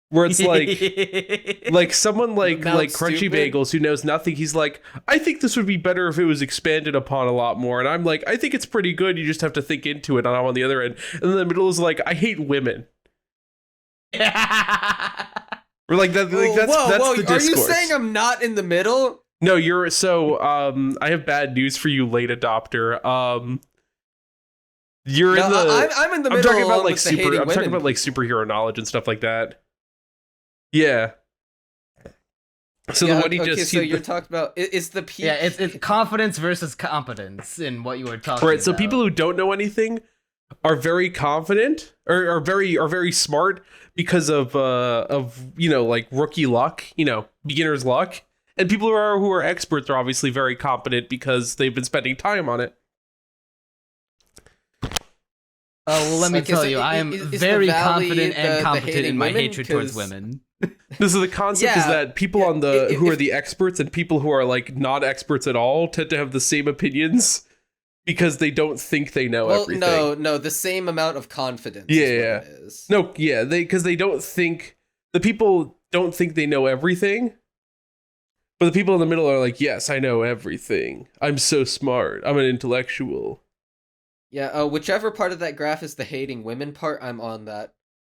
Where it's like someone like Crunchy stupid. Bagels who knows nothing. He's like, I think this would be better if it was expanded upon a lot more. And I'm like, I think it's pretty good. You just have to think into it. And I'm on the other end. And then the middle is like, I hate women. We're like that. Like, that's the discourse. Are you saying I'm not in the middle? No, you're so. I have bad news for you, late adopter. You're in the. I'm in the I'm middle. talking about like with the hating I'm talking women. about like superhero knowledge and stuff like that. Yeah. So Yeah, the one he okay, just so you're talking about is the peak. Yeah, it's confidence versus competence in what you were talking about. right. So people who don't know anything are very confident or are very smart because of like rookie luck, beginner's luck, and people who are experts are obviously very competent because they've been spending time on it. Oh, well, let me Okay, tell so you, I am is the very valley confident and the competent hating in my women? hatred towards 'Cause- women. This is the concept is Yeah, that people on the who are the experts and people who are like not experts at all tend to have the same opinions because they don't think they know everything. No, the same amount of confidence. Yeah, is what yeah. it is. No, yeah, because they don't think the people don't think they know everything. But the people in the middle are like, yes, I know everything. I'm so smart. I'm an intellectual. Yeah, whichever part of that graph is the hating women part, I'm on that.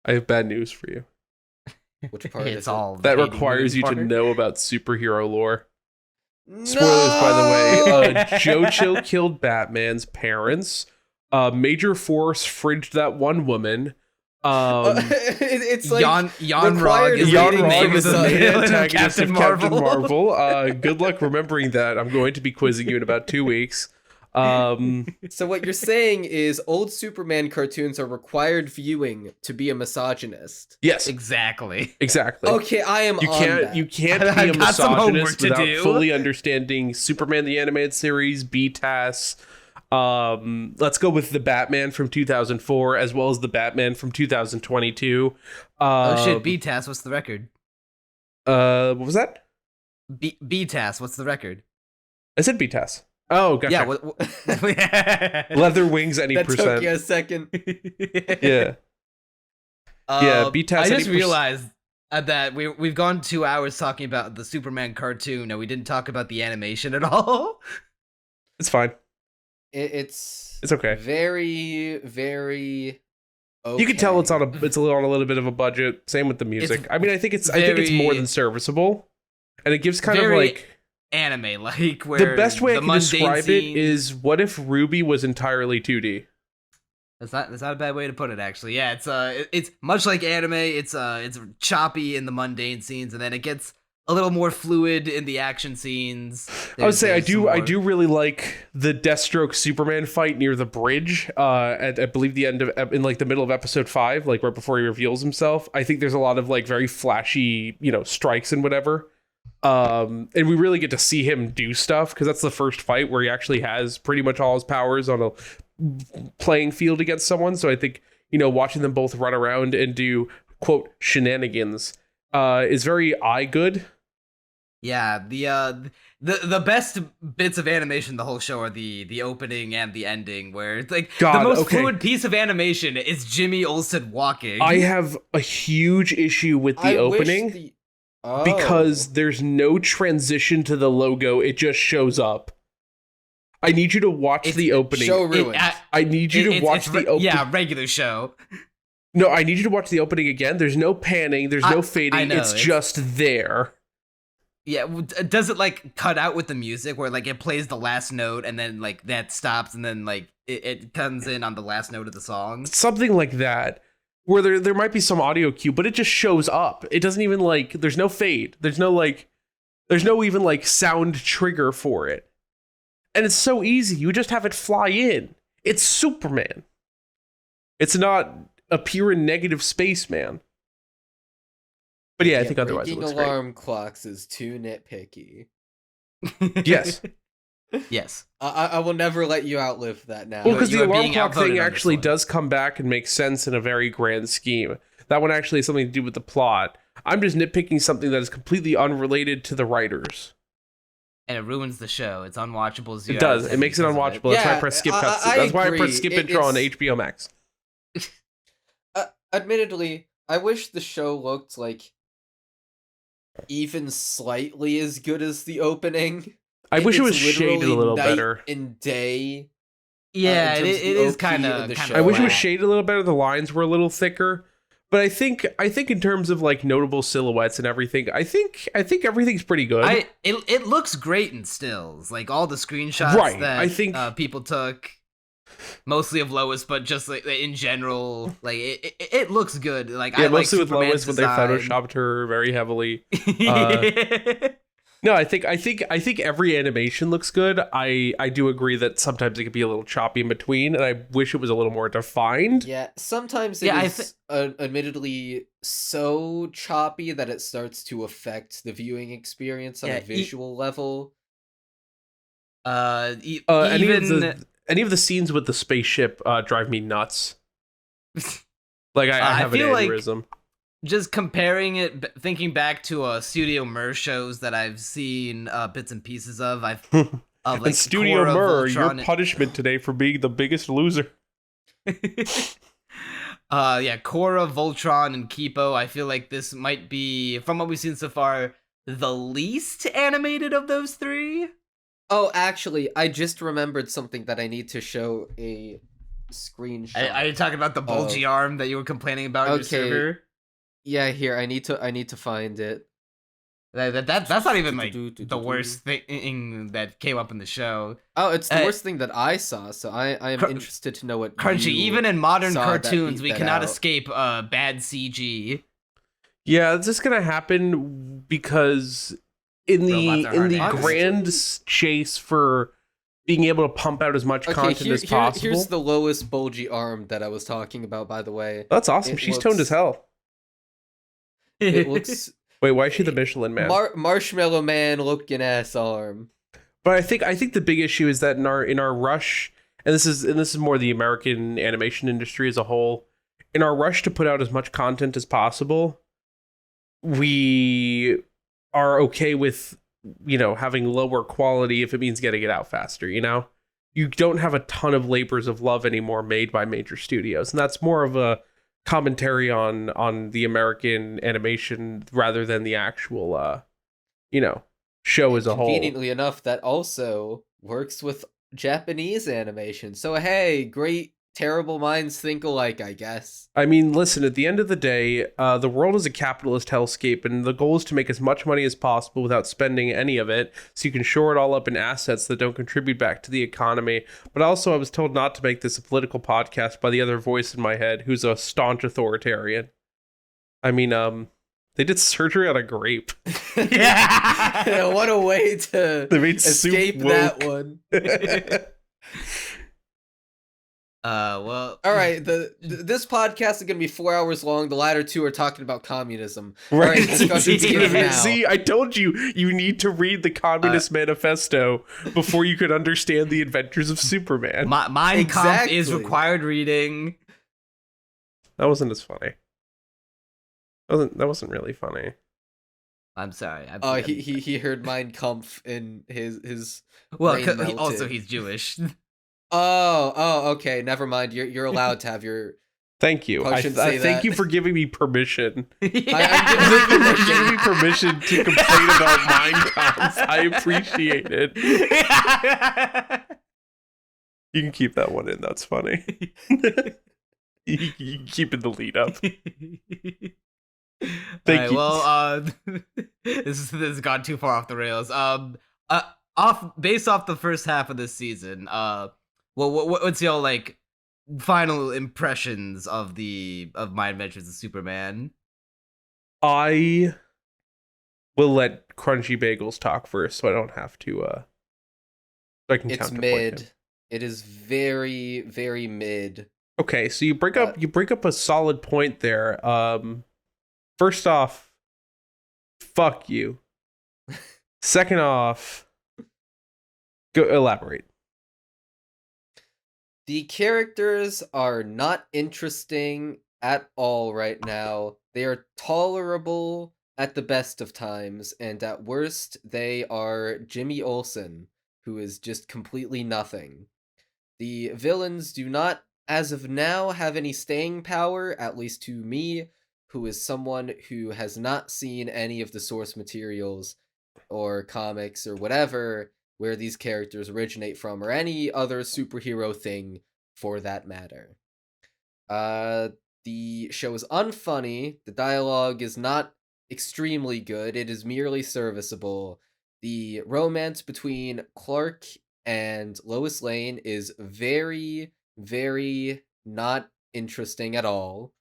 I have bad news for you. Which part It's is all That hating requires you women to part. know about superhero lore. it? Spoilers, by the way. No! Joe Chill killed Batman's parents. Major Force fridged that one woman. It's like Jan required Rog is Jan reading the Rog name is of the the main villain of antagonist of Captain Captain Marvel. Marvel. Good luck remembering that. I'm going to be quizzing you in about 2 weeks. So what you're saying is old Superman cartoons are required viewing to be a misogynist. Yes, Exactly. exactly. Okay, I am You on can't that. you can't I be a got some homework misogynist to without do. fully understanding Superman the Animated Series, BTAS. Let's go with the Batman from 2004 as well as the Batman from 2022. Oh shit, BTAS, what's the record? What was that? BTAS, what's the record? I said BTAS. Oh, gotcha. Yeah, what Leather wings any That took percent. you a second. Yeah. Yeah, BTAS I any just realized that we've gone 2 hours talking about the Superman cartoon, and we didn't talk about the animation at all. It's fine. It's okay. Very, very. Okay. You can tell it's on a little bit of a budget. Same with the music. I mean, I think it's more very- than serviceable, and it gives kind of very like anime like where the best way I the can mundane describe it scenes- is what if Ruby was entirely 2D? That's not a bad way to put it, actually. Yeah, it's much like anime. It's choppy in the mundane scenes, and then it gets a little more fluid in the action scenes. I would say I There's some do more- really like the Deathstroke Superman fight near the bridge. At I believe the end of in like the middle of episode 5, like right before he reveals himself. I think there's a lot of like very flashy, strikes and whatever. And we really get to see him do stuff because that's the first fight where he actually has pretty much all his powers on a playing field against someone. So I think, watching them both run around and do quote shenanigans is very good. Yeah, the best bits of animation the whole show are the opening and the ending, where it's like God, the most okay. fluid piece of animation is Jimmy Olsen walking. I have a huge issue with the opening. Because there's no transition to the logo, it just shows up. I need you to watch the opening. Show ruined. I need you to watch the opening. Yeah, regular show. No, I need you to watch the opening again. There's no panning, there's no fading. I know, it's just there. Yeah, does it like cut out with the music where like it plays the last note and then like that stops and then like it comes in on the last note of the song? Something like that, where there might be some audio cue, but it just shows up. It doesn't even like, there's no fade. There's no even like sound trigger for it. And it's so easy. You just have it fly in. It's Superman. It's not appear in negative space, man. But yeah, I think otherwise it looks alarm clocks is too nitpicky. great. Yes. Yes. I will never let you outlive that now. Well, because You the are alarm being clock outvoted thing on this actually one. does come back and make sense in a very grand scheme. That one actually has something to do with the plot. I'm just nitpicking something that is completely unrelated to the writers. And it ruins the show. It's unwatchable. It does. It makes it unwatchable. That's why I press skip cuts. That's why I press skip intro on HBO Max. Admittedly, I wish the show looked like even slightly as good as the opening. I wish it was It's shaded a literally little night better. and day. Yeah, in it terms of the is OP kind and of. the show. I wish it was Wow. shaded a little better. The lines were a little thicker. But I think in terms of like notable silhouettes and everything, I think everything's pretty good. It looks great in stills, like all the screenshots Right, that I think- people took, mostly of Lois, but just like in general, like it looks good. Like Yeah, I like mostly with Superman's Lois, but they design. photoshopped her very heavily. No, I think every animation looks good. I do agree that sometimes it can be a little choppy in between, and I wish it was a little more defined. Yeah, sometimes it Yeah, is admittedly so choppy that it starts to affect the viewing experience on Yeah, a visual level. Any Even of the scenes with the spaceship drive me nuts. Like I I have an feel like- aneurysm. just comparing it, thinking back to Studio Mir shows that I've seen bits and pieces of. Of like And Studio Korra, Mir, your Voltron, punishment today for being the biggest loser. yeah, Korra, Voltron, and Kipo. I feel like this might be, from what we've seen so far, the least animated of those three. Oh, actually, I just remembered something that I need to show a screenshot. Are you talking about the bulgy arm that you were complaining about in your Okay. server? Yeah, here, I need to find it. That's not even like the worst thing that came up in the show. Oh, it's the Uh, worst thing that I saw, so I am Cr- interested to know what Crunchy, you even in modern saw that cartoons, beat we that cannot out. escape bad CG. Yeah, it's just gonna happen because in Robots are hard to handle. grand chase for being able to pump out as much Okay, content as possible. here's the lowest bulgy arm that I was talking about, by the way. That's awesome. It She's toned looks- as hell. It looks Wait, why is she the Michelin Man? Marshmallow Man looking ass arm. But I think the big issue is that in our rush, and this is more the American animation industry as a whole, in our rush to put out as much content as possible, we are okay with, having lower quality if it means getting it out faster, You don't have a ton of labors of love anymore made by major studios, and that's more of a commentary on the American animation rather than the actual show as a whole. Conveniently enough, that also works with Japanese animation. So hey, great terrible minds think alike, I guess. I mean, listen, at the end of the day, the world is a capitalist hellscape, and the goal is to make as much money as possible without spending any of it, so you can shore it all up in assets that don't contribute back to the economy. But also, I was told not to make this a political podcast by the other voice in my head, who's a staunch authoritarian. I mean, they did surgery on a grape. Yeah. What a way to They made soup escape woke. that one. Well, All right, this podcast is going to be 4 hours long. The latter two are talking about communism. Right. All right, discussion It's begins now. See, I told you, you need to read the Communist Manifesto before you could understand the adventures of Superman. Mein Kampf is Exactly. required reading. That wasn't as funny. That wasn't really funny. I'm sorry. He heard Mein Kampf in his well, brain 'cause melted. also he's Jewish. Oh, okay. Never mind. You're allowed to have your. Thank you. I I should say thank that. you for giving me permission. I'm giving Thank you you for giving me permission. permission to complain about Mein Kampf. I appreciate it. You can keep that one in. That's funny. You can keep in the lead up. Thank you. Well, this has gone too far off the rails. Based off the first half of this season, what's your like final impressions of My Adventures of Superman? I will let Crunchy Bagels talk first, so I don't have to. So I can It's counterpoint mid. him. It is very, very mid. Okay, so you bring up a solid point there. First off, fuck you. Second off, go elaborate. The characters are not interesting at all right now. They are tolerable at the best of times, and at worst, they are Jimmy Olsen, who is just completely nothing. The villains do not, as of now, have any staying power, at least to me, who is someone who has not seen any of the source materials or comics or whatever where these characters originate from, or any other superhero thing for that matter. The show is unfunny, the dialogue is not extremely good, it is merely serviceable. The romance between Clark and Lois Lane is very, very not interesting at all.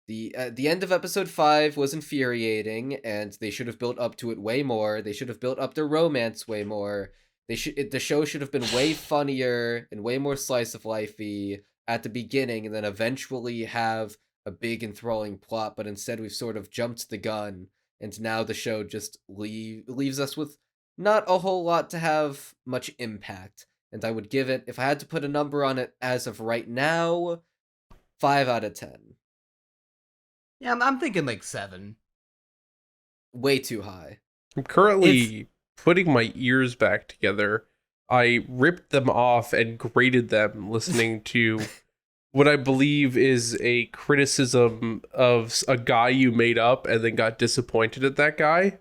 The end of episode 5 was infuriating, and they should have built up to it way more. They should have built up their romance way more. The show should have been way funnier and way more slice of lifey at the beginning, and then eventually have a big enthralling plot. But instead, we've sort of jumped the gun, and now the show just leaves us with not a whole lot to have much impact. And I would give it, if I had to put a number on it as of right now, 5 out of 10. Yeah, I'm thinking like 7. Way too high. I'm currently putting my ears back together. I ripped them off and graded them listening to what I believe is a criticism of a guy you made up and then got disappointed at that guy.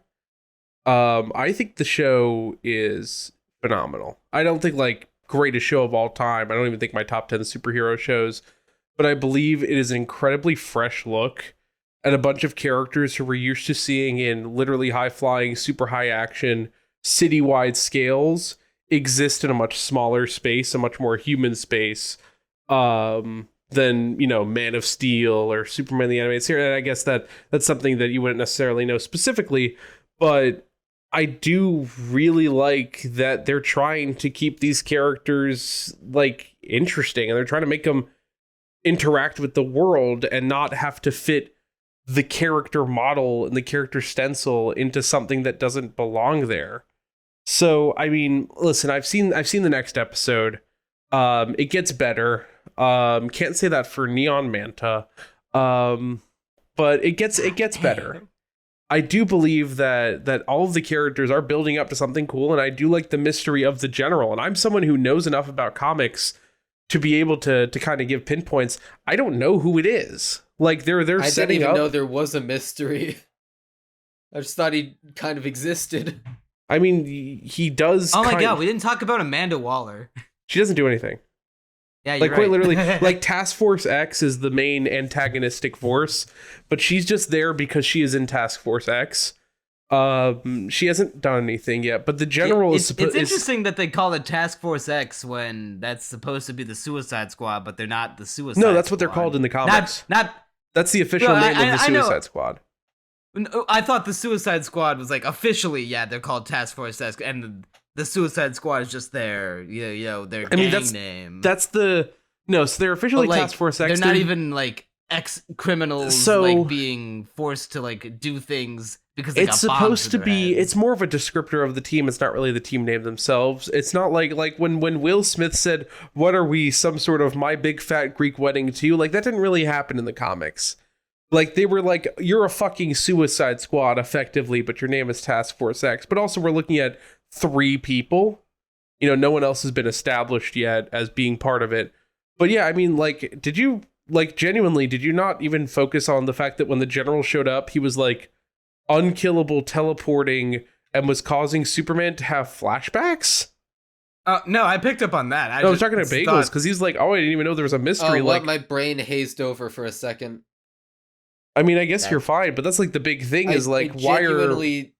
I think the show is phenomenal. I don't think like greatest show of all time. I don't even think my top 10 superhero shows, but I believe it is an incredibly fresh look at a bunch of characters who we're used to seeing in literally high-flying, super high-action, citywide scales exist in a much smaller space, a much more human space than, you know, Man of Steel or Superman the Animated Series. And I guess that's something that you wouldn't necessarily know specifically, but I do really like that they're trying to keep these characters, like, interesting, and they're trying to make them interact with the world and not have to fit the character model and the character stencil into something that doesn't belong there. So, I mean, listen, I've seen the next episode. It gets better. Can't say that for Neon Manta. But it gets better. I do believe that all of the characters are building up to something cool, and I do like the mystery of the general. And I'm someone who knows enough about comics to be able to kind of give pinpoints. I don't know who it is. Like they're I setting didn't even up. know there was a mystery. I just thought he kind of existed. I mean, he does. Oh my god, we didn't talk about Amanda Waller. She doesn't do anything. Yeah, you're Like right. quite literally, like Task Force X is the main antagonistic force, but she's just there because she is in Task Force X. She hasn't done anything yet, but the general It's interesting that they call it Task Force X when that's supposed to be the Suicide Squad, but they're not the Suicide Squad. No, that's what they're called in the comics. That's the official No, name of the I know. Suicide Squad. I thought the Suicide Squad was like officially, yeah, they're called Task Force X, and the Suicide Squad is just their, their gang name. That's so they're officially But, like, Task Force X. They're not even like ex-criminals, like being forced to like do things because they it's got bombs supposed to in their be. heads. It's more of a descriptor of the team. It's not really the team name themselves. It's not like when Will Smith said, "What are we? Some sort of My Big Fat Greek Wedding too?" Like that didn't really happen in the comics. Like they were like, "You're a fucking Suicide Squad, effectively, but your name is Task Force X." But also, we're looking at 3 people. No one else has been established yet as being part of it. But yeah, I mean, like, did you not even focus on the fact that when the general showed up, he was like unkillable, teleporting, and was causing Superman to have flashbacks? No, I picked up on that. I was talking to Bagels because he's like, "Oh, I didn't even know there was a mystery." Oh, like my brain hazed over for a second. I mean, I guess you're fine, but that's like the big thing is like, I why are... genuinely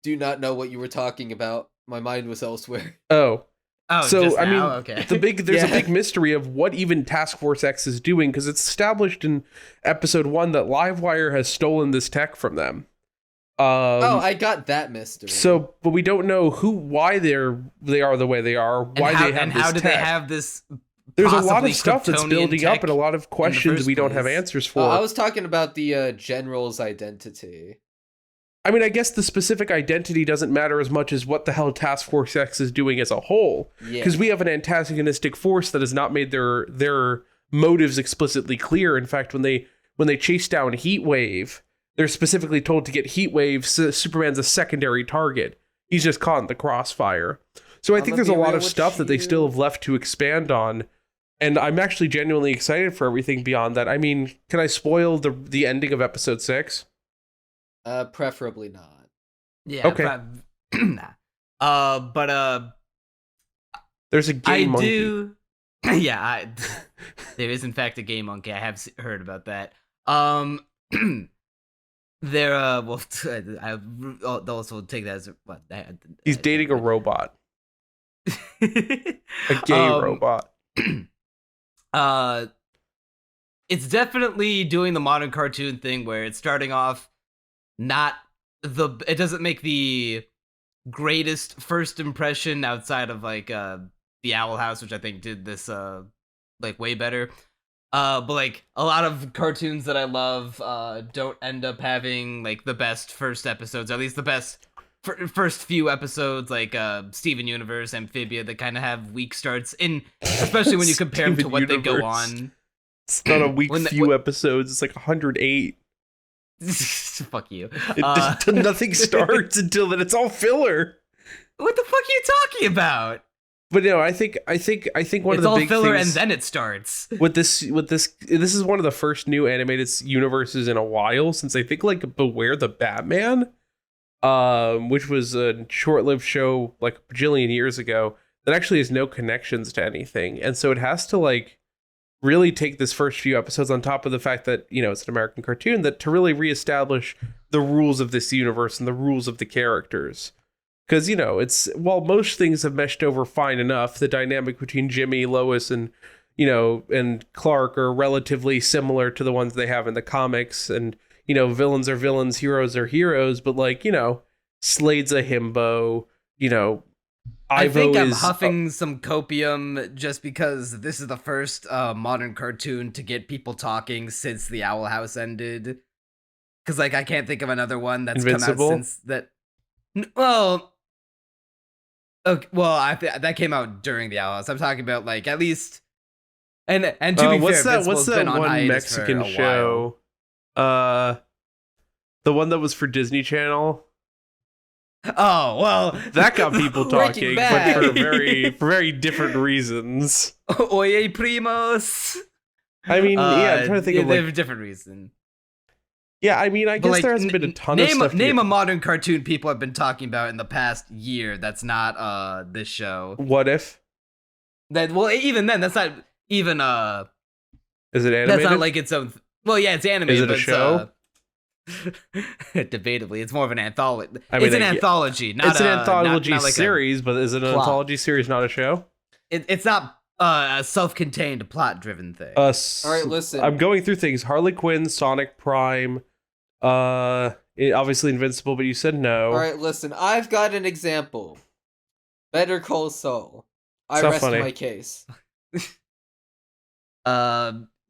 do not know what you were talking about. My mind was elsewhere. Oh. Oh, So, just I mean, now? Okay. there's a big mystery of what even Task Force X is doing, because it's established in episode 1 that Livewire has stolen this tech from them. I got that mystery. So, but we don't know why they are the way they are, why they have this how do tech. they have this? There's a lot possibly of stuff that's Kryptonian building up tech and a lot of questions first we don't have place? answers for. I was talking about the general's identity. I mean, I guess the specific identity doesn't matter as much as what the hell Task Force X is doing as a whole. Because we have an antagonistic force that has not made their motives explicitly clear. In fact, when they chase down Heatwave, they're specifically told to get Heatwave. So Superman's a secondary target. He's just caught in the crossfire. So I think there's a lot of stuff that they still have left to expand on. And I'm actually genuinely excited for everything beyond that. I mean, can I spoil the ending of episode 6? Preferably not. Yeah. Okay. But There's a gay I monkey. do. Yeah, there is in fact a gay monkey. I have heard about that. There. Well, I'll also take that as what. He's dating a robot. A gay robot. It's definitely doing the modern cartoon thing where it's starting off it doesn't make the greatest first impression outside of like the Owl House, which I think did this like way better. But like a lot of cartoons that I love don't end up having like the best first episodes, or at least the best first few episodes, like Steven Universe, Amphibia, that kind of have weak starts, especially when you compare them to what they go on. It's not a weak few episodes, it's like 108. Fuck you. Nothing starts until then. It's all filler. What the fuck are you talking about? But no, I think one of the big things. It's all filler, and then it starts. This is one of the first new animated universes in a while, since I think like Beware the Batman, which was a short-lived show like a bajillion years ago that actually has no connections to anything, and so it has to like really take this first few episodes on top of the fact that, you know, it's an American cartoon, that to really reestablish the rules of this universe and the rules of the characters. Because, you know, while most things have meshed over fine enough, the dynamic between Jimmy, Lois, and, you know, and Clark are relatively similar to the ones they have in the comics. And, you know, villains are villains, heroes are heroes. But, like, you know, Slade's a himbo, you know, I think I'm is huffing some copium just because this is the first modern cartoon to get people talking since the Owl House ended. Because, like, I can't think of another one that's Invincible? come out since that. Well, okay, well, that came out during the Owl House. I'm talking about, like, at least. And to be fair, what's that one Mexican show? The one that was for Disney Channel. Oh, well, That got people talking, but Bad. for very different reasons. Oye Primos. I mean, yeah, I'm trying to think of they like, have a different reason. yeah, I mean, I But, guess like, there hasn't been a ton name, of stuff. Name a modern cartoon people have been talking about in the past year that's not this show. What if? Well, even then, that's not even Is it animated? that's not like its own. Well, yeah, it's animated. Is it a but show? Debatably, it's more of an anthology. I mean, It's an anthology, not it's an anthology not like series, but is it an plot. anthology series, not a show? It's not a self-contained plot-driven thing. All right, listen. I'm going through things. Harley Quinn, Sonic Prime, obviously Invincible, but you said no. All right, listen. I've got an example. Better Call Saul. I It's not rest funny. my case.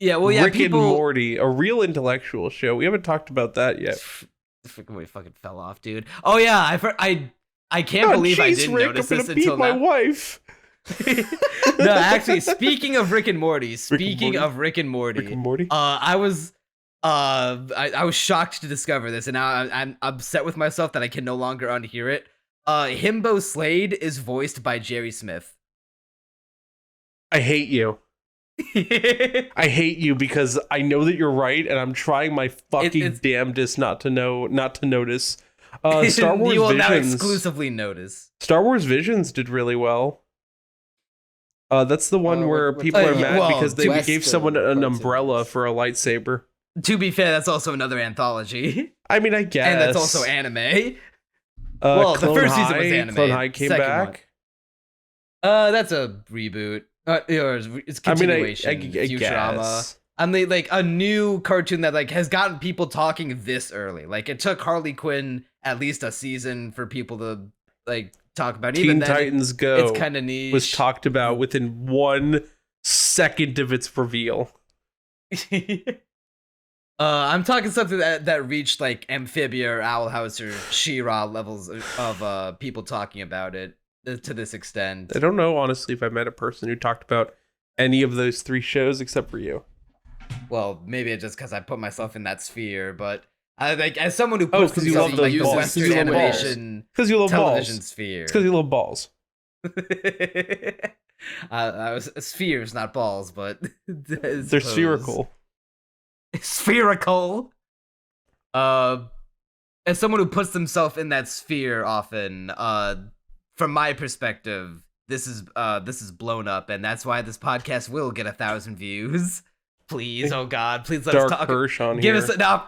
Yeah, well, yeah, Rick people. and Morty, a real intellectual show. We haven't talked about that yet. We fucking fell off, dude. Oh yeah, I can't believe I didn't Rick, notice I'm this gonna beat until my now. wife. No, actually, speaking of Rick and Morty, Rick and Morty. I was shocked to discover this, and now I'm upset with myself that I can no longer unhear it. Himbo Slade is voiced by Jerry Smith. I hate you. I hate you because I know that you're right, and I'm trying my fucking damnedest not to notice. Star Wars you will now Visions. exclusively notice. Star Wars Visions did really well. That's the one where what- people are yeah, mad well, because they Western gave someone an cartoons. umbrella for a lightsaber. To be fair, that's also another anthology. I mean, I guess. And that's also anime. Well, the Clone first season was High- anime. Clone High came Second back. That's a reboot. It's continuation. I mean, I Futurama. guess. I mean, like a new cartoon that like has gotten people talking this early. Like it took Harley Quinn at least a season for people to like talk about. Even Teen then, Titans Go it's kind of niche. was talked about within 1 second of its reveal. I'm talking something that reached like Amphibia or Owl House or She-Ra levels of people talking about it to this extent. I don't know, honestly, if I met a person who talked about any of those 3 shows except for you. Well, maybe it's just because I put myself in that sphere, but I like as someone who Oh, puts 'cause you himself love in like the the balls. Western 'Cause you love balls. animation Because you love television balls. sphere. It's because you love balls. I was spheres, not balls, but They're spherical. Spherical. As someone who puts themselves in that sphere often, from my perspective, this is blown up, and that's why this podcast will get 1,000 views. Please, oh God, please let Dark us talk. Hirsch on Give here. us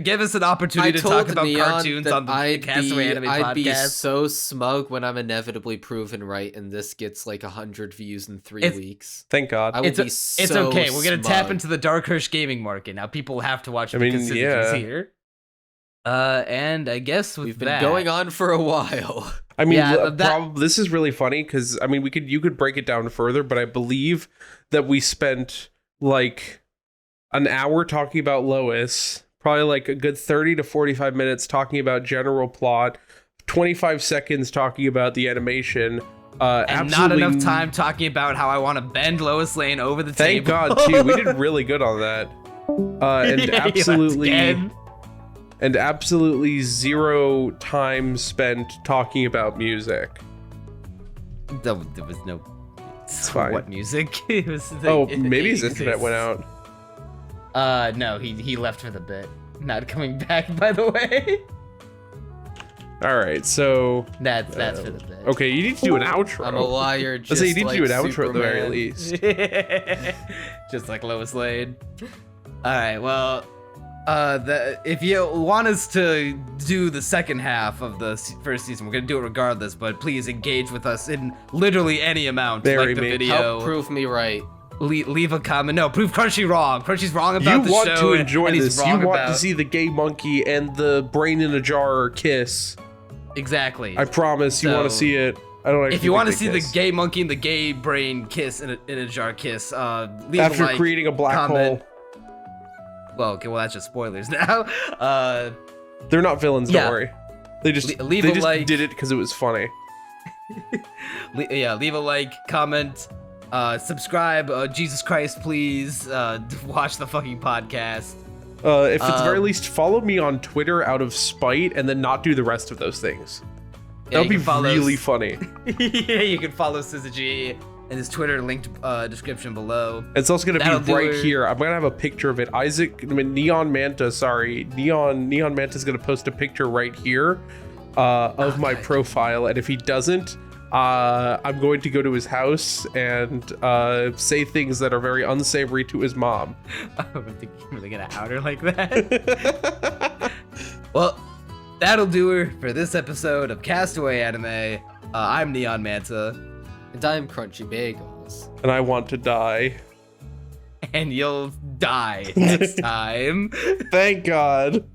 give us an opportunity to talk about cartoons on the Castaway Anime I'd be podcast. so smug when I'm inevitably proven right and this gets like 100 views in 3 weeks. Thank God. I will be It's so okay. We're gonna tap smug. into the Dark Hirsch gaming market now. People have to watch it I mean, because Syzygy's yeah. here. And I guess with We've been that, going on for a while. I mean, Yeah, this is really funny because I mean, you could break it down further, but I believe that we spent like an hour talking about Lois, probably like a good 30 to 45 minutes talking about general plot, 25 seconds talking about the animation. and Absolutely not enough time talking about how I want to bend Lois Lane over the Thank table. God, too. We did really good on that. And Yeah, absolutely. again. And absolutely 0 time spent talking about music. There was no. It's fine. What music? It was Oh, maybe his internet went out. No, he left for the bit. Not coming back, by the way. All right, so That's for the bit. okay, you need to do an outro. I'm a liar. Let's Just say you need like to do an outro at the very Superman. least. Just like Lois Lane. All right, well, if you want us to do the second half of the first season, we're gonna do it regardless. But please engage with us in literally any amount. Marry like the me. video. Help prove me right. Leave a comment. No, prove Crunchy wrong. Crunchy's wrong about You the want show. to enjoy and he's this. You wrong want to about- see the gay monkey and the brain in a jar kiss. Exactly. I promise you want to So, see it. I don't actually If you want to think see they the kiss. gay monkey and the gay brain kiss in a jar kiss, leave After a like, creating a black comment. hole. Well, okay, well that's just spoilers now. They're not villains, Yeah. don't worry. They just Leave they a just like. did it because it was funny. Leave a like, comment, subscribe. Jesus Christ, please watch the fucking podcast. If at the very least, follow me on Twitter out of spite, and then not do the rest of those things. Yeah, That would you be can follow really funny. Yeah, you can follow Syzygy and his Twitter linked description below. It's also gonna That'll be do right it. here. I'm gonna have a picture of it. Neon Manta's gonna post a picture right here of my God. profile, and if he doesn't, I'm going to go to his house and say things that are very unsavory to his mom. I'm really gonna out her like that. Well, that'll do her for this episode of Castaway Anime. I'm Neon Manta, And I'm Crunchy Bagels. And I want to die. and you'll die next time. Thank God.